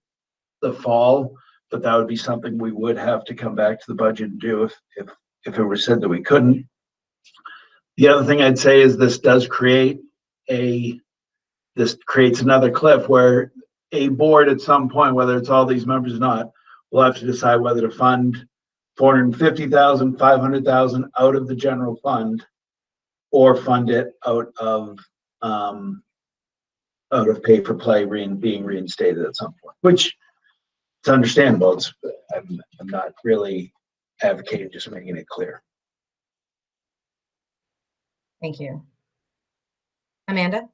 the fall, but that would be something we would have to come back to the budget and do if it were said that we couldn't. The other thing I'd say is this creates another cliff where a board at some point, whether it's all these members or not, will have to decide whether to fund 450,000, 500,000 out of the general fund or fund it out of pay for play being reinstated at some point, which it's understandable. I'm not really advocating, just making it clear. Thank you. Amanda?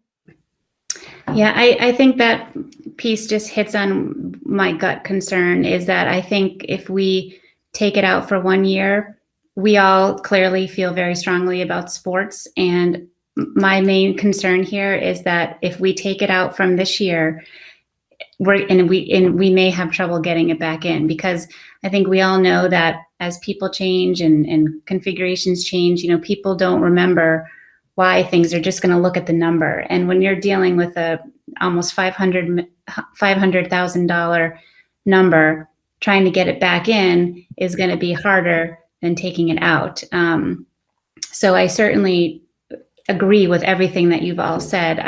Yeah, I think that piece just hits on my gut concern is that I think if we take it out for 1 year, we all clearly feel very strongly about sports. And my main concern here is that if we take it out from this year, we may have trouble getting it back in, because I think we all know that as people change and configurations change, people don't remember why things are just going to look at the number. And when you're dealing with a almost $500,000 number, trying to get it back in is going to be harder than taking it out. So I certainly agree with everything that you've all said.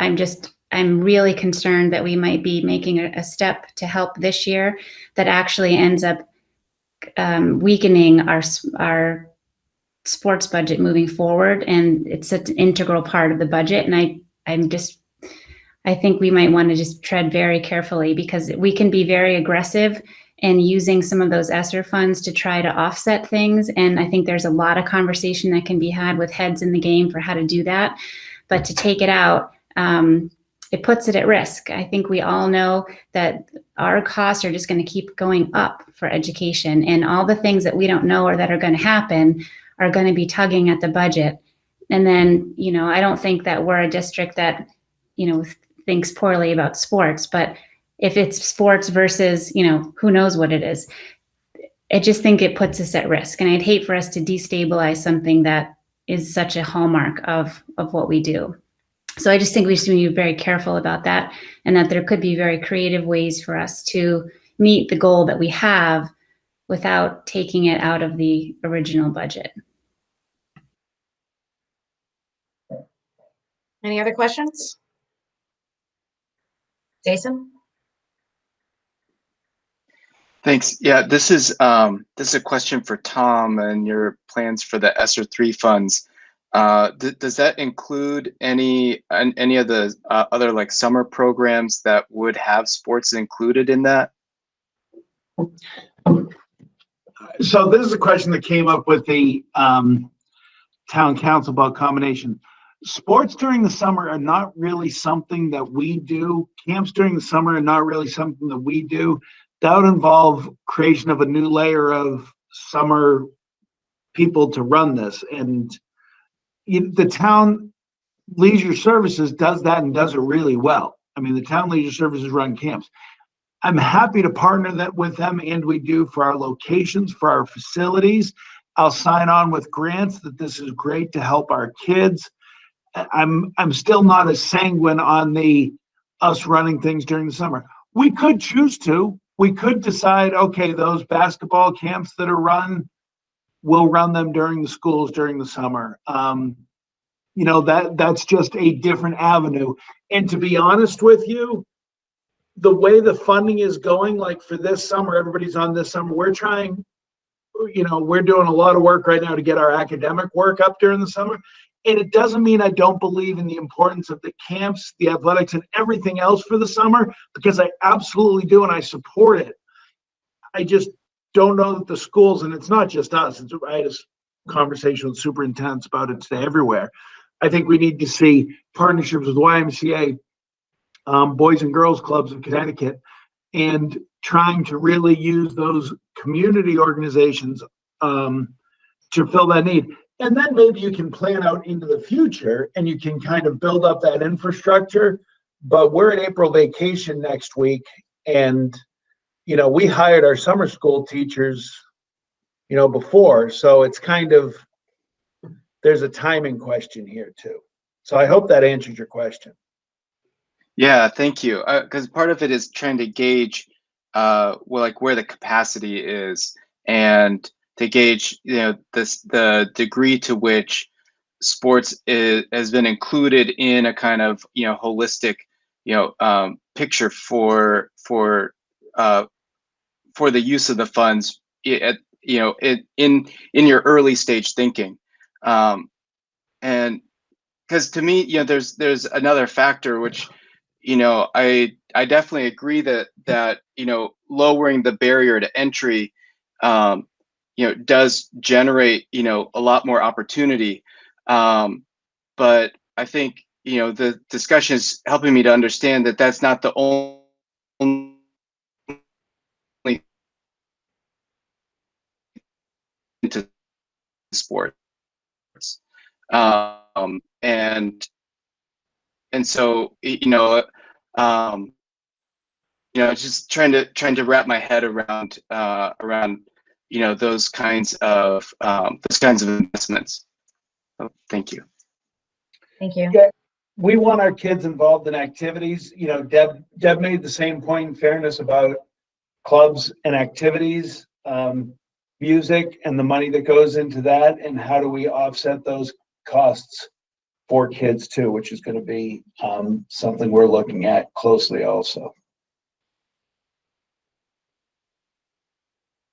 I'm really concerned that we might be making a step to help this year that actually ends up weakening our sports budget moving forward. And it's an integral part of the budget. And I think we might want to just tread very carefully, because we can be very aggressive in using some of those ESSER funds to try to offset things. And I think there's a lot of conversation that can be had with heads in the game for how to do that. But to take it out, it puts it at risk. I think we all know that our costs are just going to keep going up for education, and all the things that we don't know or that are going to happen are going to be tugging at the budget. And then, I don't think that we're a district that, thinks poorly about sports, but if it's sports versus, who knows what it is, I just think it puts us at risk. And I'd hate for us to destabilize something that is such a hallmark of what we do. So I just think we should be very careful about that, and that there could be very creative ways for us to meet the goal that we have without taking it out of the original budget. Any other questions? Jason? Thanks. Yeah, this is a question for Tom and your plans for the ESSER 3 funds. Does that include any of the other like summer programs that would have sports included in that? So this is a question that came up with the town council about combination. Sports during the summer are not really something that we do. Camps during the summer are not really something that we do. That would involve creation of a new layer of summer people to run this. And the town leisure services does that and does it really well. I mean, the town leisure services run camps. I'm happy to partner with them, and we do, for our locations, for our facilities. I'll sign on with grants that this is great to help our kids. I'm still not as sanguine on us running things during the summer. We could choose to. We could decide, okay, those basketball camps that are run, we'll run them during the schools during the summer. That's just a different avenue. And to be honest with you, the way the funding is going, like for this summer, everybody's on this summer, we're doing a lot of work right now to get our academic work up during the summer. And it doesn't mean I don't believe in the importance of the camps, the athletics, and everything else for the summer, because I absolutely do, and I support it. I just don't know that the schools, and it's not just us, I had a conversation with superintendents about it today everywhere. I think we need to see partnerships with YMCA, Boys and Girls Clubs of Connecticut, and trying to really use those community organizations to fill that need. And then maybe you can plan out into the future and you can kind of build up that infrastructure. But we're at April vacation next week, and we hired our summer school teachers before, so it's kind of, there's a timing question here too. So I hope that answers your question. Yeah, thank you. Because part of it is trying to gauge where the capacity is, and to gauge the degree to which sports has been included in a kind of holistic picture for the use of the funds in your early stage thinking. And because to me, there's another factor which I definitely agree that lowering the barrier to entry does generate a lot more opportunity, but I think the discussion is helping me to understand that that's not the only to sports, and so just trying to wrap my head around those kinds of investments. So, thank you. Thank you. Yeah, we want our kids involved in activities. Deb made the same point in fairness about clubs and activities, music and the money that goes into that, and how do we offset those costs for kids too, which is going to be something we're looking at closely also.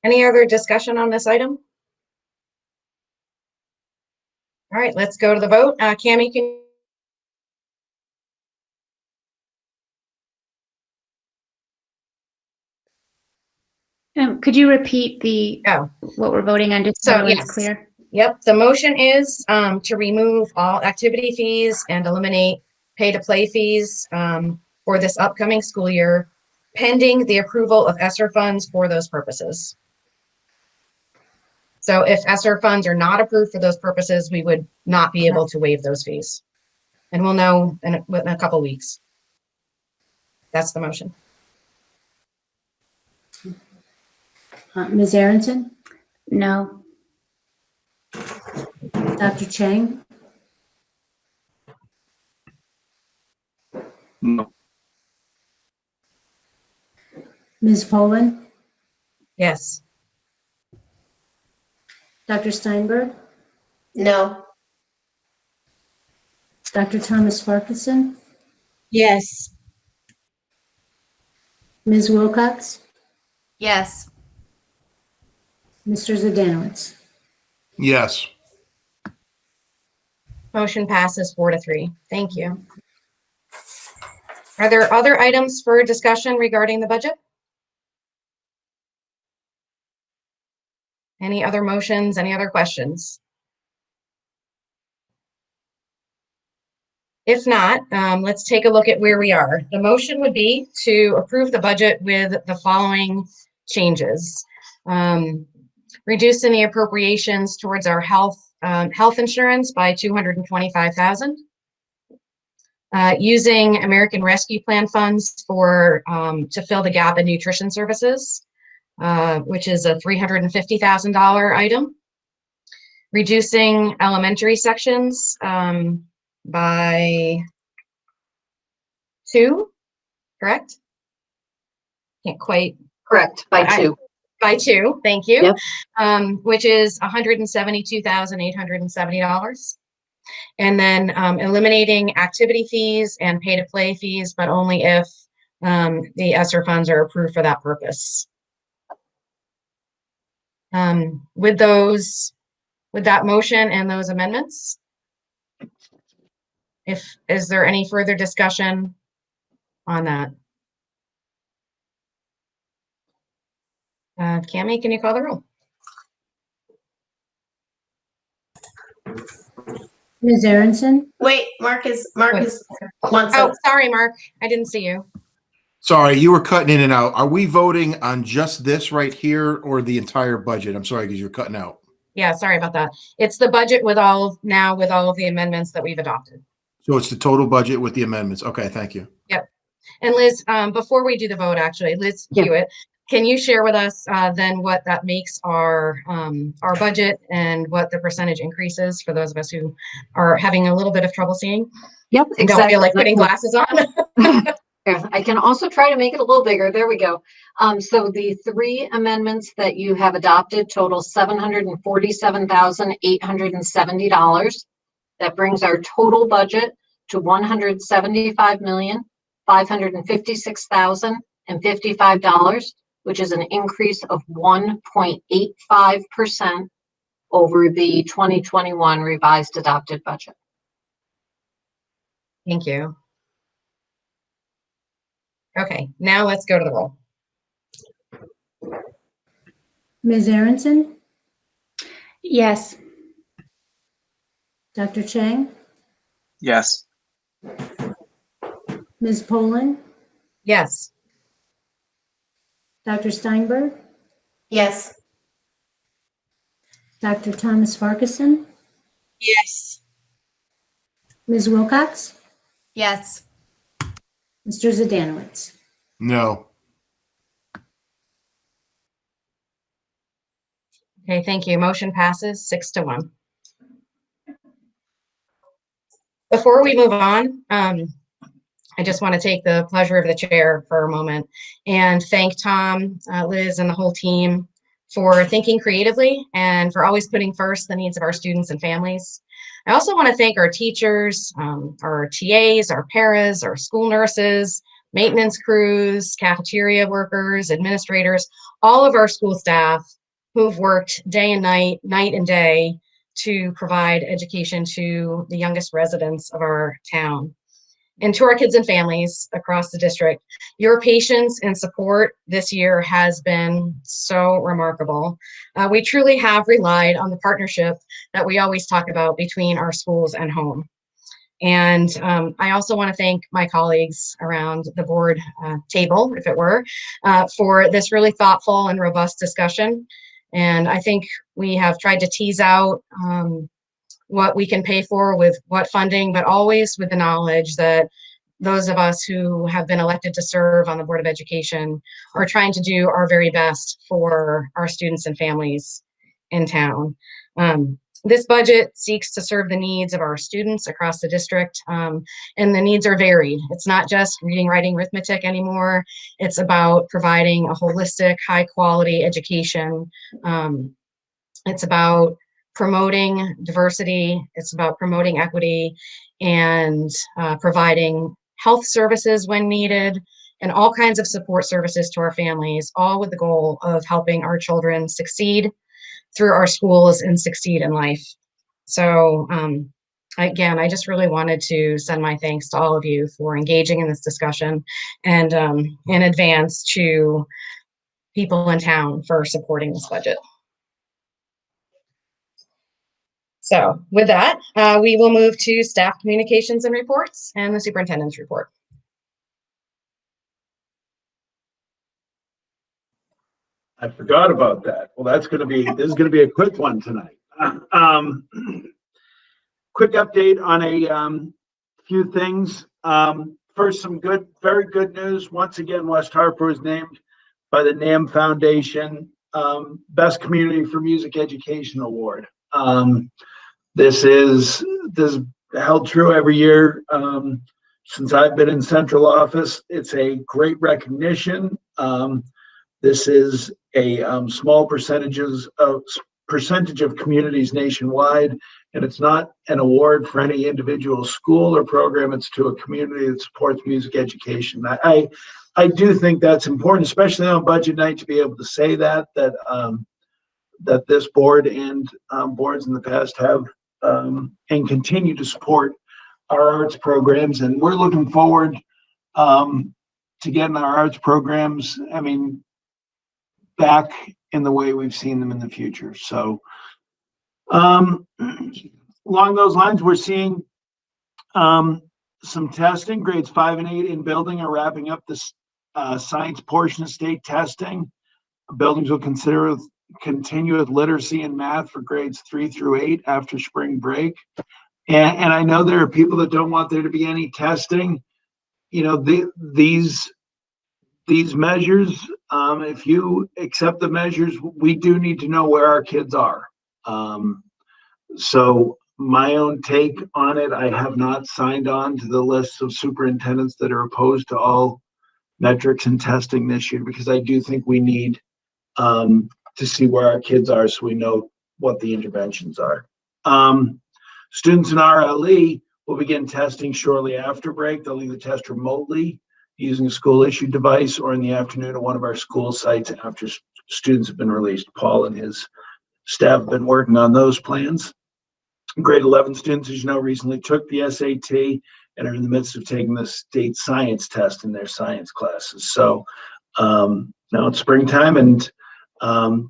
Any other discussion on this item? All right, let's go to the vote. Cammie, can Could you repeat what we're voting on, just so it's yes. clear? Yep, the motion is to remove all activity fees and eliminate pay-to-play fees for this upcoming school year, pending the approval of ESSER funds for those purposes. So if ESSER funds are not approved for those purposes, we would not be able to waive those fees. And we'll know in a couple weeks. That's the motion. Ms. Aronson? No. Dr. Chang? No. Ms. Poland? Yes. Dr. Steinberg? No. Dr. Thomas Farquharson? Yes. Ms. Wilcox? Yes. Mr. Zdanowitz? Yes. Motion passes 4-3. Thank you. Are there other items for discussion regarding the budget? Any other motions, any other questions? If not, let's take a look at where we are. The motion would be to approve the budget with the following changes. Reducing the appropriations towards our health insurance by $225,000. Using American Rescue Plan funds to fill the gap in nutrition services, which is a $350,000 item. Reducing elementary sections by 2, correct? Can't quite. Correct, by 2. By 2, thank you. Yep. Which is $172,870. And then eliminating activity fees and pay-to-play fees, but only if the ESSER funds are approved for that purpose. With that motion and those amendments, is there any further discussion on that? Cammie, can you call the roll? Ms. Aronson? Wait, Marcus wants Oh, sorry, Mark. I didn't see you. Sorry, you were cutting in and out. Are we voting on just this right here or the entire budget? I'm sorry, because you're cutting out. Yeah, sorry about that. It's the budget with all of the amendments that we've adopted. So it's the total budget with the amendments. Okay, thank you. Yep. And Liz, before we do the vote, actually, Liz Hewitt, can you share with us then what that makes our budget and what the percentage increase is for those of us who are having a little bit of trouble seeing? Yep, exactly. Don't feel like putting glasses on. I can also try to make it a little bigger. There we go. So the 3 amendments that you have adopted total $747,870. That brings our total budget to $175,556,055, which is an increase of 1.85% over the 2021 revised adopted budget. Thank you. Okay, now let's go to the roll. Ms. Aronson? Yes. Dr. Chang? Yes. Ms. Poland? Yes. Dr. Steinberg? Yes. Dr. Thomas Farquharson? Yes. Ms. Wilcox? Yes. Mr. Zdanowitz? No. Okay, thank you. Motion passes 6-1. Before we move on, I just want to take the pleasure of the chair for a moment and thank Tom, Liz, and the whole team for thinking creatively and for always putting first the needs of our students and families. I also want to thank our teachers, our TAs, our paras, our school nurses, maintenance crews, cafeteria workers, administrators, all of our school staff who've worked day and night, night and day to provide education to the youngest residents of our town. And to our kids and families across the district, your patience and support this year has been so remarkable. We truly have relied on the partnership that we always talk about between our schools and home. And I also want to thank my colleagues around the board table, if it were, for this really thoughtful and robust discussion. And I think we have tried to tease out what we can pay for with what funding, but always with the knowledge that those of us who have been elected to serve on the Board of Education are trying to do our very best for our students and families in town. This budget seeks to serve the needs of our students across the district, and the needs are varied. It's not just reading, writing, arithmetic anymore. It's about providing a holistic, high-quality education. It's about promoting diversity, it's about promoting equity, and providing health services when needed, and all kinds of support services to our families, all with the goal of helping our children succeed through our schools and succeed in life. So again, I just really wanted to send my thanks to all of you for engaging in this discussion, and in advance to people in town for supporting this budget. So with that, we will move to staff communications and reports and the superintendent's report. I forgot about that. Well, this is going to be a quick one tonight. Quick update on a few things. First, some very good news. Once again, West Hartford was named by the NAM Foundation Best Community for Music Education Award. This is held true every year since I've been in central office. It's a great recognition. This is a small percentage of communities nationwide, and it's not an award for any individual school or program. It's to a community that supports music education. I do think that's important, especially on budget night, to be able to say that this board and boards in the past have and continue to support our arts programs. And we're looking forward to getting our arts programs, back in the way we've seen them in the future. So along those lines, we're seeing some testing. Grades 5 and 8 in building are wrapping up the science portion of state testing. Buildings will continue with literacy and math for grades 3 through 8 after spring break. And I know there are people that don't want there to be any testing. These measures, if you accept the measures, we do need to know where our kids are. So my own take on it, I have not signed on to the list of superintendents that are opposed to all metrics and testing this year, because I do think we need to see where our kids are so we know what the interventions are. Students in RLE will begin testing shortly after break. They'll either test remotely using a school-issued device or in the afternoon at one of our school sites after students have been released. Paul and his staff have been working on those plans. Grade 11 students, as you know, recently took the SAT and are in the midst of taking the state science test in their science classes. So now it's springtime, and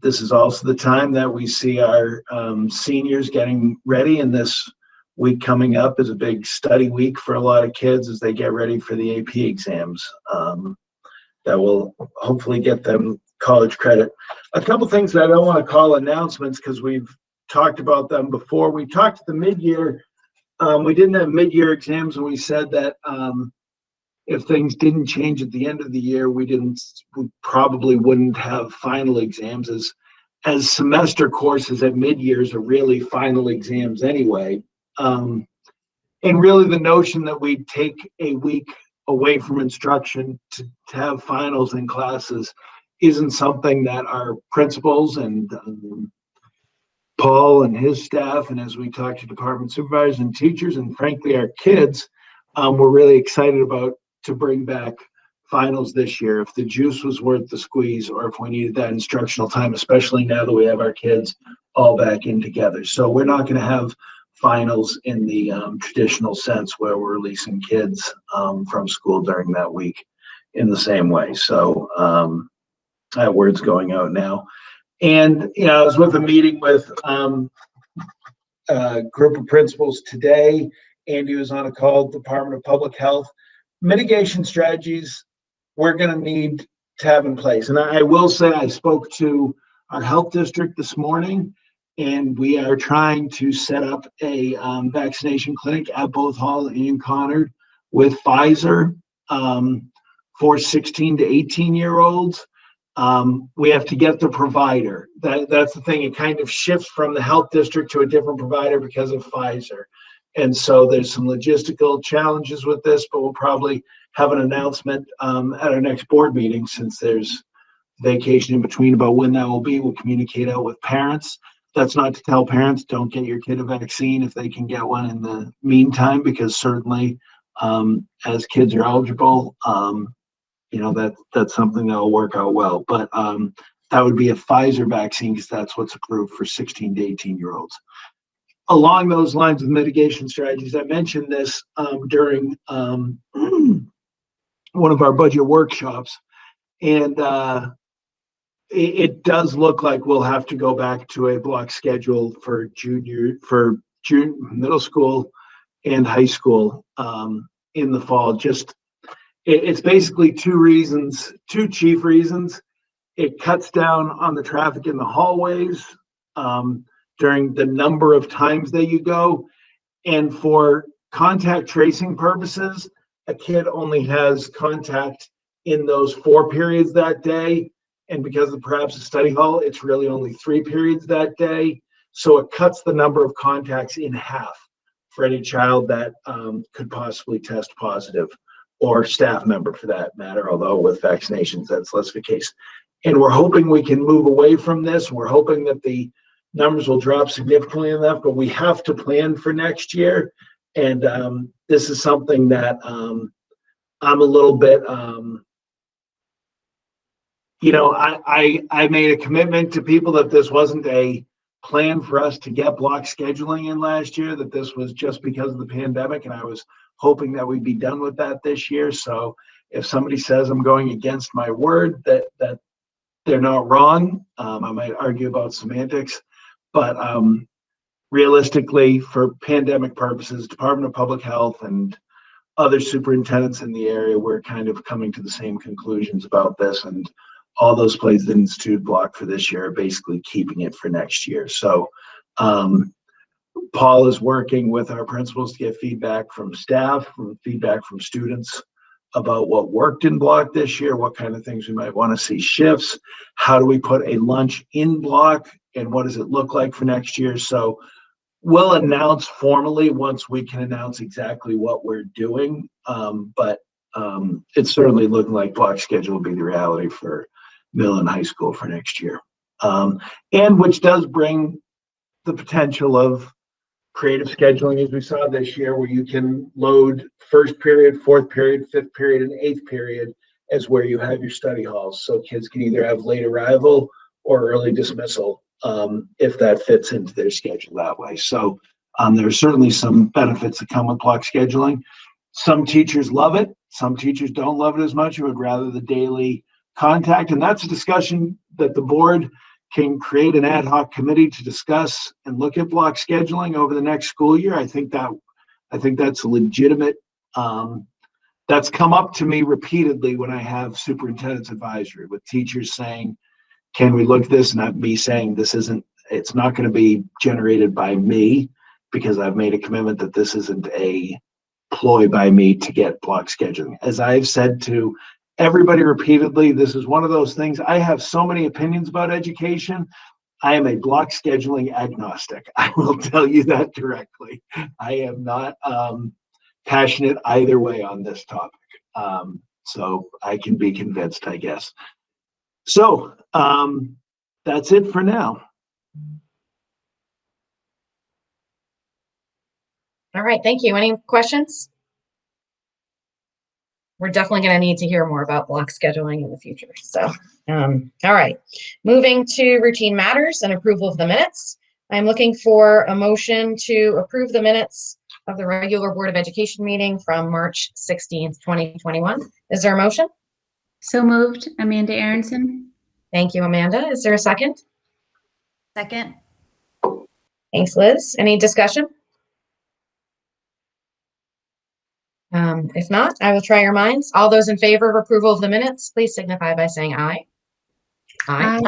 this is also the time that we see our seniors getting ready, and this week coming up is a big study week for a lot of kids as they get ready for the AP exams that will hopefully get them college credit. A couple things that I don't want to call announcements because we've talked about them before. We talked at the mid-year. We didn't have mid-year exams, and we said that if things didn't change at the end of the year, we probably wouldn't have final exams. as semester courses at mid-years are really final exams anyway. And really the notion that we take a week away from instruction to have finals in classes isn't something that our principals and Paul and his staff, and as we talk to department supervisors and teachers, and frankly our kids, we're really excited about to bring back finals this year. If the juice was worth the squeeze, or if we needed that instructional time, especially now that we have our kids all back in together. So we're not going to have finals in the traditional sense where we're releasing kids from school during that week in the same way. So that word's going out now. And, you know, I was with a meeting with a group of principals today. Andy was on a call, Department of Public Health. Mitigation strategies we're going to need to have in place. And I will say I spoke to our health district this morning, and we are trying to set up a vaccination clinic at both Hall and Conard with Pfizer for 16 to 18-year-olds. We have to get the provider. That's the thing. It kind of shifts from the health district to a different provider because of Pfizer. And so there's some logistical challenges with this, but we'll probably have an announcement at our next board meeting, since there's vacation in between, about when that will be. We'll communicate out with parents. That's not to tell parents don't get your kid a vaccine if they can get one in the meantime, because certainly as kids are eligible, you know, that's something that will work out well. But that would be a Pfizer vaccine, because that's what's approved for 16 to 18-year-olds. Along those lines of mitigation strategies, I mentioned this during one of our budget workshops, and it does look like we'll have to go back to a block schedule for middle school and high school in the fall. It's basically two chief reasons. It cuts down on the traffic in the hallways during the number of times that you go. And for contact tracing purposes, a kid only has contact in those 4 periods that day. And because of perhaps a study hall, it's really only 3 periods that day. So it cuts the number of contacts in half for any child that could possibly test positive, or staff member for that matter, although with vaccinations, that's less the case. And we're hoping we can move away from this. We're hoping that the numbers will drop significantly enough, but we have to plan for next year. And this is something that I'm a little bit, you know, I made a commitment to people that this wasn't a plan for us to get block scheduling in last year, that this was just because of the pandemic, and I was hoping that we'd be done with that this year. So if somebody says I'm going against my word, that they're not wrong. I might argue about semantics, but realistically, for pandemic purposes, Department of Public Health and other superintendents in the area, we're kind of coming to the same conclusions about this, and all those places that institute block for this year are basically keeping it for next year. So Paul is working with our principals to get feedback from staff, feedback from students about what worked in block this year, what kind of things we might want to see shifts, how do we put a lunch in block, and what does it look like for next year. So we'll announce formally once we can announce exactly what we're doing, but it's certainly looking like block schedule will be the reality for middle and high school for next year, and which does bring the potential of creative scheduling, as we saw this year, where you can load first period, fourth period, fifth period, and eighth period as where you have your study halls. So kids can either have late arrival or early dismissal if that fits into their schedule that way. So there are certainly some benefits that come with block scheduling. Some teachers love it. Some teachers don't love it as much, or would rather the daily contact. And that's a discussion that the board can create an ad hoc committee to discuss and look at block scheduling over the next school year. I think that's legitimate. That's come up to me repeatedly when I have superintendent's advisory with teachers saying, can we look at this? Not me saying it's not going to be generated by me, because I've made a commitment that this isn't a ploy by me to get block scheduling. As I've said to everybody repeatedly, this is one of those things. I have so many opinions about education. I am a block scheduling agnostic. I will tell you that directly. I am not passionate either way on this topic. So I can be convinced, I guess. So that's it for now. All right, thank you. Any questions? We're definitely going to need to hear more about block scheduling in the future. So, all right, moving to routine matters and approval of the minutes. I'm looking for a motion to approve the minutes of the regular Board of Education meeting from March 16th, 2021. Is there a motion? So moved. Amanda Aronson. Thank you, Amanda. Is there a second? Second. Thanks, Liz. Any discussion? If not, I will try your minds. All those in favor of approval of the minutes, please signify by saying aye. Aye.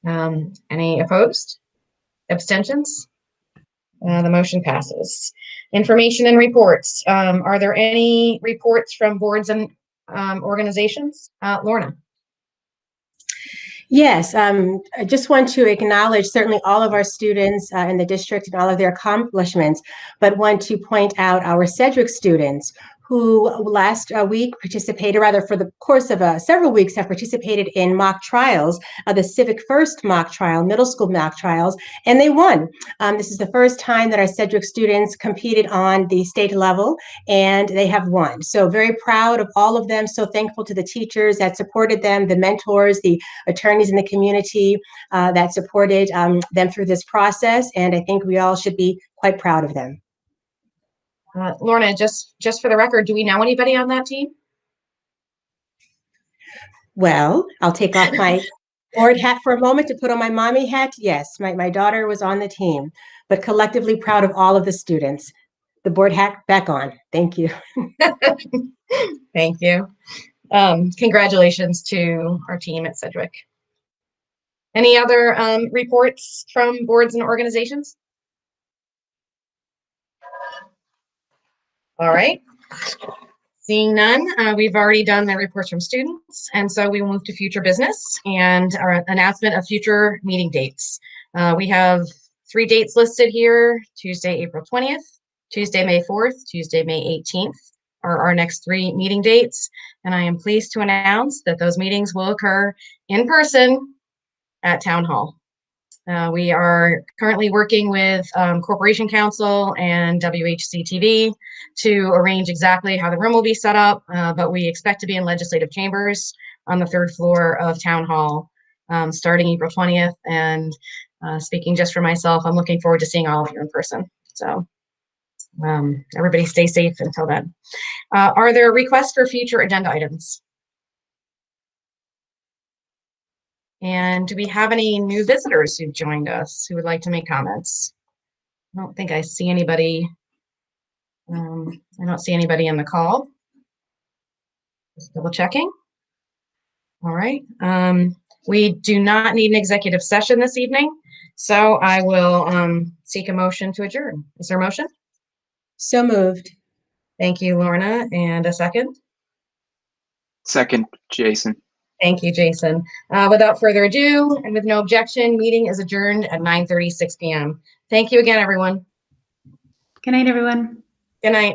Aye. Any opposed? Abstentions? The motion passes. Information and reports. Are there any reports from boards and organizations? Lorna. Yes, I just want to acknowledge certainly all of our students in the district and all of their accomplishments, but want to point out our Sedgwick students who last week participated, rather for the course of several weeks, have participated in mock trials, the Civic First mock trial, middle school mock trials, and they won. This is the first time that our Sedgwick students competed on the state level, and they have won. So very proud of all of them, so thankful to the teachers that supported them, the mentors, the attorneys in the community that supported them through this process, and I think we all should be quite proud of them. Lorna, just for the record, do we know anybody on that team? Well, I'll take off my board hat for a moment to put on my mommy hat. Yes, my daughter was on the team, but collectively proud of all of the students. The board hat back on. Thank you. Thank you. Congratulations to our team at Sedgwick. Any other reports from boards and organizations? All right. Seeing none, we've already done the reports from students, and so we will move to future business and our announcement of future meeting dates. We have 3 dates listed here: Tuesday, April 20th, Tuesday, May 4th, Tuesday, May 18th are our next 3 meeting dates, and I am pleased to announce that those meetings will occur in person at Town Hall. We are currently working with Corporation Council and WHC-TV to arrange exactly how the room will be set up, but we expect to be in legislative chambers on the 3rd floor of Town Hall starting April 20th. And speaking just for myself, I'm looking forward to seeing all of you in person. So everybody stay safe until then. Are there requests for future agenda items? And do we have any new visitors who've joined us who would like to make comments? I don't think I see anybody. I don't see anybody in the call. Just double checking. All right. We do not need an executive session this evening, so I will seek a motion to adjourn. Is there a motion? So moved. Thank you, Lorna. And a second? Second, Jason. Thank you, Jason. Without further ado, and with no objection, meeting is adjourned at 9:36 p.m. Thank you again, everyone. Good night, everyone. Good night.